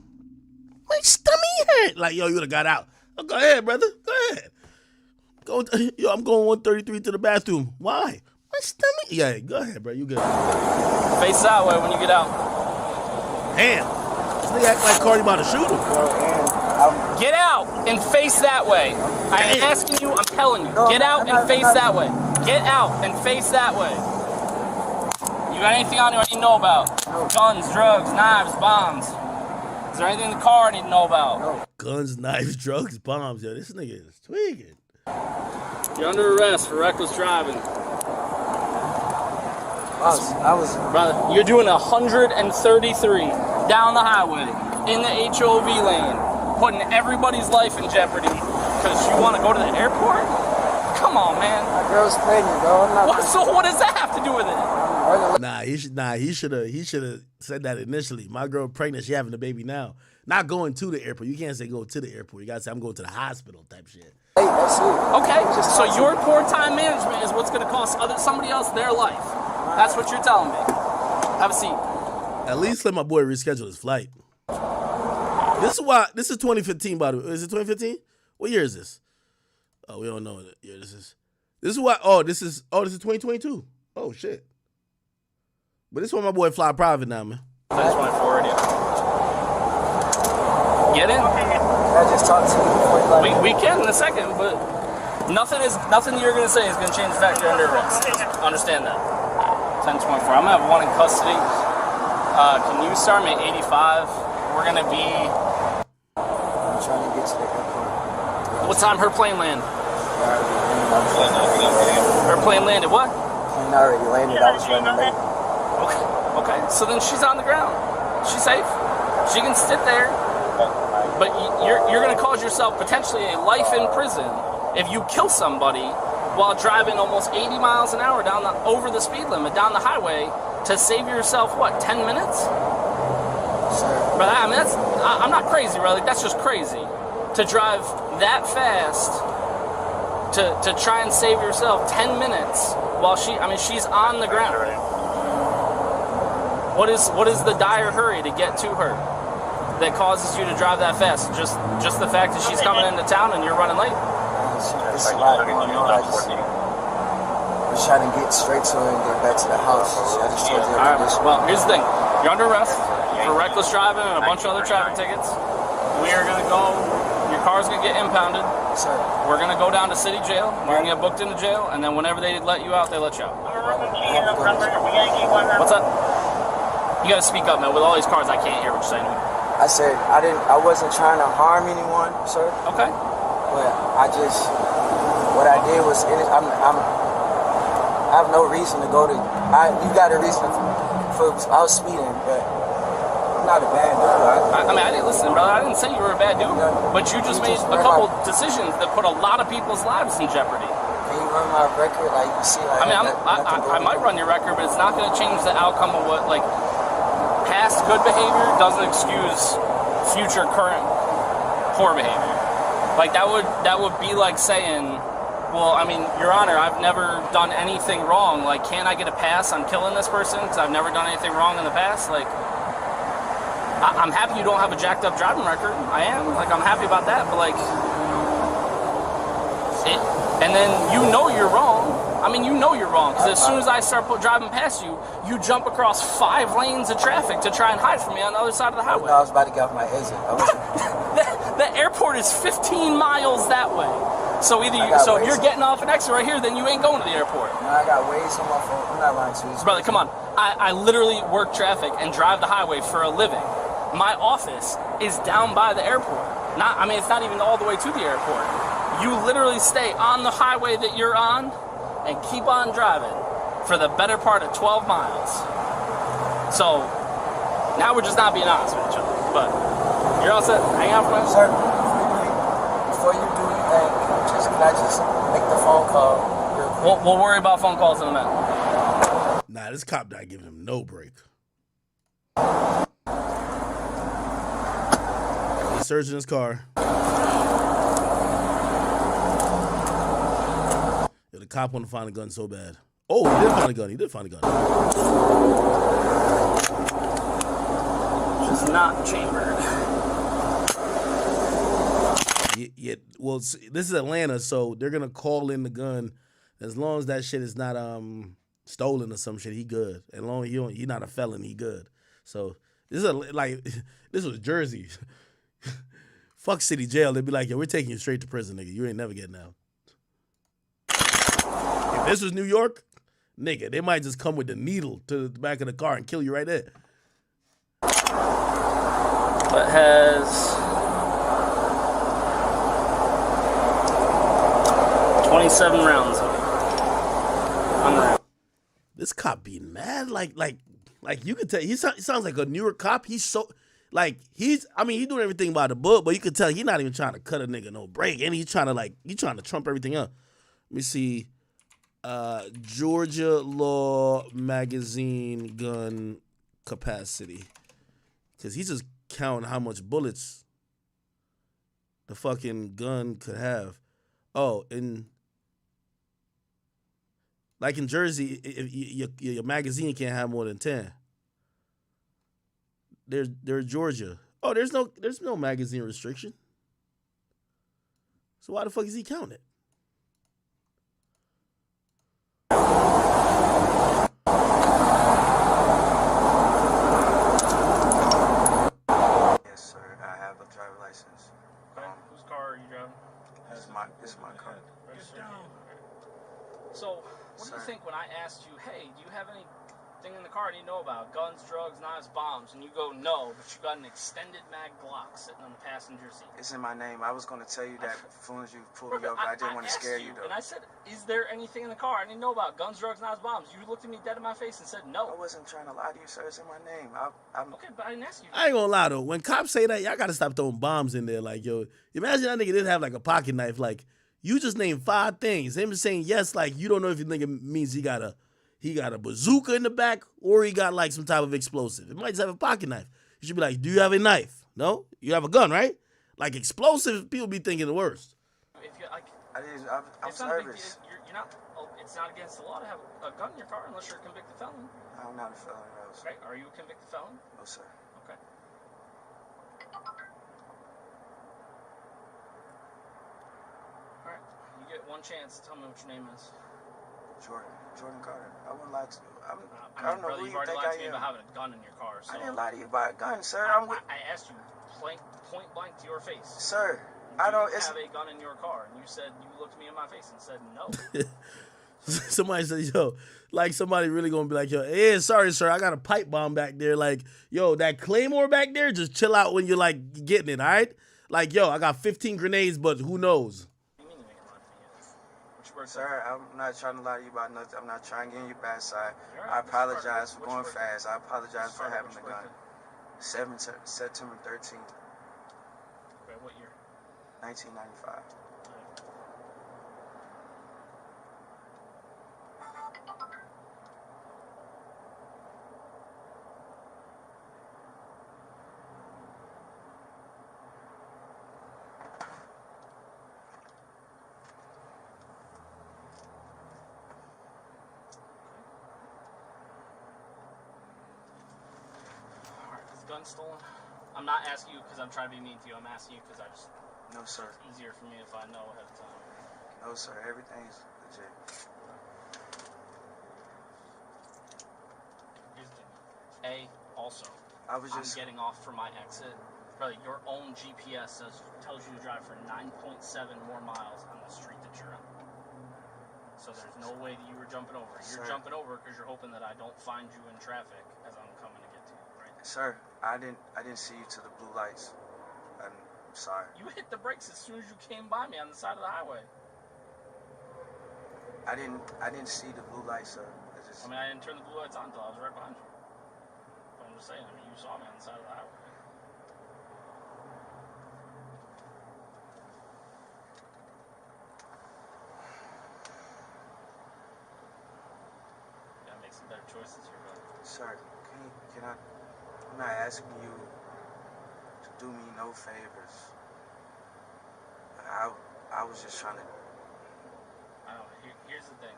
S1: My stomach hurt. Like, yo, you would have got out. Oh, go ahead, brother. Go ahead. Yo, I'm going 133 to the bathroom. Why? My stomach. Yeah, go ahead, bro. You good.
S8: Face that way when you get out.
S1: Damn. This nigga act like Cardi about to shoot him.
S8: Get out and face that way. I am asking you, I'm telling you. Get out and face that way. Get out and face that way. You got anything on you I need to know about? Guns, drugs, knives, bombs. Is there anything in the car I need to know about?
S1: Guns, knives, drugs, bombs. Yo, this nigga is tweaking.
S8: You're under arrest for reckless driving. Brother, you're doing 133 down the highway in the HOV lane, putting everybody's life in jeopardy because you want to go to the airport? Come on, man.
S14: My girl's pregnant, bro. I'm not.
S8: So what does that have to do with it?
S1: He should have said that initially. My girl pregnant, she having a baby now. Not going to the airport. You can't say go to the airport. You gotta say I'm going to the hospital type shit.
S14: Hey, that's it.
S8: Okay, so your poor time management is what's gonna cost somebody else their life. That's what you're telling me. Have a seat.
S1: At least let my boy reschedule his flight. This is 2015, by the way. Is it 2015? What year is this? Oh, we don't know what year this is. This is 2022. Oh shit. But this is why my boy fly private now, man.
S8: I just went forward, yeah. Get in.
S14: I just talked to you before.
S8: We can in a second, but nothing you're gonna say is gonna change the fact you're under arrest. Understand that. 1024. I'm gonna have one in custody. Can you start me at 85? We're gonna be.
S14: I'm trying to get to the airport.
S8: What time her plane land? Her plane landed what?
S14: Plane already landed. I was running late.
S8: Okay. So then she's on the ground. She's safe. She can sit there. But you're going to cause yourself potentially a life in prison if you kill somebody while driving almost 80 miles an hour over the speed limit down the highway to save yourself, what, 10 minutes?
S14: Sir.
S8: But I mean, I'm not crazy, really. That's just crazy. To drive that fast to try and save yourself 10 minutes while she's on the ground. What is the dire hurry to get to her that causes you to drive that fast? Just the fact that she's coming into town and you're running late?
S14: There's a lot going on. I was trying to get straight to her and get back to the house. I just told you.
S8: All right, well, here's the thing. You're under arrest for reckless driving and a bunch of other traffic tickets. We are going to go, your car's going to get impounded.
S14: Sir.
S8: We're going to go down to city jail. We're going to get booked into jail. And then whenever they let you out, they let you out. What's up? You got to speak up, man. With all these cars, I can't hear what you're saying.
S14: I said I wasn't trying to harm anyone, sir.
S8: Okay.
S14: But what I did was, I have no reason to go to. You got a reason for I was speeding, but I'm not a bad dude.
S8: I didn't listen, brother. I didn't say you were a bad dude, but you just made a couple decisions that put a lot of people's lives in jeopardy.
S14: Can you run my record, like you see? Like,
S8: I might run your record, but it's not going to change the outcome of what past good behavior doesn't excuse future current poor behavior. That would be like saying, well, I mean, Your Honor, I've never done anything wrong. Can I get a pass on killing this person because I've never done anything wrong in the past? I'm happy you don't have a jacked up driving record. I am. I'm happy about that. But and then you know you're wrong. I mean, you know you're wrong because as soon as I start driving past you, you jump across 5 lanes of traffic to try and hide from me on the other side of the highway.
S14: No, I was about to get off my exit.
S8: The airport is 15 miles that way. So if you're getting off an exit right here, then you ain't going to the airport.
S14: No, I got ways on my phone. I'm not lying to you.
S8: Brother, come on. I literally work traffic and drive the highway for a living. My office is down by the airport. It's not even all the way to the airport. You literally stay on the highway that you're on and keep on driving for the better part of 12 miles. So, now we're just not being honest with each other. But, you're all set. Hang out for us.
S14: Sir, before you do anything, can I just make the phone call real quick?
S8: We'll worry about phone calls in a minute.
S1: Nah, this cop not giving him no break. He's searching his car. Yo, the cop want to find a gun so bad. Oh, he did find a gun.
S8: It's not chambered.
S1: Yeah, well, this is Atlanta, so they're gonna call in the gun. As long as that shit is not stolen or some shit, he good. As long as he not a felon, he good. So this is this was Jersey. Fuck city jail. They'd be like, yo, we're taking you straight to prison, nigga. You ain't never getting out. If this was New York, nigga, they might just come with the needle to the back of the car and kill you right there.
S8: But has 27 rounds on it.
S1: This cop be mad, like you could tell he sounds like a New York cop. He's so he's doing everything by the book, but you could tell he's not even trying to cut a nigga no break, and he's trying to trump everything up. Let me see, Georgia Law Magazine gun capacity, because he's just counting how much bullets the fucking gun could have. Oh, like in Jersey, your magazine can't have more than 10. There's Georgia. Oh, there's no magazine restriction. So why the fuck is he counting it?
S14: Yes, sir. I have a driver's license.
S8: Okay. Whose car are you driving?
S14: This is my car.
S8: So, what do you think when I asked you, hey, do you have anything in the car I need to know about? Guns, drugs, knives, bombs. And you go, no, but you got an extended mag Glock sitting on the passenger seat.
S14: It's in my name. I was going to tell you that as soon as you pulled me over. I didn't want to scare you, though.
S8: And I said, is there anything in the car I need to know about? Guns, drugs, knives, bombs. You looked at me dead in my face and said no.
S14: I wasn't trying to lie to you, sir. It's in my name.
S8: Okay, but I didn't ask you.
S1: I ain't gonna lie though. When cops say that, y'all gotta stop throwing bombs in there. Like, yo, imagine that nigga didn't have like a pocket knife. Like, you just named 5 things. Him saying yes, like you don't know if you nigga means he got a bazooka in the back or he got like some type of explosive. It might just have a pocket knife. You should be like, do you have a knife? No? You have a gun, right? Like explosive, people be thinking the worst.
S8: If you like,
S14: I'm nervous.
S8: You're not. It's not against the law to have a gun in your car unless you're a convicted felon.
S14: I'm not a felon, no, sir.
S8: Right? Are you a convicted felon?
S14: No, sir.
S8: Okay. All right. You get one chance to tell me what your name is.
S14: Jordan Carter. I wouldn't lie to you. I don't know
S8: brother,
S14: who
S8: you've
S14: you
S8: already
S14: think
S8: lied
S14: I
S8: to me
S14: am.
S8: about having a gun in your car. So
S14: I didn't lie to you about a gun, sir.
S8: I asked you point blank to your face.
S14: Sir,
S8: Do you have a gun in your car? And you said, you looked me in my face and said no.
S1: Somebody said, yo, like somebody really gonna be like, yo, hey, sorry, sir, I got a pipe bomb back there. Like, yo, that Claymore back there, just chill out when you're like getting it, all right? Like, yo, I got 15 grenades, but who knows?
S14: Sir, I'm not trying to lie to you about nothing. I'm not trying to get on your bad side. I apologize for going fast. I apologize for having the gun. September 13th.
S8: Okay, what year?
S14: 1995.
S8: Gun stolen? I'm not asking you because I'm trying to be mean to you. I'm asking you because I just...
S14: No, sir.
S8: It's easier for me if I know ahead of time.
S14: No, sir. Everything's legit.
S8: Here's the thing. Also, I'm getting off from my exit. Brother, your own GPS tells you to drive for 9.7 more miles on the street that you're on. So there's no way that you were jumping over. You're jumping over because you're hoping that I don't find you in traffic as I'm coming to get to you, right?
S14: Sir, I didn't see you to the blue lights. I'm sorry.
S8: You hit the brakes as soon as you came by me on the side of the highway.
S14: I didn't see the blue lights, sir.
S8: I mean, I didn't turn the blue lights on until I was right behind you. But I'm just saying, I mean, you saw me on the side of the highway. You gotta make some better choices here, brother.
S14: Sir, can I? I'm not asking you to do me no favors. I was just trying to.
S8: I don't know. Here's the thing.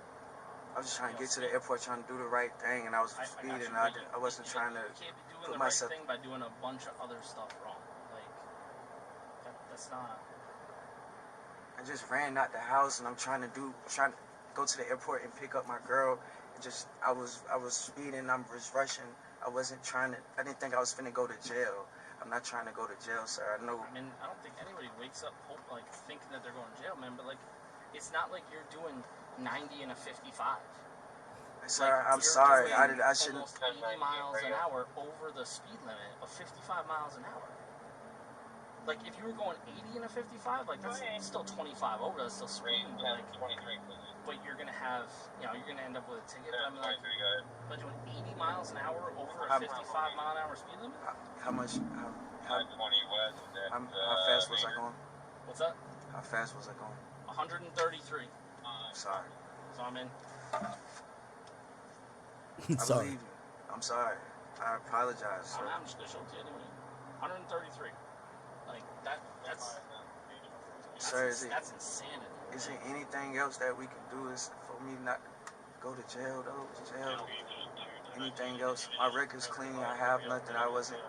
S14: I was just trying to get to the airport, trying to do the right thing, and I was speeding. I wasn't trying to
S8: You can't be doing
S14: put
S8: the right
S14: myself.
S8: thing by doing a bunch of other stuff wrong. Like, that's not.
S14: I just ran out the house, and I'm trying to go to the airport and pick up my girl. I was speeding. I was rushing. I didn't think I was finna go to jail. I'm not trying to go to jail, sir. I know.
S8: I mean, I don't think anybody wakes up thinking that they're going to jail, man. But it's not like you're doing 90 and a 55.
S14: Sir, I'm sorry. I shouldn't.
S8: Almost 80 miles an hour over the speed limit of 55 miles an hour. Like, if you were going 80 and a 55, that's still 25 over. That's still speeding. But you're gonna have, you're gonna end up with a ticket. But doing 80 miles an hour over a 55 mile an hour speed limit?
S14: How much? How fast was I going?
S8: What's that?
S14: How fast was I going?
S8: 133.
S14: Sorry.
S8: So I'm in.
S14: I believe you. I'm sorry. I apologize, sir.
S8: I'm just gonna show it to you anyway. 133. That's.
S14: Sir,
S8: that's insanity.
S14: Is there anything else that we can do is for me not go to jail though? Jail. Anything else? My record's clean. I have nothing. I wasn't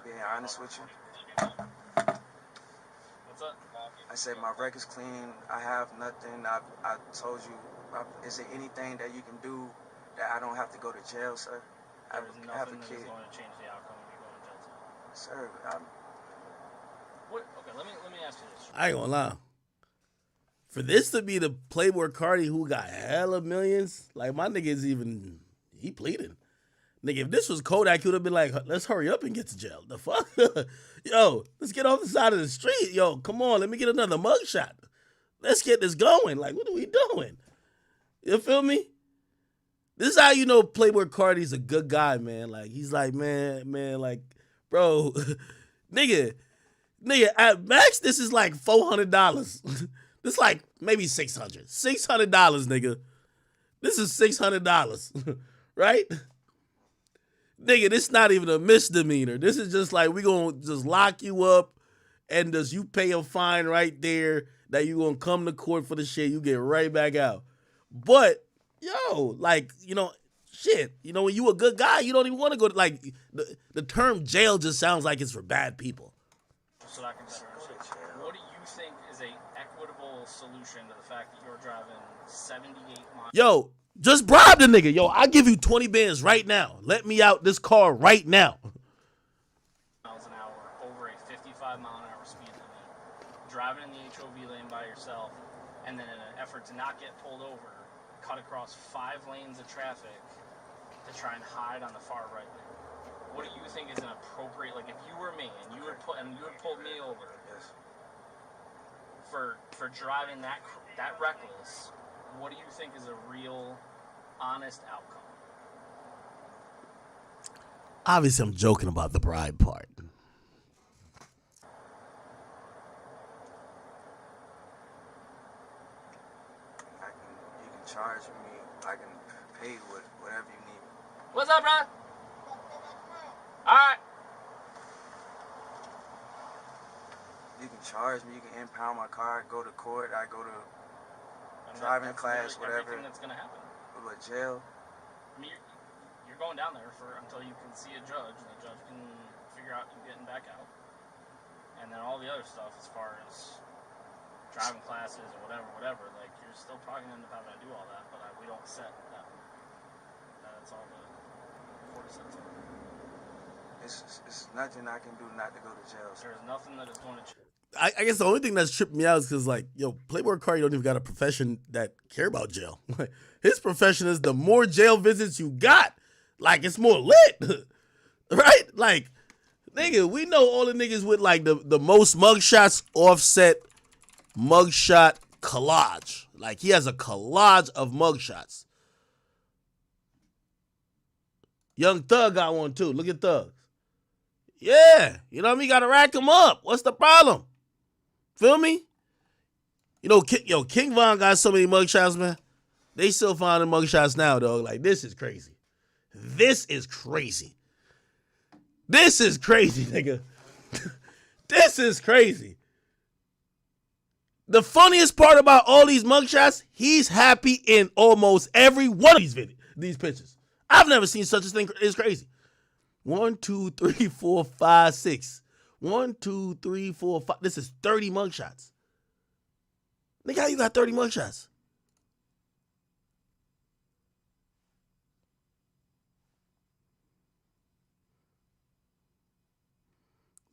S14: being honest with you.
S8: What's up?
S14: I said my record's clean. I have nothing. I told you. Is there anything that you can do that I don't have to go to jail, sir? I have a kid.
S8: There's nothing that's going to change the outcome of you going to jail.
S14: Sir,
S8: Okay, let me ask you this.
S1: I ain't gonna lie. For this to be the Playboy Cardi who got hella millions, like my nigga is he pleading. Nigga, if this was Kodak, he would have been like, let's hurry up and get to jail. The fuck? Yo, let's get off the side of the street. Yo, come on, let me get another mugshot. Let's get this going. Like, what are we doing? You feel me? This is how you know Playboy Cardi's a good guy, man. Like, he's like, man, like, bro, nigga, at max, this is like $400. This is like maybe $600. $600, nigga. This is $600, right? Nigga, this is not even a misdemeanor. This is just like, we gonna just lock you up and just you pay a fine right there that you gonna come to court for the shit. You get right back out. But, yo, like, shit. When you a good guy, you don't even want to go to, like, the term jail just sounds like it's for bad people.
S8: So that I can better understand. What do you think is a equitable solution to the fact that you're driving 78 miles?
S1: Yo, just bribe the nigga. Yo, I'll give you 20 bands right now. Let me out this car right now.
S8: Miles an hour over a 55 mile an hour speed limit, driving in the HOV lane by yourself, and then in an effort to not get pulled over, cut across 5 lanes of traffic to try and hide on the far right lane. What do you think is an appropriate, like if you were me and you had pulled me over for driving that reckless, what do you think is a real, honest outcome?
S1: Obviously, I'm joking about the bribe part.
S14: You can charge me. I can pay whatever you need.
S8: What's up, bro? All right.
S14: You can charge me. You can impound my car. Go to court. I go to driving class. Whatever.
S8: Everything that's gonna happen.
S14: But jail.
S8: I mean, you're going down there until you can see a judge, and the judge can figure out you getting back out, and then all the other stuff as far as driving classes or whatever. Like you're still probably gonna end up having to do all that, but we don't set that. That's all the court sets up.
S14: It's nothing I can do not to go to jail.
S8: There's nothing that is going to.
S1: I guess the only thing that's tripping me out is because, like, yo, Playboy Cardi don't even got a profession that care about jail. His profession is the more jail visits you got, like, it's more lit, right? Like, nigga, we know all the niggas with, like, the most mugshots. Offset mugshot collage. Like, he has a collage of mugshots. Young Thug got one, too. Look at Thug. Yeah, you know what I mean? You got to rack him up. What's the problem? Feel me? You know, King Von got so many mugshots, man. They still finding mugshots now, dog. Like, this is crazy. This is crazy. This is crazy, nigga. This is crazy. The funniest part about all these mugshots, he's happy in almost every one of these pictures. I've never seen such a thing. It's crazy. 1, 2, 3, 4, 5, 6. 1, 2, 3, 4, 5. This is 30 mugshots. Nigga, how you got 30 mugshots?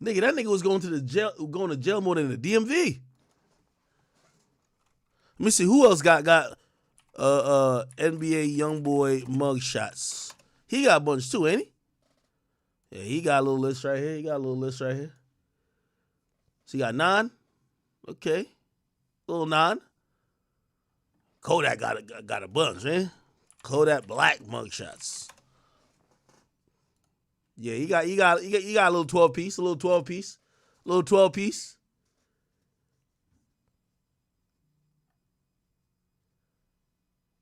S1: Nigga, that nigga was going to jail more than the DMV. Let me see who else got NBA YoungBoy mugshots. He got a bunch too, ain't he? Yeah, he got a little list right here. So he got 9. Okay. Little 9. Kodak got a bunch, man. Kodak Black mugshots. Yeah, he got a little 12 piece,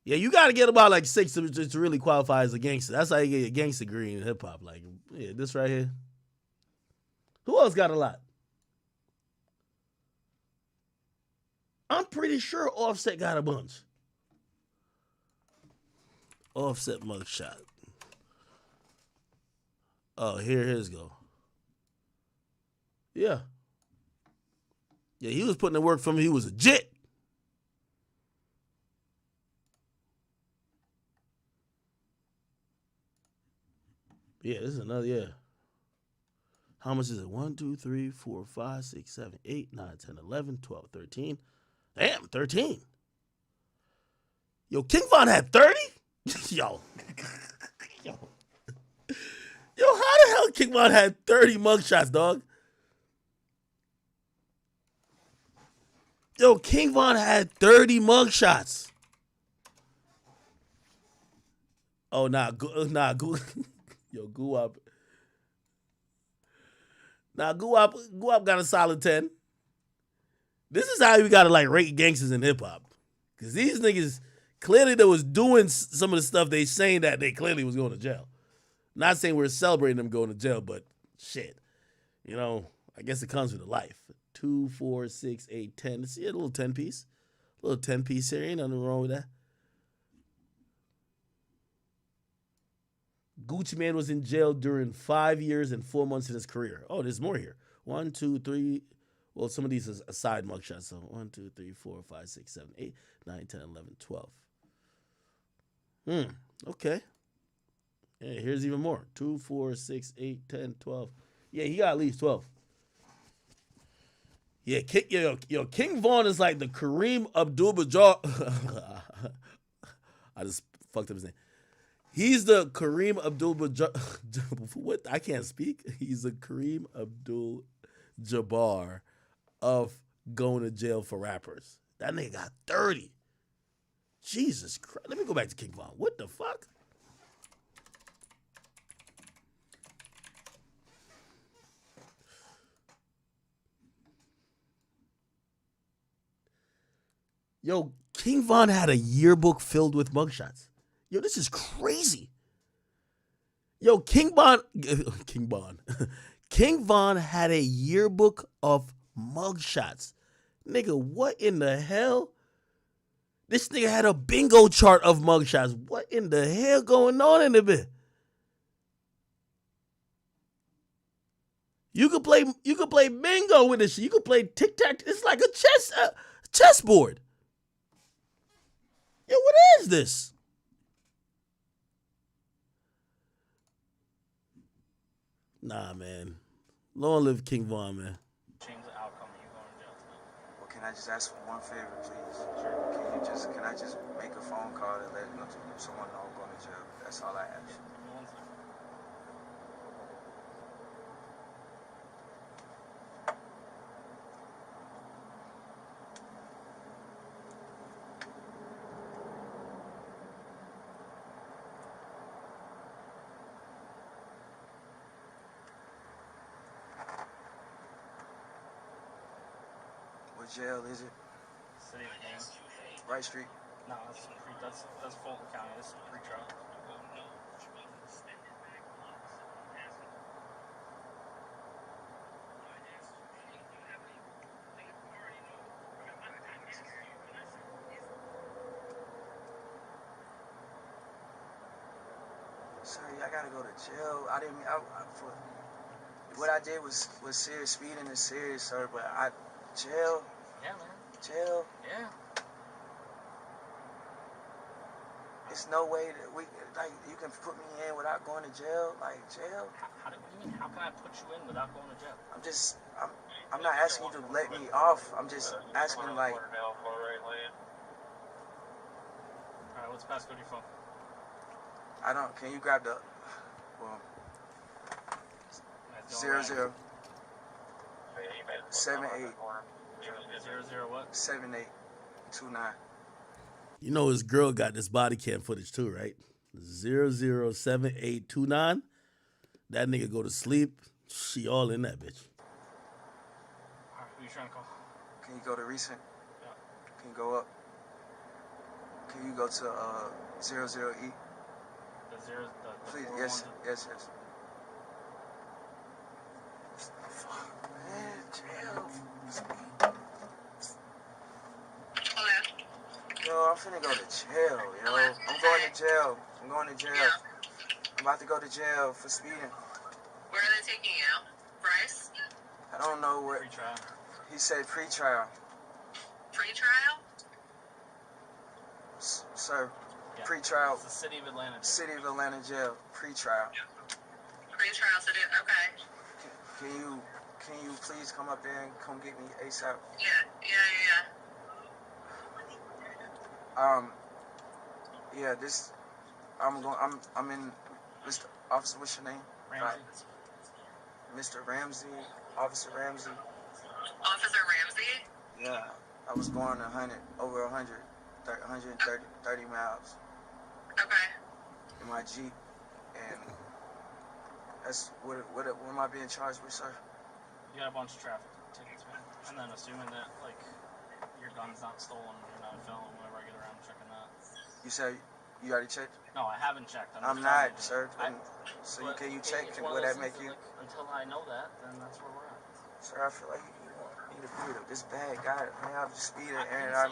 S1: Yeah, you got to get about like 6 to really qualify as a gangster. That's how you get your gangster degree in hip hop. Like, yeah, this right here. Who else got a lot? I'm pretty sure Offset got a bunch. Offset mugshot. Oh, here his go. Yeah. Yeah, he was putting in work for me. He was a jit. Yeah, this is another, yeah. How much is it? 1, 2, 3, 4, 5, 6, 7, 8, 9, 10, 11, 12, 13. Damn, 13. Yo, King Von had 30? Yo. Yo, how the hell King Von had 30 mugshots, dog? Yo, King Von had 30 mugshots. Oh, nah, yo, Guwap. Now, Guwap got a solid 10. This is how you gotta like rate gangsters in hip hop, because these niggas clearly they was doing some of the stuff they saying that they clearly was going to jail. Not saying we're celebrating them going to jail, but shit, you know, I guess it comes with a life. 2, 4, 6, 8, 10. See a little 10 piece, here. Ain't nothing wrong with that. Gucci Mane was in jail during 5 years and 4 months in his career. Oh, there's more here. 1, 2, 3. Well, some of these is a side mugshot. So 1, 2, 3, 4, 5, 6, 7, 8, 9, 10, 11, 12. Okay. Yeah, here's even more. 2, 4, 6, 8, 10, 12. Yeah, he got at least 12. Yeah, King Von is like the Kareem Abdul-Jabbar. I just fucked up his name. He's the Kareem Abdul-Jabbar. What? I can't speak. He's the Kareem Abdul-Jabbar of going to jail for rappers. That nigga got 30. Jesus Christ. Let me go back to King Von. What the fuck? Yo, King Von had a yearbook filled with mugshots. Yo, this is crazy. Yo, King Von had a yearbook of mugshots. Nigga, what in the hell? This nigga had a bingo chart of mugshots. What in the hell going on in the bit? You could play bingo with this shit. You could play tic-tac. It's like a chessboard. Yo, what is this? Nah, man. Long live King Von, man.
S8: Change the outcome of you going to jail tonight.
S14: Well, can I just ask for one favor, please? Can I just make a phone call to let someone know I'm going to jail? That's all I ask.
S8: One second.
S14: What jail is it?
S8: City of Atlanta.
S14: Wright Street.
S8: No, that's Fulton County. This is pre-trial.
S14: Sir, I gotta go to jail. I didn't. What I did was serious. Speeding is serious, sir. But jail.
S8: Yeah, man.
S14: Jail.
S8: Yeah.
S14: There's no way that you can put me in without going to jail. Like jail.
S8: What do you mean? How can I put you in without going to jail?
S14: I'm not asking you to let me off. I'm just asking like.
S8: All right, what's the passcode of your phone?
S14: I don't. Can you grab the? Well. 00 78
S8: 00 what?
S14: 7829.
S1: You know his girl got this body cam footage too, right? 007829. That nigga go to sleep. She all in that bitch.
S8: All right, who you trying to call?
S14: Can you go to recent?
S8: Yeah.
S14: Can you go up? Can you go to 00E?
S8: The zero, the
S14: Please,
S8: 401.
S14: yes. Fuck, man, jail. Yo, I'm finna go to jail, yo. I'm going to jail. I'm about to go to jail for speeding.
S15: Where are they taking you? Bryce?
S14: I don't know where.
S8: Pre-trial.
S14: He said pre-trial.
S15: Pre-trial?
S14: Sir,
S8: Yeah.
S14: pre-trial.
S8: It's the City of Atlanta.
S14: City of Atlanta jail. Pre-trial.
S15: Pre-trial city. Okay.
S14: Can you please come up there and come get me ASAP?
S15: Yeah.
S14: This. I'm in. Mr. Officer, what's your name?
S8: Ramsey.
S14: Mr. Ramsey. Officer Ramsey.
S15: Officer Ramsey?
S14: Yeah. I was going 130 miles.
S15: Okay.
S14: In my Jeep, and that's what am I being charged with, sir?
S8: You got a bunch of traffic tickets, man. And then assuming that, like, your gun's not stolen, you're not a felon whenever I get around checking that.
S14: You said you already checked?
S8: No, I haven't checked.
S14: I'm not, sir. Can you check? Would that make you?
S8: Like, until I know that, then that's where we're at.
S14: Sir, I feel like you need to beat up this bad guy. Man, I'm just speeding, and I'm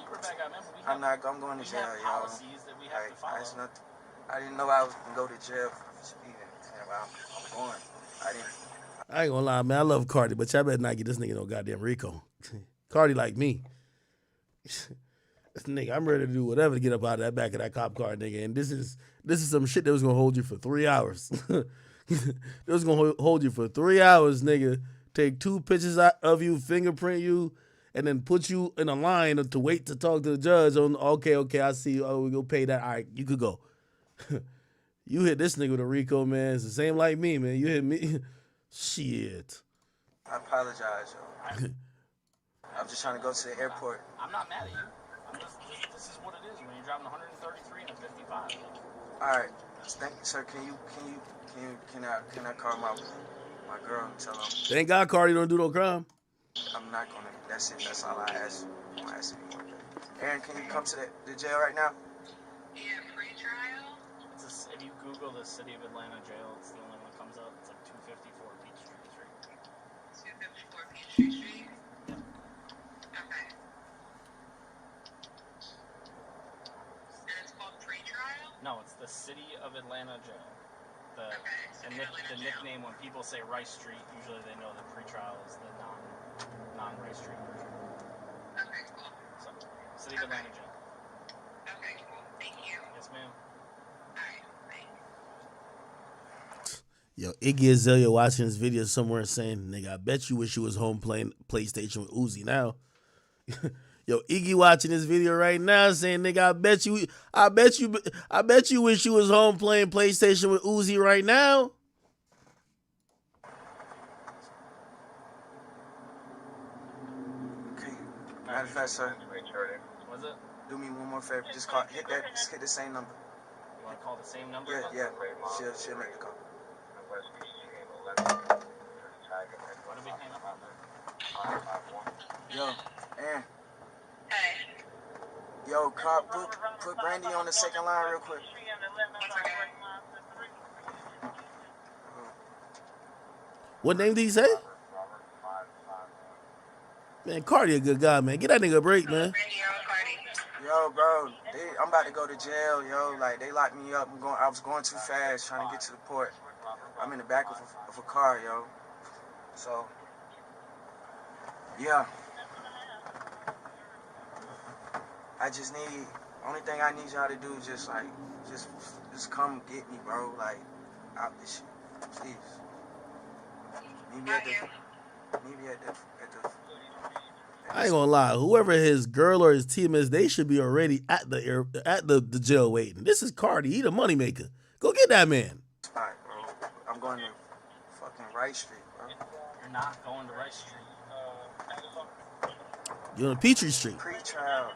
S14: going to jail, yo.
S8: Policies that we have to follow.
S14: I didn't know I was gonna go to jail for speeding. I'm going.
S1: I ain't gonna lie, man. I love Cardi, but y'all better not get this nigga no goddamn Rico. Cardi like me. This nigga, I'm ready to do whatever to get up out of that back of that cop car, nigga. And this is some shit that was gonna hold you for 3 hours. It was gonna hold you for 3 hours, nigga. Take 2 pictures of you, fingerprint you, and then put you in a line to wait to talk to the judge on, okay, I see you. Oh, we go pay that. All right, you could go. You hit this nigga with a Rico, man. It's the same like me, man. You hit me. Shit.
S14: I apologize, yo. I'm just trying to go to the airport.
S8: I'm not mad at you. This is what it is when you're driving 133 and a 55.
S14: All right. Thank you, sir. Can I call my girl and tell her?
S1: Thank God Cardi don't do no crime.
S14: I'm not gonna. That's it. That's all I ask. I don't ask anymore. Aaron, can you come to the jail right now?
S15: Yeah, pre-trial?
S8: If you Google the City of Atlanta jail, it's the only one that comes up. It's like 254 Peachtree Street.
S15: 254 Peachtree Street?
S8: Yeah.
S15: Okay. And it's called pre-trial?
S8: No, it's the City of Atlanta jail. The nickname when people say Rice Street, usually they know that pre-trial is the non-Rice Street version.
S15: Okay, cool.
S8: So, City of Atlanta jail.
S15: Okay, cool. Thank you.
S8: Yes, ma'am.
S15: Alright, bye.
S1: Yo, Iggy Azalea watching this video somewhere and saying, nigga, I bet you wish you was home playing PlayStation with Uzi now. Yo, Iggy watching this video right now saying, nigga, I bet you wish you was home playing PlayStation with Uzi right now.
S14: Okay, matter of fact, sir.
S8: Was it?
S14: Do me one more favor. Just hit the same number.
S8: You want to call the same number?
S14: Yeah. She'll make the call.
S8: What did we hang up on?
S14: Yo, Aaron.
S15: Hey.
S14: Yo, Carl, put Brandy on the second line real quick.
S1: What name did he say? Man, Cardi a good guy, man. Get that nigga a break, man.
S14: Yo, bro, I'm about to go to jail, yo. Like, they locked me up. I was going too fast trying to get to the port. I'm in the back of a car, yo. So, yeah. I just need, only thing I need y'all to do is just come get me, bro. Like, out this shit, please. Meet me at the
S1: I ain't gonna lie. Whoever his girl or his team is, they should be already at the jail waiting. This is Cardi. He the moneymaker. Go get that man.
S14: spot, bro. I'm going to fucking Rice Street, bro.
S8: You're not going to Rice Street.
S1: You're on Peachtree Street.
S14: Pre-trial.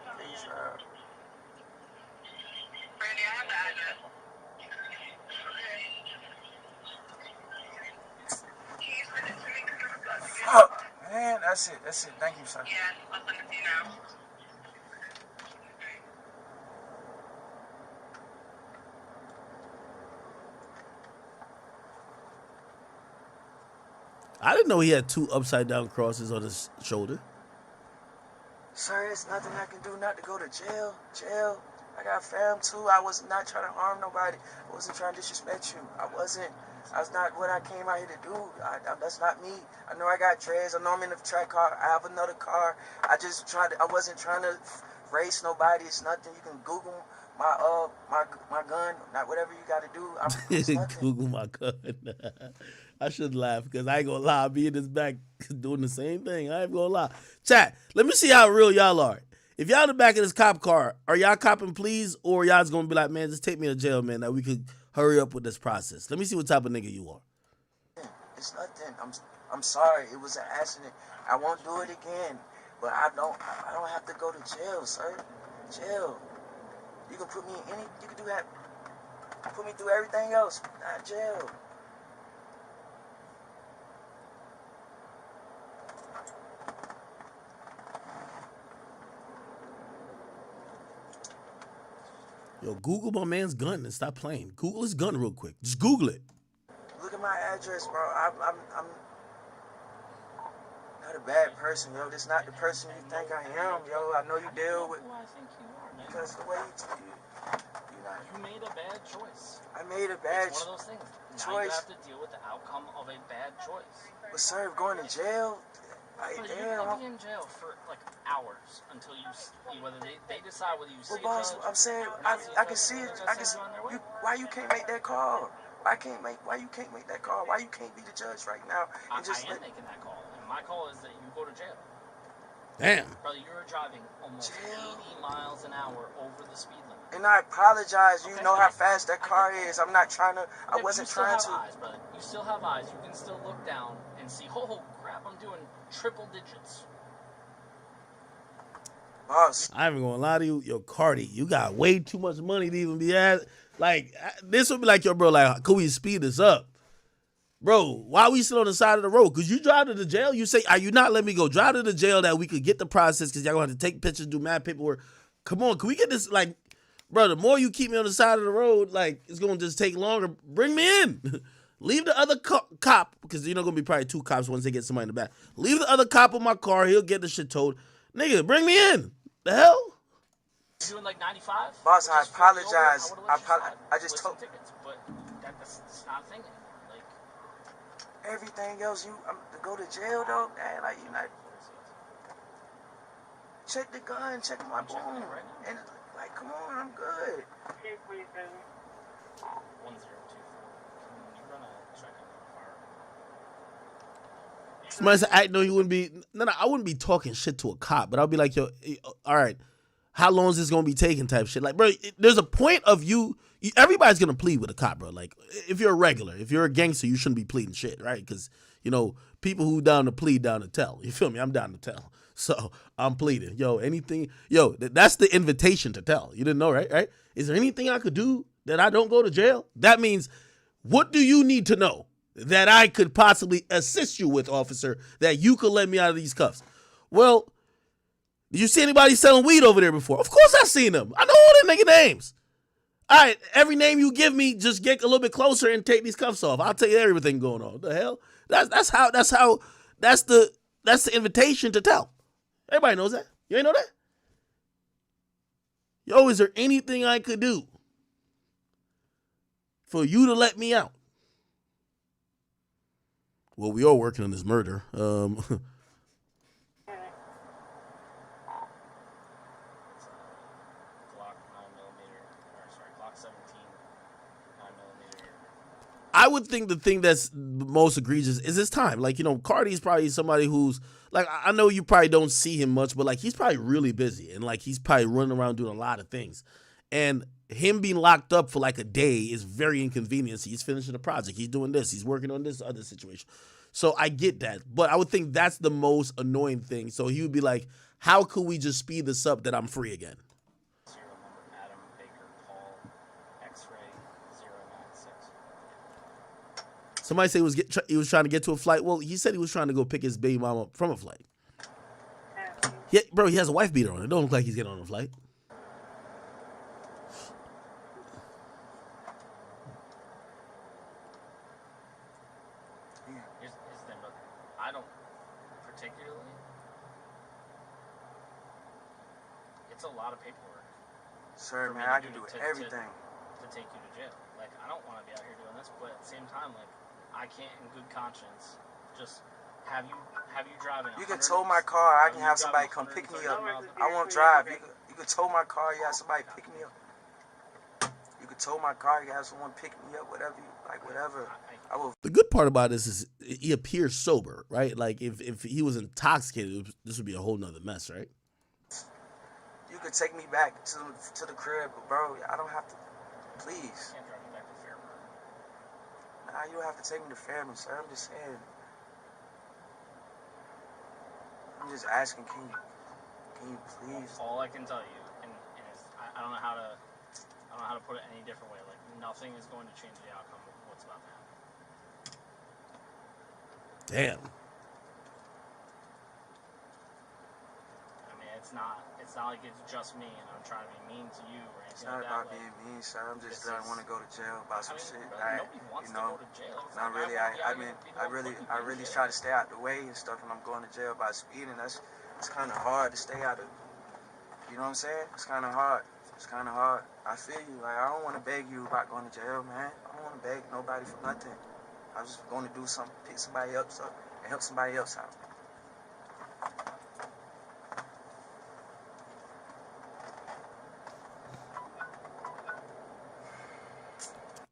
S14: Oh, man, that's it. Thank you, sir.
S15: Yeah, I'll send it to you now.
S1: I didn't know he had 2 upside down crosses on his shoulder.
S14: Sir, there's nothing I can do not to go to jail. I got fam too. I was not trying to harm nobody. I wasn't trying to disrespect you. That's not what I came out here to do. That's not me. I know I got dreads. I know I'm in the track car. I have another car. I wasn't trying to race nobody. It's nothing. You can Google my gun. Not whatever you got to do. It's nothing.
S1: Google my gun. I should laugh because I ain't gonna lie. I'll be in this back doing the same thing. I ain't gonna lie. Chat, let me see how real y'all are. If y'all in the back of this cop car, are y'all copping please, or y'all just gonna be like, man, just take me to jail, man, that we could hurry up with this process. Let me see what type of nigga you are.
S14: It's nothing. I'm sorry. It was an accident. I won't do it again. But I don't have to go to jail, sir. Jail. You can put me in you can do that. Put me through everything else, not jail.
S1: Yo, Google my man's gun and stop playing. Google his gun real quick. Just Google it.
S14: Look at my address, bro. I'm not a bad person, yo. This not the person you think I am, yo. I know you deal with.
S8: Who I think you are, man.
S14: Because the way
S8: You made a bad choice.
S14: I made a bad
S8: It's one of those things. Now you
S14: choice.
S8: have to deal with the outcome of a bad choice.
S14: But sir, going to jail, like,
S8: But you're
S14: damn.
S8: gonna be in jail for like hours until you see whether they decide whether you see
S14: Well,
S8: a
S14: boss,
S8: judge
S14: I'm saying
S8: or not
S14: I can see it. I can see you. Why you can't make that call? Why you can't make that call? Why you can't be the judge right now?
S8: I
S14: And just
S8: am making that call, and my call is that you go to jail.
S1: Damn.
S8: Brother, you're driving almost 80 miles an hour over the speed limit.
S14: And I apologize. You know how fast that car is. I'm not trying to. I wasn't trying to.
S8: You still have eyes, brother. You still have eyes. You can still look down and see, oh crap, I'm doing triple digits.
S14: Boss.
S1: I ain't even gonna lie to you. Yo, Cardi, you got way too much money to even be at. Like, this would be like, yo, bro, like, could we speed this up? Bro, why we sit on the side of the road? Because you drive to the jail, you say, are you not letting me go? Drive to the jail that we could get the process because y'all gonna have to take pictures, do mad paperwork. Come on, can we get this? Like, bro, the more you keep me on the side of the road, like, it's gonna just take longer. Bring me in. Leave the other cop, because you're not gonna be probably 2 cops once they get somebody in the back. Leave the other cop in my car, he'll get the shit towed. Nigga, bring me in. The hell?
S8: You doing like 95?
S14: Boss, I apologize. I just told.
S8: Tickets, but that's not a thing anymore. Like,
S14: Everything else, to go to jail though, man, like you not. Check the gun, check my boom, and like, come on, I'm good.
S8: 1024. Can you run a check on that?
S1: Somebody said, I know you wouldn't be. No, I wouldn't be talking shit to a cop, but I'll be like, yo, all right, how long is this gonna be taking? Type shit. Like, bro, there's a point of everybody's gonna plead with a cop, bro. Like, if you're a regular, if you're a gangster, you shouldn't be pleading shit, right? Because people who down to plead, down to tell. You feel me? I'm down to tell. So I'm pleading. Yo, anything. Yo, that's the invitation to tell. You didn't know, right? Right? Is there anything I could do that I don't go to jail? That means, what do you need to know that I could possibly assist you with, officer, that you could let me out of these cuffs? Well, did you see anybody selling weed over there before? Of course I seen them. I know all them nigga names. All right, every name you give me, just get a little bit closer and take these cuffs off. I'll tell you everything going on. What the hell? That's the invitation to tell. Everybody knows that. You ain't know that? Yo, is there anything I could do for you to let me out? Well, we are working on this murder.
S8: Glock 17, 9mm.
S1: I would think the thing that's most egregious is his time. Like, Cardi's probably somebody who's, like, I know you probably don't see him much, but, like, he's probably really busy. And, like, he's probably running around doing a lot of things. And him being locked up for, like, a day is very inconvenient. He's finishing a project. He's doing this. He's working on this other situation. So I get that. But I would think that's the most annoying thing. So he would be like, how could we just speed this up that I'm free again?
S8: Adam Baker Paul X-ray 096.
S1: Somebody said he was trying to get to a flight. Well, he said he was trying to go pick his baby mama from a flight. Yeah, bro, he has a wife beater on. It don't look like he's getting on a flight.
S8: Here's the thing, but I don't particularly. It's a lot of paperwork.
S14: Sir,
S8: for me
S14: man,
S8: to
S14: I can do everything.
S8: To take you to jail. Like, I don't want to be out here doing this, but at the same time, like, I can't in good conscience just have you driving.
S14: You can tow my car. I can have somebody come pick me up. I won't drive. You can tow my car. You have somebody pick me up. You can tow my car. You have someone pick me up. Whatever you like. Whatever. I will.
S1: The good part about this is he appears sober, right? Like, if he was intoxicated, this would be a whole nother mess, right?
S14: You could take me back to the crib, but bro, I don't have to. Please.
S8: Can't drive you back to Fairburn.
S14: Nah, you don't have to take me to Fairburn, sir. I'm just saying. I'm just asking, can you please?
S8: All I can tell you, and I don't know how to put it any different way. Like, nothing is going to change the outcome of what's about to happen.
S1: Damn.
S8: I mean, it's not like it's just me and I'm trying to be mean to you or anything.
S14: It's not
S8: like
S14: about
S8: that.
S14: being mean, sir. I'm just I want to go to jail about some shit.
S8: Brother, nobody wants to go to jail. It's
S14: Not
S8: like,
S14: really. I really try to stay out the way and stuff, and I'm going to jail by speeding. It's kind of hard to stay out of. You know what I'm saying? It's kind of hard. I feel you. Like, I don't want to beg you about going to jail, man. I don't want to beg nobody for nothing. I was just going to do something, pick somebody else up, and help somebody else out.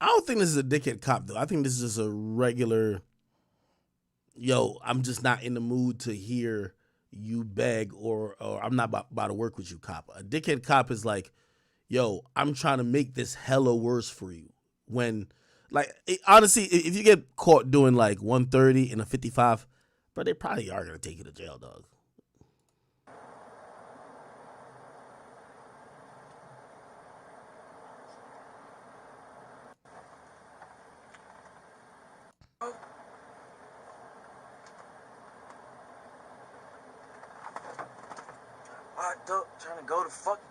S1: I don't think this is a dickhead cop, though. I think this is just a regular, yo, I'm just not in the mood to hear you beg or I'm not about to work with you cop. A dickhead cop is like, yo, I'm trying to make this hella worse for you. When, like, honestly, if you get caught doing like 130 in a 55, bro, they probably are going to take you to jail, dog.
S14: Locked up, trying to go to fucking.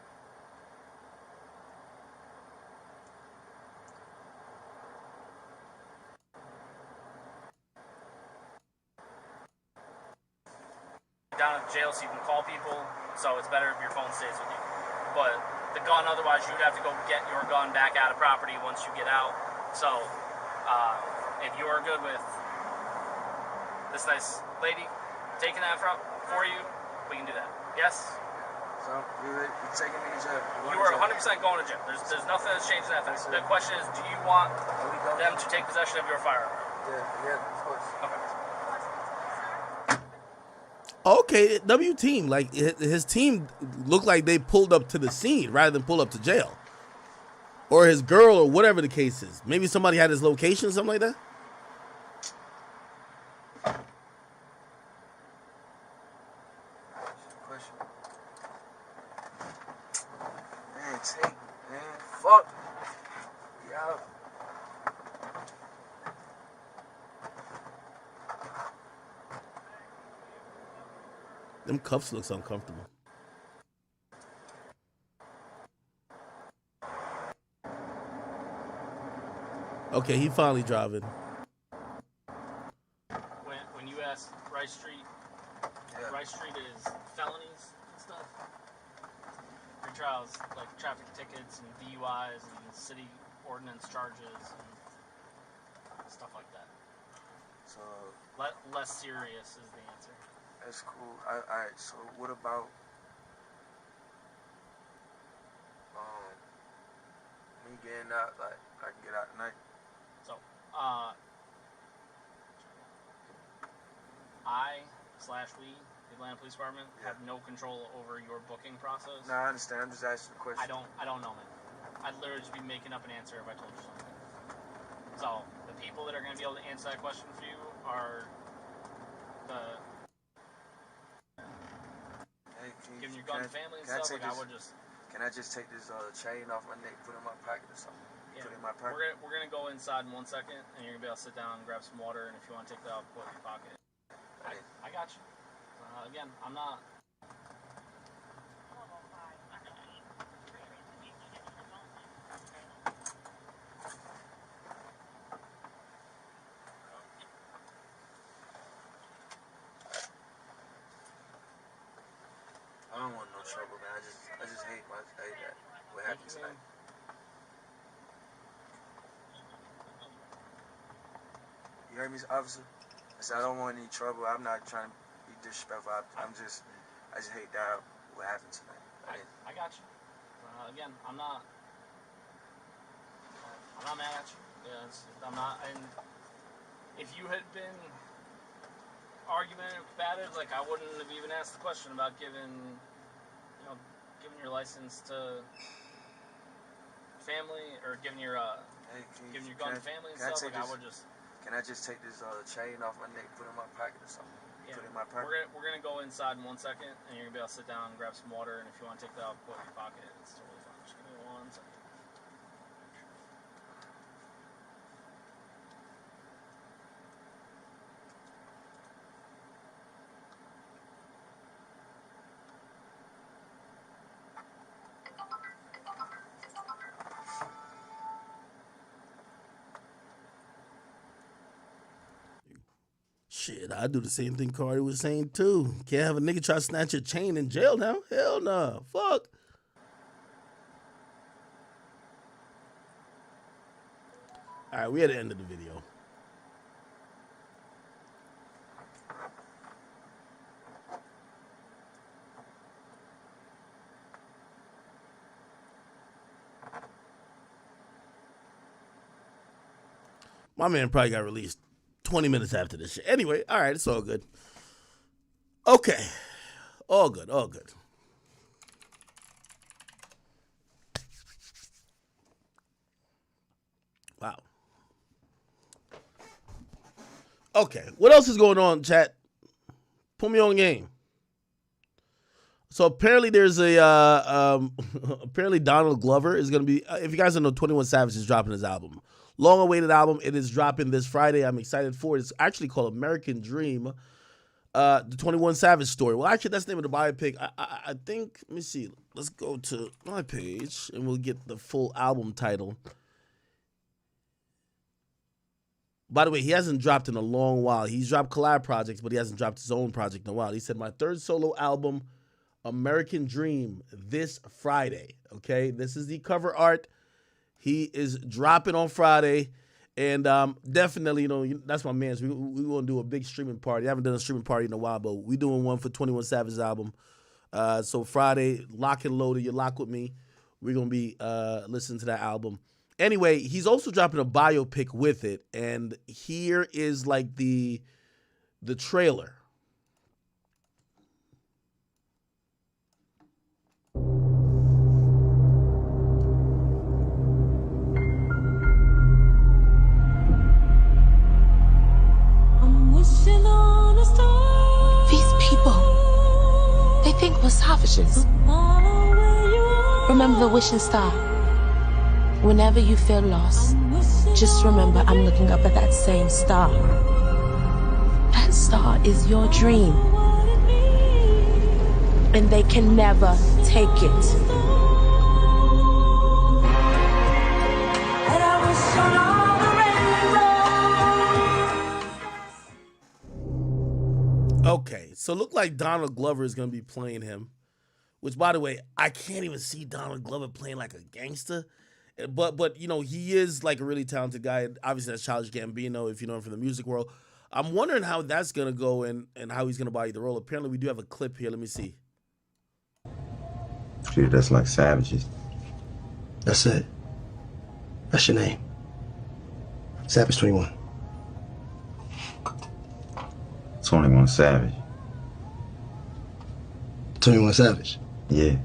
S8: Down at the jail so you can call people, so it's better if your phone stays with you. But the gun, otherwise you'd have to go get your gun back out of property once you get out. So if you are good with this nice lady taking that for you, we can do that. Yes?
S14: So you're taking me to jail.
S8: You are 100% going to jail. There's nothing that's changed in that fact. The question is, do you want them to take possession of your firearm?
S14: Yeah, of course.
S8: Okay.
S1: Okay, W team. Like his team looked like they pulled up to the scene rather than pull up to jail, or his girl, or whatever the case is. Maybe somebody had his location, something like that.
S14: Man, fuck. Yeah.
S1: Them cuffs looks uncomfortable. Okay, he finally driving.
S8: When you ask Rice Street, Rice Street is felonies and stuff. Retrials like traffic tickets and DUIs and city ordinance charges and stuff like that.
S14: So
S8: less serious is the answer.
S14: that's cool. Alright, so what about me getting out, like I can get out tonight?
S8: So, we, the Atlanta Police Department, have no control over your booking process.
S14: No, I understand. I'm just asking a question.
S8: I don't know, man. I'd literally just be making up an answer if I told you something. So, the people that are going to be able to answer that question for you are the giving your gun to family and stuff. Like, I would just.
S14: Can I just take this chain off my neck, put it in my pocket or something?
S8: Yeah,
S14: put it in my pocket.
S8: we're gonna go inside in 1 second, and you're gonna be able to sit down and grab some water. And if you want to take that out, put it in your pocket. I got you. Again, I'm not.
S14: I don't want no trouble, man. I just hate that. What happened tonight? You heard me, officer? I said I don't want any trouble. I'm not trying to be disrespectful. I just hate that what happened tonight.
S8: I got you. Again, I'm not mad at you. Yeah, I'm not. And if you had been argumentative, combative, like I wouldn't have even asked the question about giving your license to family or giving your gun to family and stuff. Like I would just.
S14: Can I just take this chain off my neck, put it in my pocket or something?
S8: Yeah,
S14: put it in my pocket.
S8: We're gonna go inside in 1 second, and you're gonna be able to sit down and grab some water. And if you want to take that out, put it in your pocket. It's totally fine. Just give me 1 second.
S1: Shit, I do the same thing Cardi was saying too. Can't have a nigga try to snatch your chain in jail now. Hell no. Fuck. All right, we at the end of the video. My man probably got released 20 minutes after this shit. Anyway, all right, it's all good. Okay. All good, all good. Wow. Okay, what else is going on, chat? Put me on game. So apparently there's a, apparently Donald Glover is going to be, if you guys don't know, 21 Savage is dropping his album. Long-awaited album. It is dropping this Friday. I'm excited for it. It's actually called American Dream, the 21 Savage story. Well, actually, that's the name of the biopic. I think, let me see. Let's go to my page, and we'll get the full album title. By the way, he hasn't dropped in a long while. He's dropped collab projects, but he hasn't dropped his own project in a while. He said, my third solo album, American Dream, this Friday. Okay, this is the cover art. He is dropping on Friday, and definitely, you know, that's my man's. We want to do a big streaming party. I haven't done a streaming party in a while, but we doing one for 21 Savage's album. So Friday, lock and loaded. You lock with me. We're going to be listening to that album. Anyway, he's also dropping a biopic with it, and here is like the trailer.
S16: think we're savages. Remember the wishing star. Whenever you feel lost, just remember I'm looking up at that same star. That star is your dream. And they can never take it.
S1: Okay, so look like Donald Glover is gonna be playing him. Which, by the way, I can't even see Donald Glover playing like a gangster. But you know, he is like a really talented guy. Obviously, that's Childish Gambino, if you know him from the music world. I'm wondering how that's gonna go and how he's gonna body the role. Apparently, we do have a clip here. Let me see.
S17: Treated us like savages. That's it. That's your name. Savage 21.
S18: 21 Savage.
S17: 21 Savage.
S18: Yeah.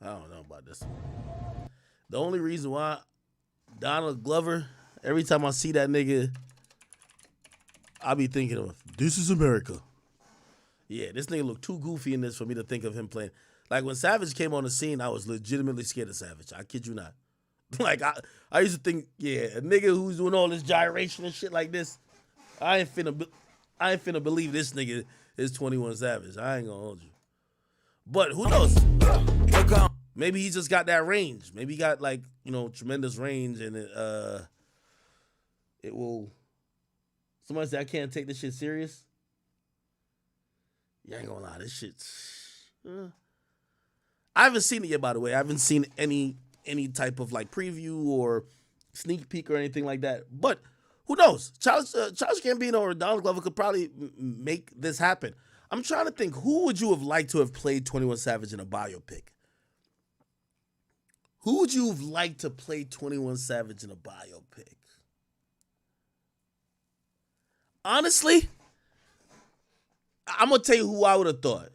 S1: I don't know about this. The only reason why Donald Glover, every time I see that nigga, I be thinking of, this is America. Yeah, this nigga look too goofy in this for me to think of him playing. Like when Savage came on the scene, I was legitimately scared of Savage. I kid you not. Like I used to think, yeah, a nigga who's doing all this gyration and shit like this, I ain't finna believe this nigga is 21 Savage. I ain't gonna hold you. But who knows? Maybe he just got that range. Maybe he got like, you know, tremendous range and it will. Somebody say I can't take this shit serious. You ain't gonna lie, this shit's. I haven't seen it yet, by the way. I haven't seen any type of like preview or sneak peek or anything like that. But who knows? Childish Gambino or Donald Glover could probably make this happen. I'm trying to think, who would you have liked to have played 21 Savage in a biopic? Who would you have liked to play 21 Savage in a biopic? Honestly, I'm going to tell you who I would have thought.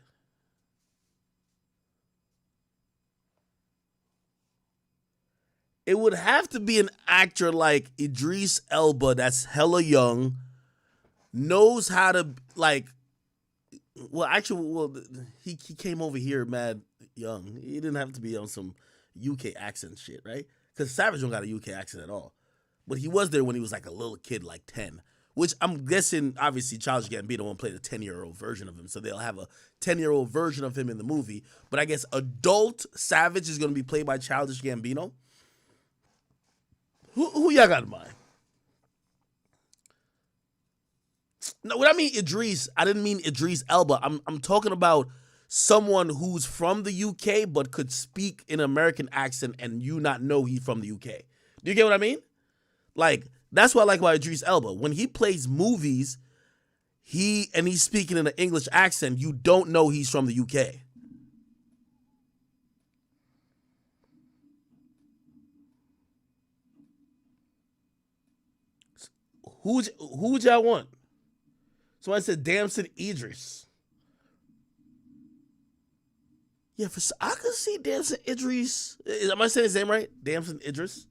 S1: It would have to be an actor like Idris Elba that's hella young, knows how to, like, he came over here mad young. He didn't have to be on some UK accent shit, right? Because Savage don't got a UK accent at all. But he was there when he was like a little kid, like 10. Which I'm guessing, obviously, Childish Gambino won't play the 10-year-old version of him, so they'll have a 10-year-old version of him in the movie. But I guess adult Savage is going to be played by Childish Gambino. Who y'all got in mind? No, when I mean Idris, I didn't mean Idris Elba. I'm talking about someone who's from the UK but could speak in an American accent and you not know he's from the UK. Do you get what I mean? Like, that's what I like about Idris Elba. When he plays movies, he's speaking in an English accent, you don't know he's from the UK. Who would y'all want? Somebody said Damson Idris. Yeah, I could see Damson Idris. Am I saying his name right? Damson Idris.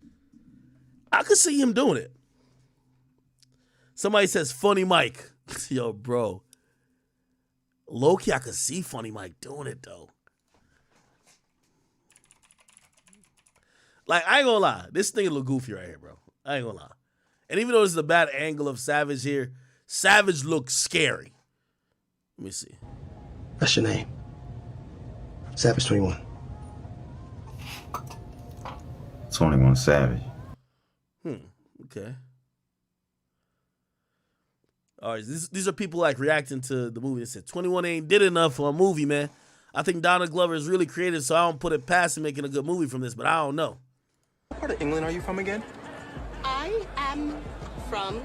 S1: I could see him doing it. Somebody says Funny Mike. Yo, bro. Low-key, I could see Funny Mike doing it, though. Like, I ain't gonna lie. This thing look goofy right here, bro. I ain't gonna lie. And even though this is a bad angle of Savage here, Savage looks scary. Let me see.
S17: That's your name. Savage 21.
S18: 21 Savage.
S1: Okay. All right, these are people like reacting to the movie. They said 21 ain't did enough for a movie, man. I think Donald Glover is really creative, so I don't put it past him making a good movie from this, but I don't know.
S19: What part of England are you from again?
S20: I am from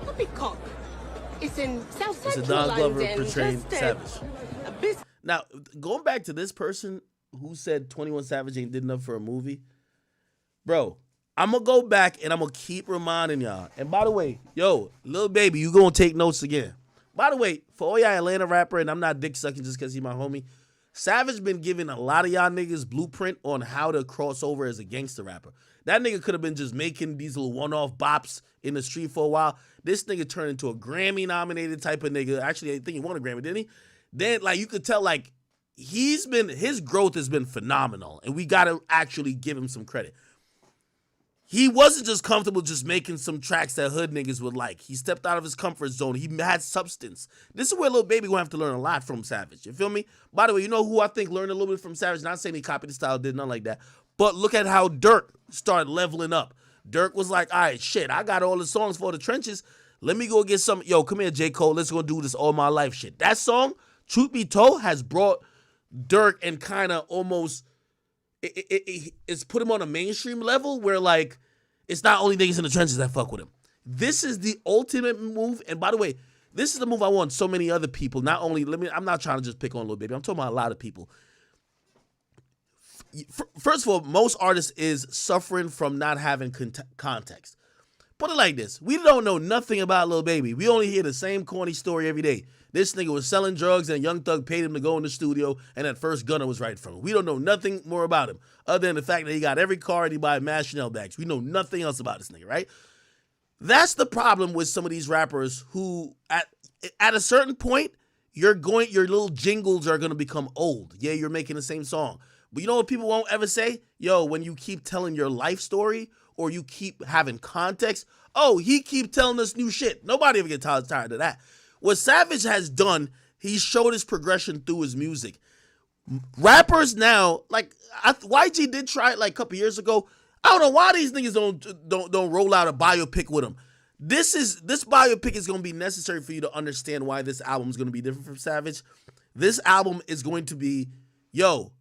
S20: Poppycock. It's in South
S1: It's a
S20: Central
S1: Donald Glover
S20: London.
S1: portraying
S20: just
S1: Savage. Now, going back to this person who said 21 Savage ain't did enough for a movie, bro, I'm going to go back and I'm going to keep reminding y'all. And by the way, yo, Lil Baby, you going to take notes again. By the way, for all y'all Atlanta rapper, and I'm not dick sucking just because he's my homie, Savage been giving a lot of y'all niggas blueprint on how to cross over as a gangster rapper. That nigga could have been just making these little one-off bops in the street for a while. This nigga turned into a Grammy-nominated type of nigga. Actually, I think he won a Grammy, didn't he? Then, like, you could tell, like, his growth has been phenomenal, and we gotta actually give him some credit. He wasn't just comfortable just making some tracks that hood niggas would like. He stepped out of his comfort zone. He had substance. This is where Lil Baby gonna have to learn a lot from Savage. You feel me? By the way, you know who I think learned a little bit from Savage? Not saying he copied the style, did nothing like that. But look at how Dirk started leveling up. Dirk was like, all right, shit, I got all the songs for the trenches. Let me go get some. Yo, come here, J. Cole. Let's go do this all my life shit. That song, truth be told, has brought Dirk and kind of almost, it's put him on a mainstream level where, like, it's not only niggas in the trenches that fuck with him. This is the ultimate move. And by the way, this is the move I want so many other people. Not only, I'm not trying to just pick on Lil Baby. I'm talking about a lot of people. First of all, most artists is suffering from not having context. Put it like this. We don't know nothing about Lil Baby. We only hear the same corny story every day. This nigga was selling drugs and Young Thug paid him to go in the studio and at first Gunna was right from him. We don't know nothing more about him other than the fact that he got every car and he buy mad Chanel bags. We know nothing else about this nigga, right? That's the problem with some of these rappers who at a certain point, your little jingles are going to become old. Yeah, you're making the same song. But you know what people won't ever say? Yo, when you keep telling your life story or you keep having context, oh, he keep telling us new shit. Nobody ever gets tired of that. What Savage has done, he showed his progression through his music. Rappers now, like YG did try it like a couple years ago. I don't know why these niggas don't roll out a biopic with him. This biopic is going to be necessary for you to understand why this album is going to be different from Savage. This album is going to be, yo.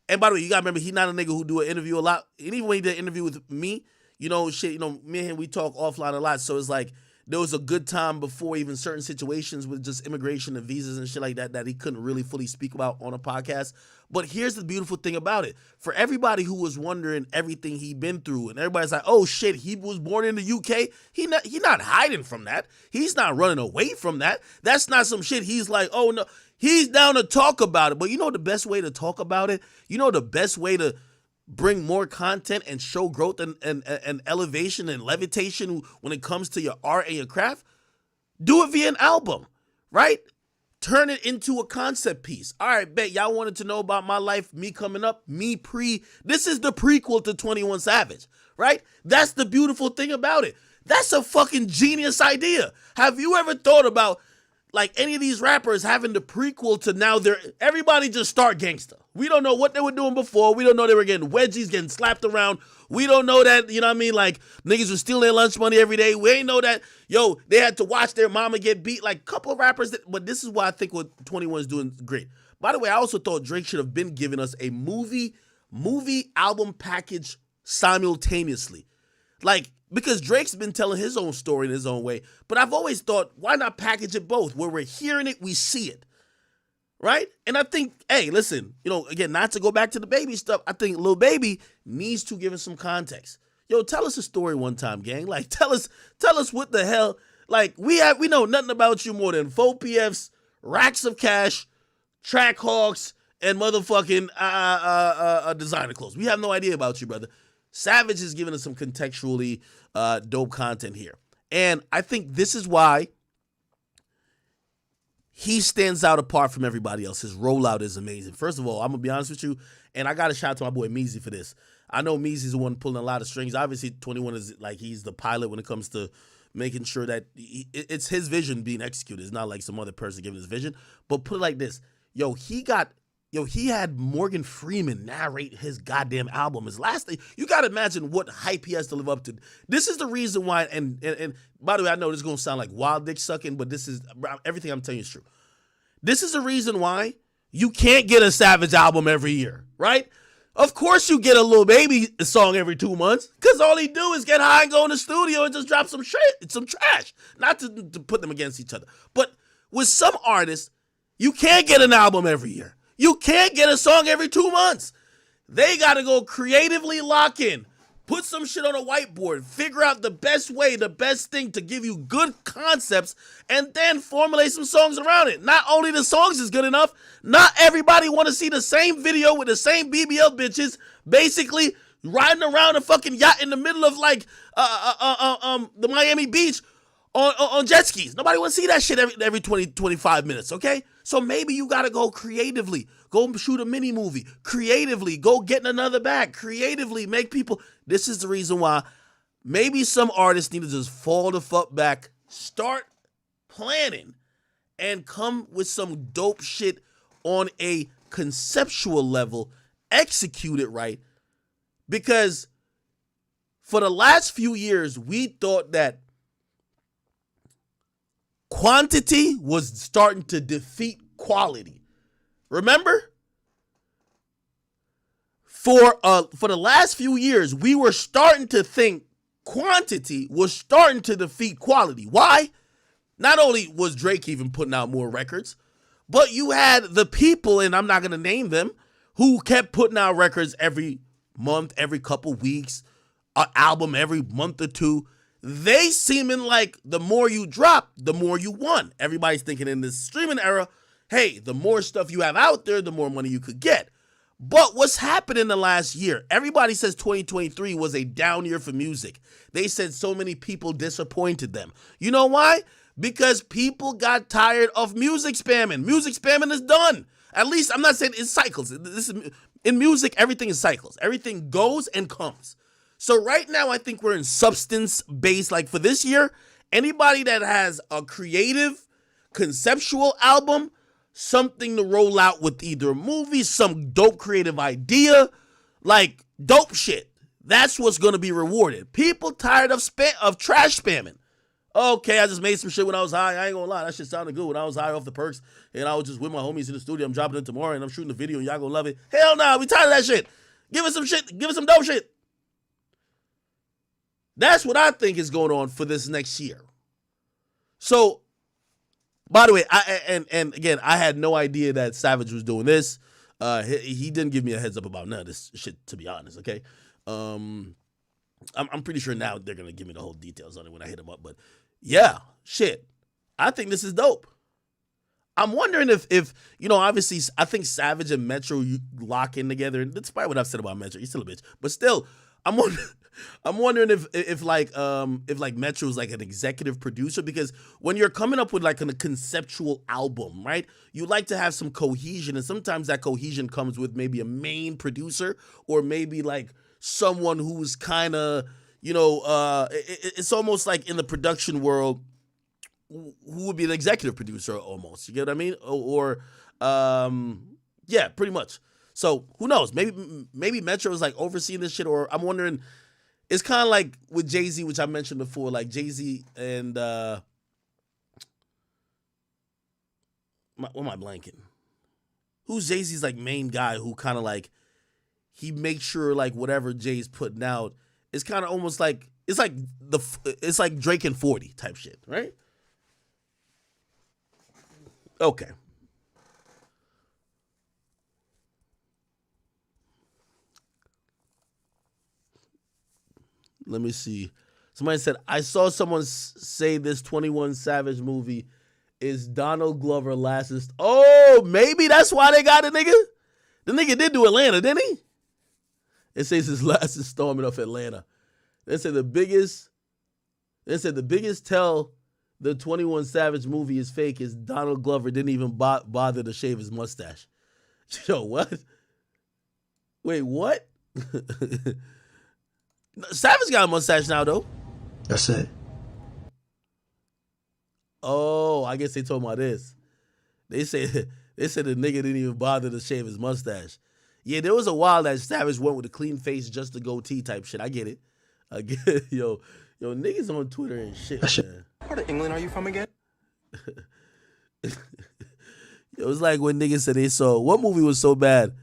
S1: And by the way, you got to remember, he's not a nigga who do an interview a lot. And even when he did an interview with me, me and him, we talk offline a lot. So it's like, there was a good time before even certain situations with just immigration and visas and shit like that he couldn't really fully speak about on a podcast. But here's the beautiful thing about it. For everybody who was wondering everything he'd been through, and everybody's like, oh shit, he was born in the UK. He not hiding from that. He's not running away from that. That's not some shit. He's like, oh no, he's down to talk about it. But you know the best way to talk about it? You know the best way to bring more content and show growth and elevation and levitation when it comes to your art and your craft? Do it via an album, right? Turn it into a concept piece. All right, bet y'all wanted to know about my life, me coming up, this is the prequel to 21 Savage, right? That's the beautiful thing about it. That's a fucking genius idea. Have you ever thought about like any of these rappers having the prequel to now everybody just start gangster? We don't know what they were doing before. We don't know they were getting wedgies, getting slapped around. We don't know that, you know what I mean? Like, niggas were stealing their lunch money every day. We ain't know that, yo, they had to watch their mama get beat. Like, a couple of rappers, but this is why I think what 21 is doing great. By the way, I also thought Drake should have been giving us a movie album package simultaneously. Like, because Drake's been telling his own story in his own way. But I've always thought, why not package it both? Where we're hearing it, we see it. Right? And I think, hey, listen, again, not to go back to the Baby stuff, I think Lil Baby needs to give us some context. Yo, tell us a story one time, gang. Like, tell us what the hell. Like, we know nothing about you more than 4 PFs, racks of cash, track hawks, and motherfucking designer clothes. We have no idea about you, brother. Savage is giving us some contextually dope content here. And I think this is why he stands out apart from everybody else. His rollout is amazing. First of all, I'm going to be honest with you, and I got to shout out to my boy Meezy for this. I know Meezy's the one pulling a lot of strings. Obviously, 21 is like he's the pilot when it comes to making sure that it's his vision being executed. It's not like some other person giving his vision. But put it like this. He had Morgan Freeman narrate his goddamn album. His last thing. You got to imagine what hype he has to live up to. This is the reason why, and by the way, I know this is going to sound like wild dick sucking, but this is, everything I'm telling you is true. This is the reason why you can't get a Savage album every year, right? Of course you get a Lil Baby song every 2 months, because all he do is get high and go in the studio and just drop some trash. Not to put them against each other. But with some artists, you can't get an album every year. You can't get a song every 2 months. They got to go creatively lock in. Put some shit on a whiteboard. Figure out the best way, the best thing to give you good concepts, and then formulate some songs around it. Not only the songs is good enough, not everybody want to see the same video with the same BBL bitches basically riding around a fucking yacht in the middle of like the Miami Beach on jet skis. Nobody want to see that shit every 20, 25 minutes, okay? So maybe you got to go creatively. Go shoot a mini movie. Creatively. Go get in another bag. Creatively. Make people... This is the reason why maybe some artists need to just fall the fuck back, start planning, and come with some dope shit on a conceptual level, execute it right. Because for the last few years, we thought that quantity was starting to defeat quality. Remember? For the last few years, we were starting to think quantity was starting to defeat quality. Why? Not only was Drake even putting out more records, but you had the people, and I'm not going to name them, who kept putting out records every month, every couple weeks, an album every month or two. They seeming like the more you drop, the more you won. Everybody's thinking in this streaming era, hey, the more stuff you have out there, the more money you could get. But what's happened in the last year? Everybody says 2023 was a down year for music. They said so many people disappointed them. You know why? Because people got tired of music spamming. Music spamming is done. At least, I'm not saying it's cycles. In music, everything is cycles. Everything goes and comes. So right now, I think we're in substance-based. Like for this year, anybody that has a creative, conceptual album, something to roll out with either a movie, some dope creative idea, like dope shit. That's what's going to be rewarded. People tired of trash spamming. Okay, I just made some shit when I was high. I ain't gonna lie, that shit sounded good when I was high off the perks, and I was just with my homies in the studio. I'm dropping it tomorrow, and I'm shooting the video, and y'all gonna love it. Hell no, we tired of that shit. Give us some shit. Give us some dope shit. That's what I think is going on for this next year. So, by the way, and again, I had no idea that Savage was doing this. He didn't give me a heads up about none of this shit, to be honest, okay? I'm pretty sure now they're going to give me the whole details on it when I hit him up. But yeah, shit. I think this is dope. I'm wondering if obviously, I think Savage and Metro lock in together. And that's probably what I've said about Metro. He's still a bitch. But still, I'm wondering if Metro is like an executive producer, because when you're coming up with like a conceptual album, right, you like to have some cohesion, and sometimes that cohesion comes with maybe a main producer or maybe like someone who's kind of it's almost like in the production world, who would be an executive producer almost, you get what I mean, or yeah, pretty much. So who knows? Maybe Metro is like overseeing this shit, or I'm wondering. It's kind of like with Jay-Z, which I mentioned before, like Jay-Z and what am I blanking? Who's Jay-Z's like main guy who kind of like he makes sure like whatever Jay's putting out is kind of almost like it's like Drake and 40 type shit, right? Okay. Let me see. Somebody said, I saw someone say this 21 Savage movie is Donald Glover last. Oh, maybe that's why they got a nigga. The nigga did do Atlanta, didn't he? It says his last installment of Atlanta. They said the biggest tell the 21 Savage movie is fake is Donald Glover didn't even bother to shave his mustache. Yo, what? Wait, what? Savage got a mustache now, though.
S17: That's it.
S1: Oh, I guess they told me about this. They said the nigga didn't even bother to shave his mustache. Yeah, there was a while that Savage went with a clean face, just a goatee type shit. I get it. Yo, niggas on Twitter and shit, man.
S19: What part of England are you from again?
S1: It was like when niggas said they saw, what movie was so bad?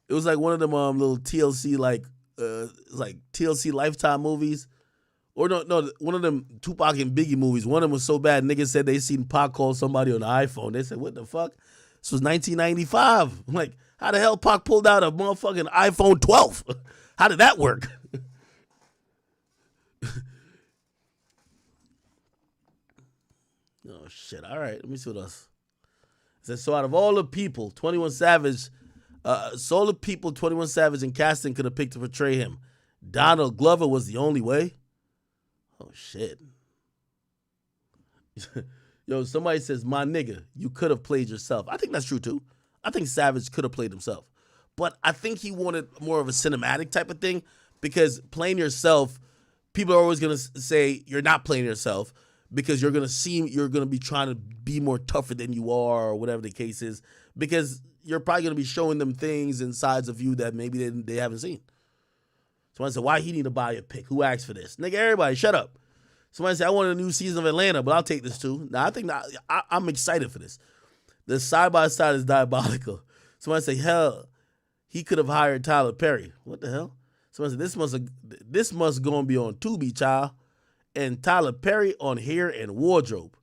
S1: It was like one of them little TLC like TLC Lifetime movies. Or no, one of them Tupac and Biggie movies. One of them was so bad, niggas said they seen Pac call somebody on the iPhone. They said, what the fuck? This was 1995. I'm like, how the hell Pac pulled out a motherfucking iPhone 12? How did that work? Oh shit! All right, let me see what else. It says so. Out of all the people, 21 Savage, so the people 21 Savage and casting could have picked to portray him. Donald Glover was the only way. Oh shit! Yo, somebody says, my nigga, you could have played yourself. I think that's true too. I think Savage could have played himself, but I think he wanted more of a cinematic type of thing because playing yourself, people are always gonna say you're not playing yourself. Because you're gonna be trying to be more tougher than you are, or whatever the case is. Because you're probably gonna be showing them things and sides of you that maybe they haven't seen. Somebody said, "Why he need to buy a pick? Who asked for this?" Nigga, everybody, shut up. Somebody said, "I want a new season of Atlanta, but I'll take this too." Now I think I'm excited for this. The side by side is diabolical. Somebody say, "Hell, he could have hired Tyler Perry." What the hell? Somebody said, "This must gonna be on Tubi, child." And Tyler Perry on hair and wardrobe.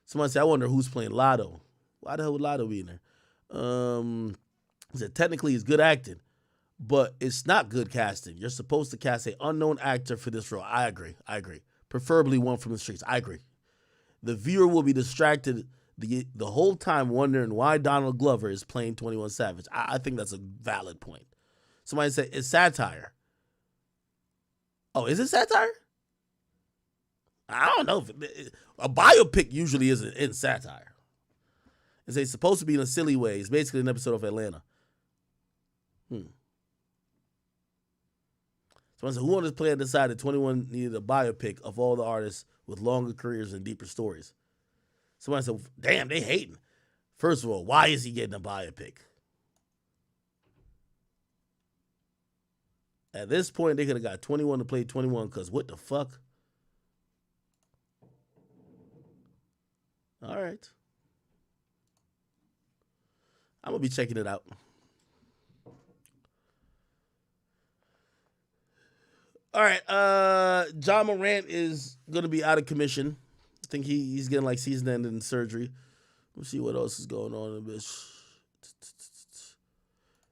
S1: Somebody said, I wonder who's playing Lotto. Why the hell would Lotto be in there? He said, technically it's good acting, but it's not good casting. You're supposed to cast an unknown actor for this role. I agree. Preferably one from the streets. I agree. The viewer will be distracted the whole time wondering why Donald Glover is playing 21 Savage. I think that's a valid point. Somebody said, it's satire. Oh, is it satire? I don't know. A biopic usually isn't in satire. It's supposed to be in a silly way. It's basically an episode of Atlanta. Someone said, who on this planet decided 21 needed a biopic of all the artists with longer careers and deeper stories? Somebody said, damn, they hating. First of all, why is he getting a biopic? At this point, they could have got 21 to play 21 because what the fuck? All right. I'm going to be checking it out. All right. John Morant is going to be out of commission. I think he's getting like season-ending surgery. We'll see what else is going on in this.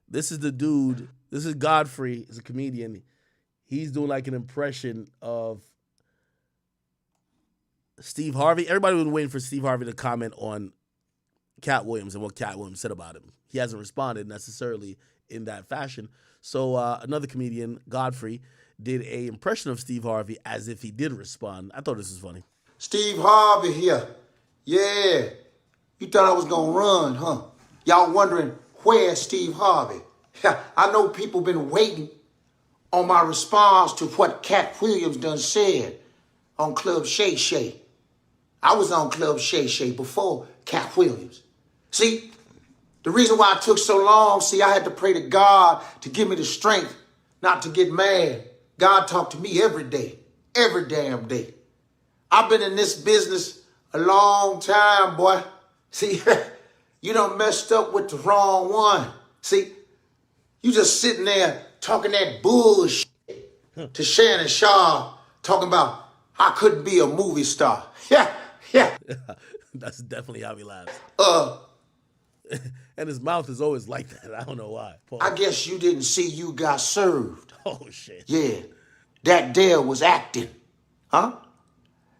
S1: This is the dude. This is Godfrey. He's a comedian. He's doing like an impression of Steve Harvey. Everybody was waiting for Steve Harvey to comment on Cat Williams and what Cat Williams said about him. He hasn't responded necessarily in that fashion. So another comedian, Godfrey, did a impression of Steve Harvey as if he did respond. I thought this was funny.
S21: Steve Harvey here. Yeah. You thought I was going to run, huh? Y'all wondering, where's Steve Harvey? I know people been waiting on my response to what Cat Williams done said on Club Shay Shay. I was on Club Shay Shay before Cat Williams. See, the reason why it took so long, I had to pray to God to give me the strength not to get mad. God talked to me every day, every damn day. I've been in this business a long time, boy. See, you done messed up with the wrong one. See, you just sitting there talking that bullshit to Shannon Sharp, talking about I couldn't be a movie star. Yeah.
S1: That's definitely how he laughs. And his mouth is always like that. I don't know why. Paul.
S21: I guess you didn't see You Got Served.
S1: Oh, shit.
S21: Yeah, that there was acting. Huh?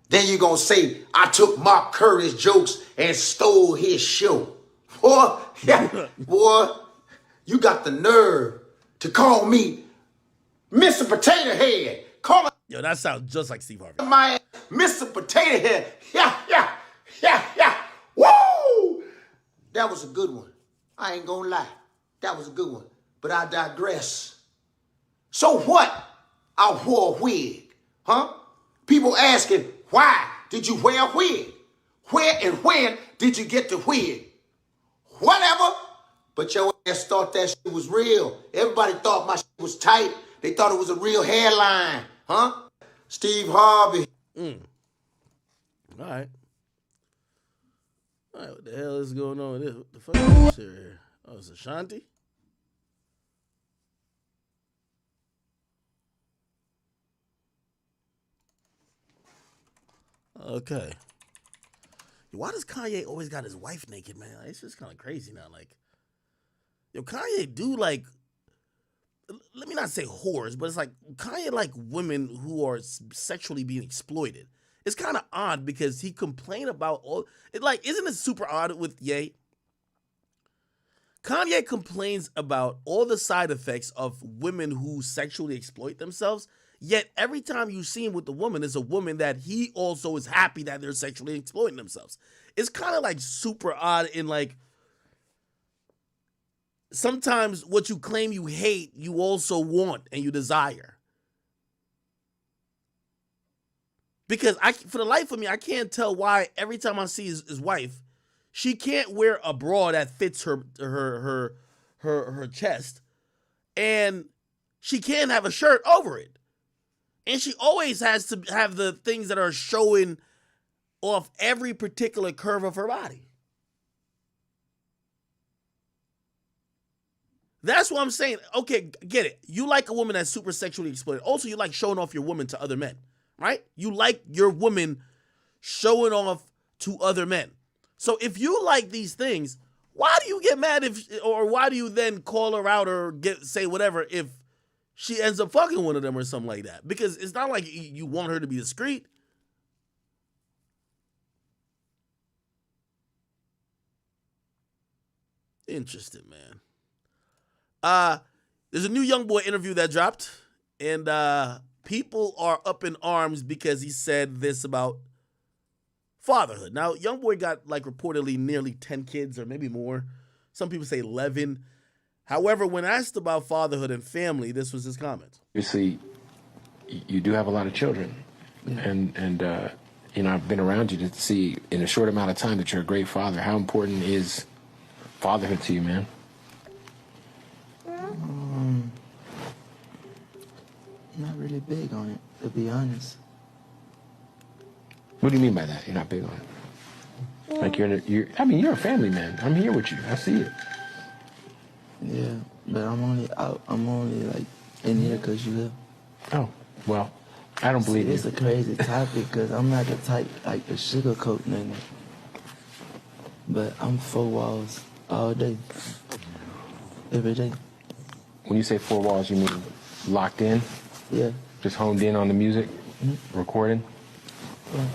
S21: Then you gonna say, I took Mark Curry's jokes and stole his show. Boy, boy, you got the nerve to call me Mr. Potato Head. Call
S1: Yo, that sounds just like Steve Harvey.
S21: my ass Mr. Potato Head. Yeah. Woo! That was a good one. I ain't gonna lie. That was a good one. But I digress. So what? I wore a wig. Huh? People asking, why did you wear a wig? Where and when did you get the wig? Whatever. But your ass thought that shit was real. Everybody thought my shit was tight. They thought it was a real hairline. Huh? Steve Harvey.
S1: All right. What the hell is going on with this? What the fuck is this shit here? Oh, it's Ashanti? Okay. Why does Kanye always got his wife naked, man? Like, it's just kind of crazy now. Like, yo, Kanye do like let me not say whores, but it's like kind of like women who are sexually being exploited. It's kind of odd because he complained about all it. Like, isn't it super odd with Ye? Kanye complains about all the side effects of women who sexually exploit themselves. Yet every time you see him with the woman, it's a woman that he also is happy that they're sexually exploiting themselves. It's kind of like super odd in like sometimes what you claim you hate, you also want and you desire. Because for the life of me, I can't tell why every time I see his wife, she can't wear a bra that fits her chest, and she can't have a shirt over it. And she always has to have the things that are showing off every particular curve of her body. That's what I'm saying. Okay, get it. You like a woman that's super sexually exploited. Also, you like showing off your woman to other men, right? You like your woman showing off to other men. So if you like these things, why do you get mad or why do you then call her out or say whatever if she ends up fucking one of them or something like that? Because it's not like you want her to be discreet. Interesting, man. There's a new YoungBoy interview that dropped, and people are up in arms because he said this about fatherhood. Now, YoungBoy got like reportedly nearly 10 kids or maybe more. Some people say 11. However, when asked about fatherhood and family, this was his comment.
S2: Obviously, you do have a lot of children, and you know, I've been around you to see in a short amount of time that you're a great father. How important is fatherhood to you, man?
S17: Not really big on it, to be honest.
S2: What do you mean by that? You're not big on it. Like you're a family man. I'm here with you. I see it.
S17: Yeah, but I'm only out. I'm only like in here because you here.
S2: Oh, well, I don't believe
S17: It's a crazy topic because I'm not the type like to sugarcoat nothing. But I'm 4 walls all day, every day.
S2: When you say 4 walls, you mean locked in?
S17: Yeah.
S2: Just honed in on the music, recording?
S17: Yeah.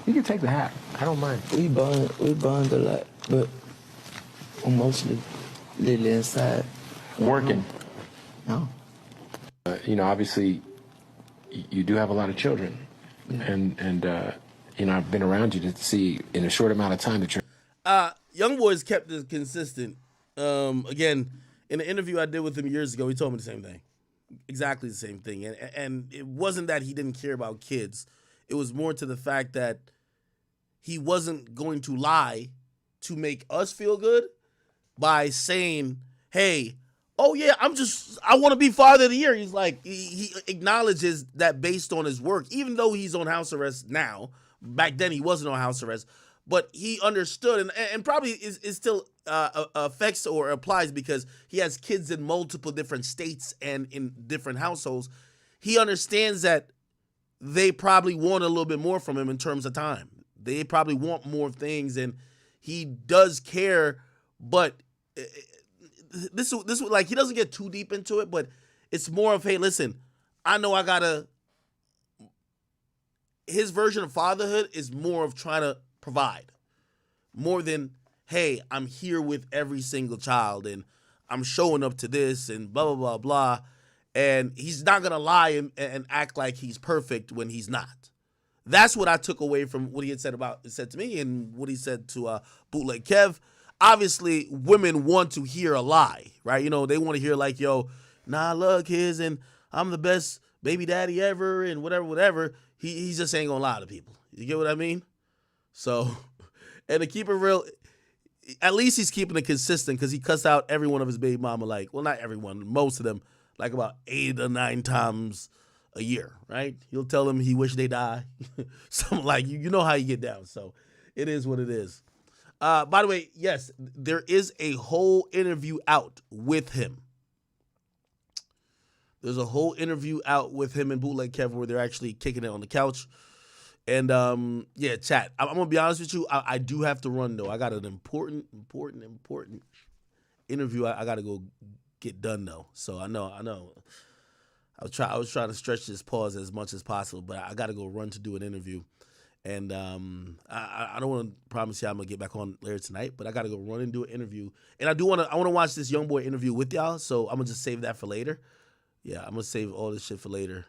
S2: You can take the hat. I don't mind.
S17: We bond a lot, but I'm mostly literally inside.
S2: Working?
S17: No.
S2: You know, obviously, you do have a lot of children. Yeah. And you know, I've been around you to see in a short amount of time that you're...
S1: YoungBoy's kept this consistent. Again, in an interview I did with him years ago, he told me the same thing. Exactly the same thing. And it wasn't that he didn't care about kids. It was more to the fact that he wasn't going to lie to make us feel good by saying, hey, oh yeah, I want to be father of the year. He's like, he acknowledges that based on his work, even though he's on house arrest now, back then he wasn't on house arrest, but he understood and probably is still affects or applies because he has kids in multiple different states and in different households. He understands that they probably want a little bit more from him in terms of time. They probably want more things, and he does care, but this like he doesn't get too deep into it, but it's more of, hey, listen, I know I gotta. His version of fatherhood is more of trying to provide, more than, hey, I'm here with every single child and I'm showing up to this and blah blah blah blah. And he's not gonna lie and act like he's perfect when he's not. That's what I took away from what he had said to me and what he said to Bootleg Kev. Obviously, women want to hear a lie, right? You know, they want to hear like, yo, nah, I love kids and I'm the best baby daddy ever and whatever. He's just ain't gonna lie to people. You get what I mean? So, and to keep it real, at least he's keeping it consistent because he cussed out every one of his baby mama, like, well, not everyone, most of them, like about 8 or 9 times a year, right? He'll tell them he wish they die. Something like, you know how you get down. So it is what it is. By the way, yes, there is a whole interview out with him. There's a whole interview out with him and Bootleg Kev where they're actually kicking it on the couch. And yeah, chat. I'm gonna be honest with you. I do have to run though. I got an important interview I gotta go get done though. So I know. I was trying to stretch this pause as much as possible, but I got to go run to do an interview. And I don't want to promise you I'm gonna get back on later tonight, but I gotta go run and do an interview. And I want to watch this young boy interview with y'all, so I'm gonna just save that for later. Yeah, I'm gonna save all this shit for later.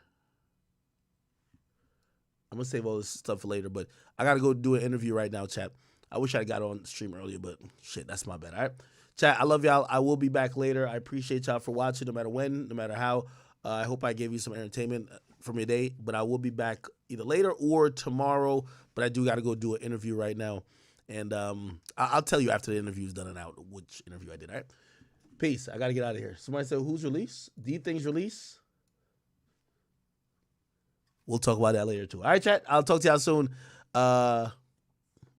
S1: I'm gonna save all this stuff for later, but I gotta go do an interview right now, chat. I wish I got on the stream earlier, but shit, that's my bad. All right, chat. I love y'all. I will be back later. I appreciate y'all for watching, no matter when, no matter how. I hope I gave you some entertainment from your day, but I will be back either later or tomorrow. But I do got to go do an interview right now. And I'll tell you after the interview's done and out which interview I did. All right? Peace. I got to get out of here. Somebody said, who's release? D Things release? We'll talk about that later, too. All right, chat. I'll talk to y'all soon.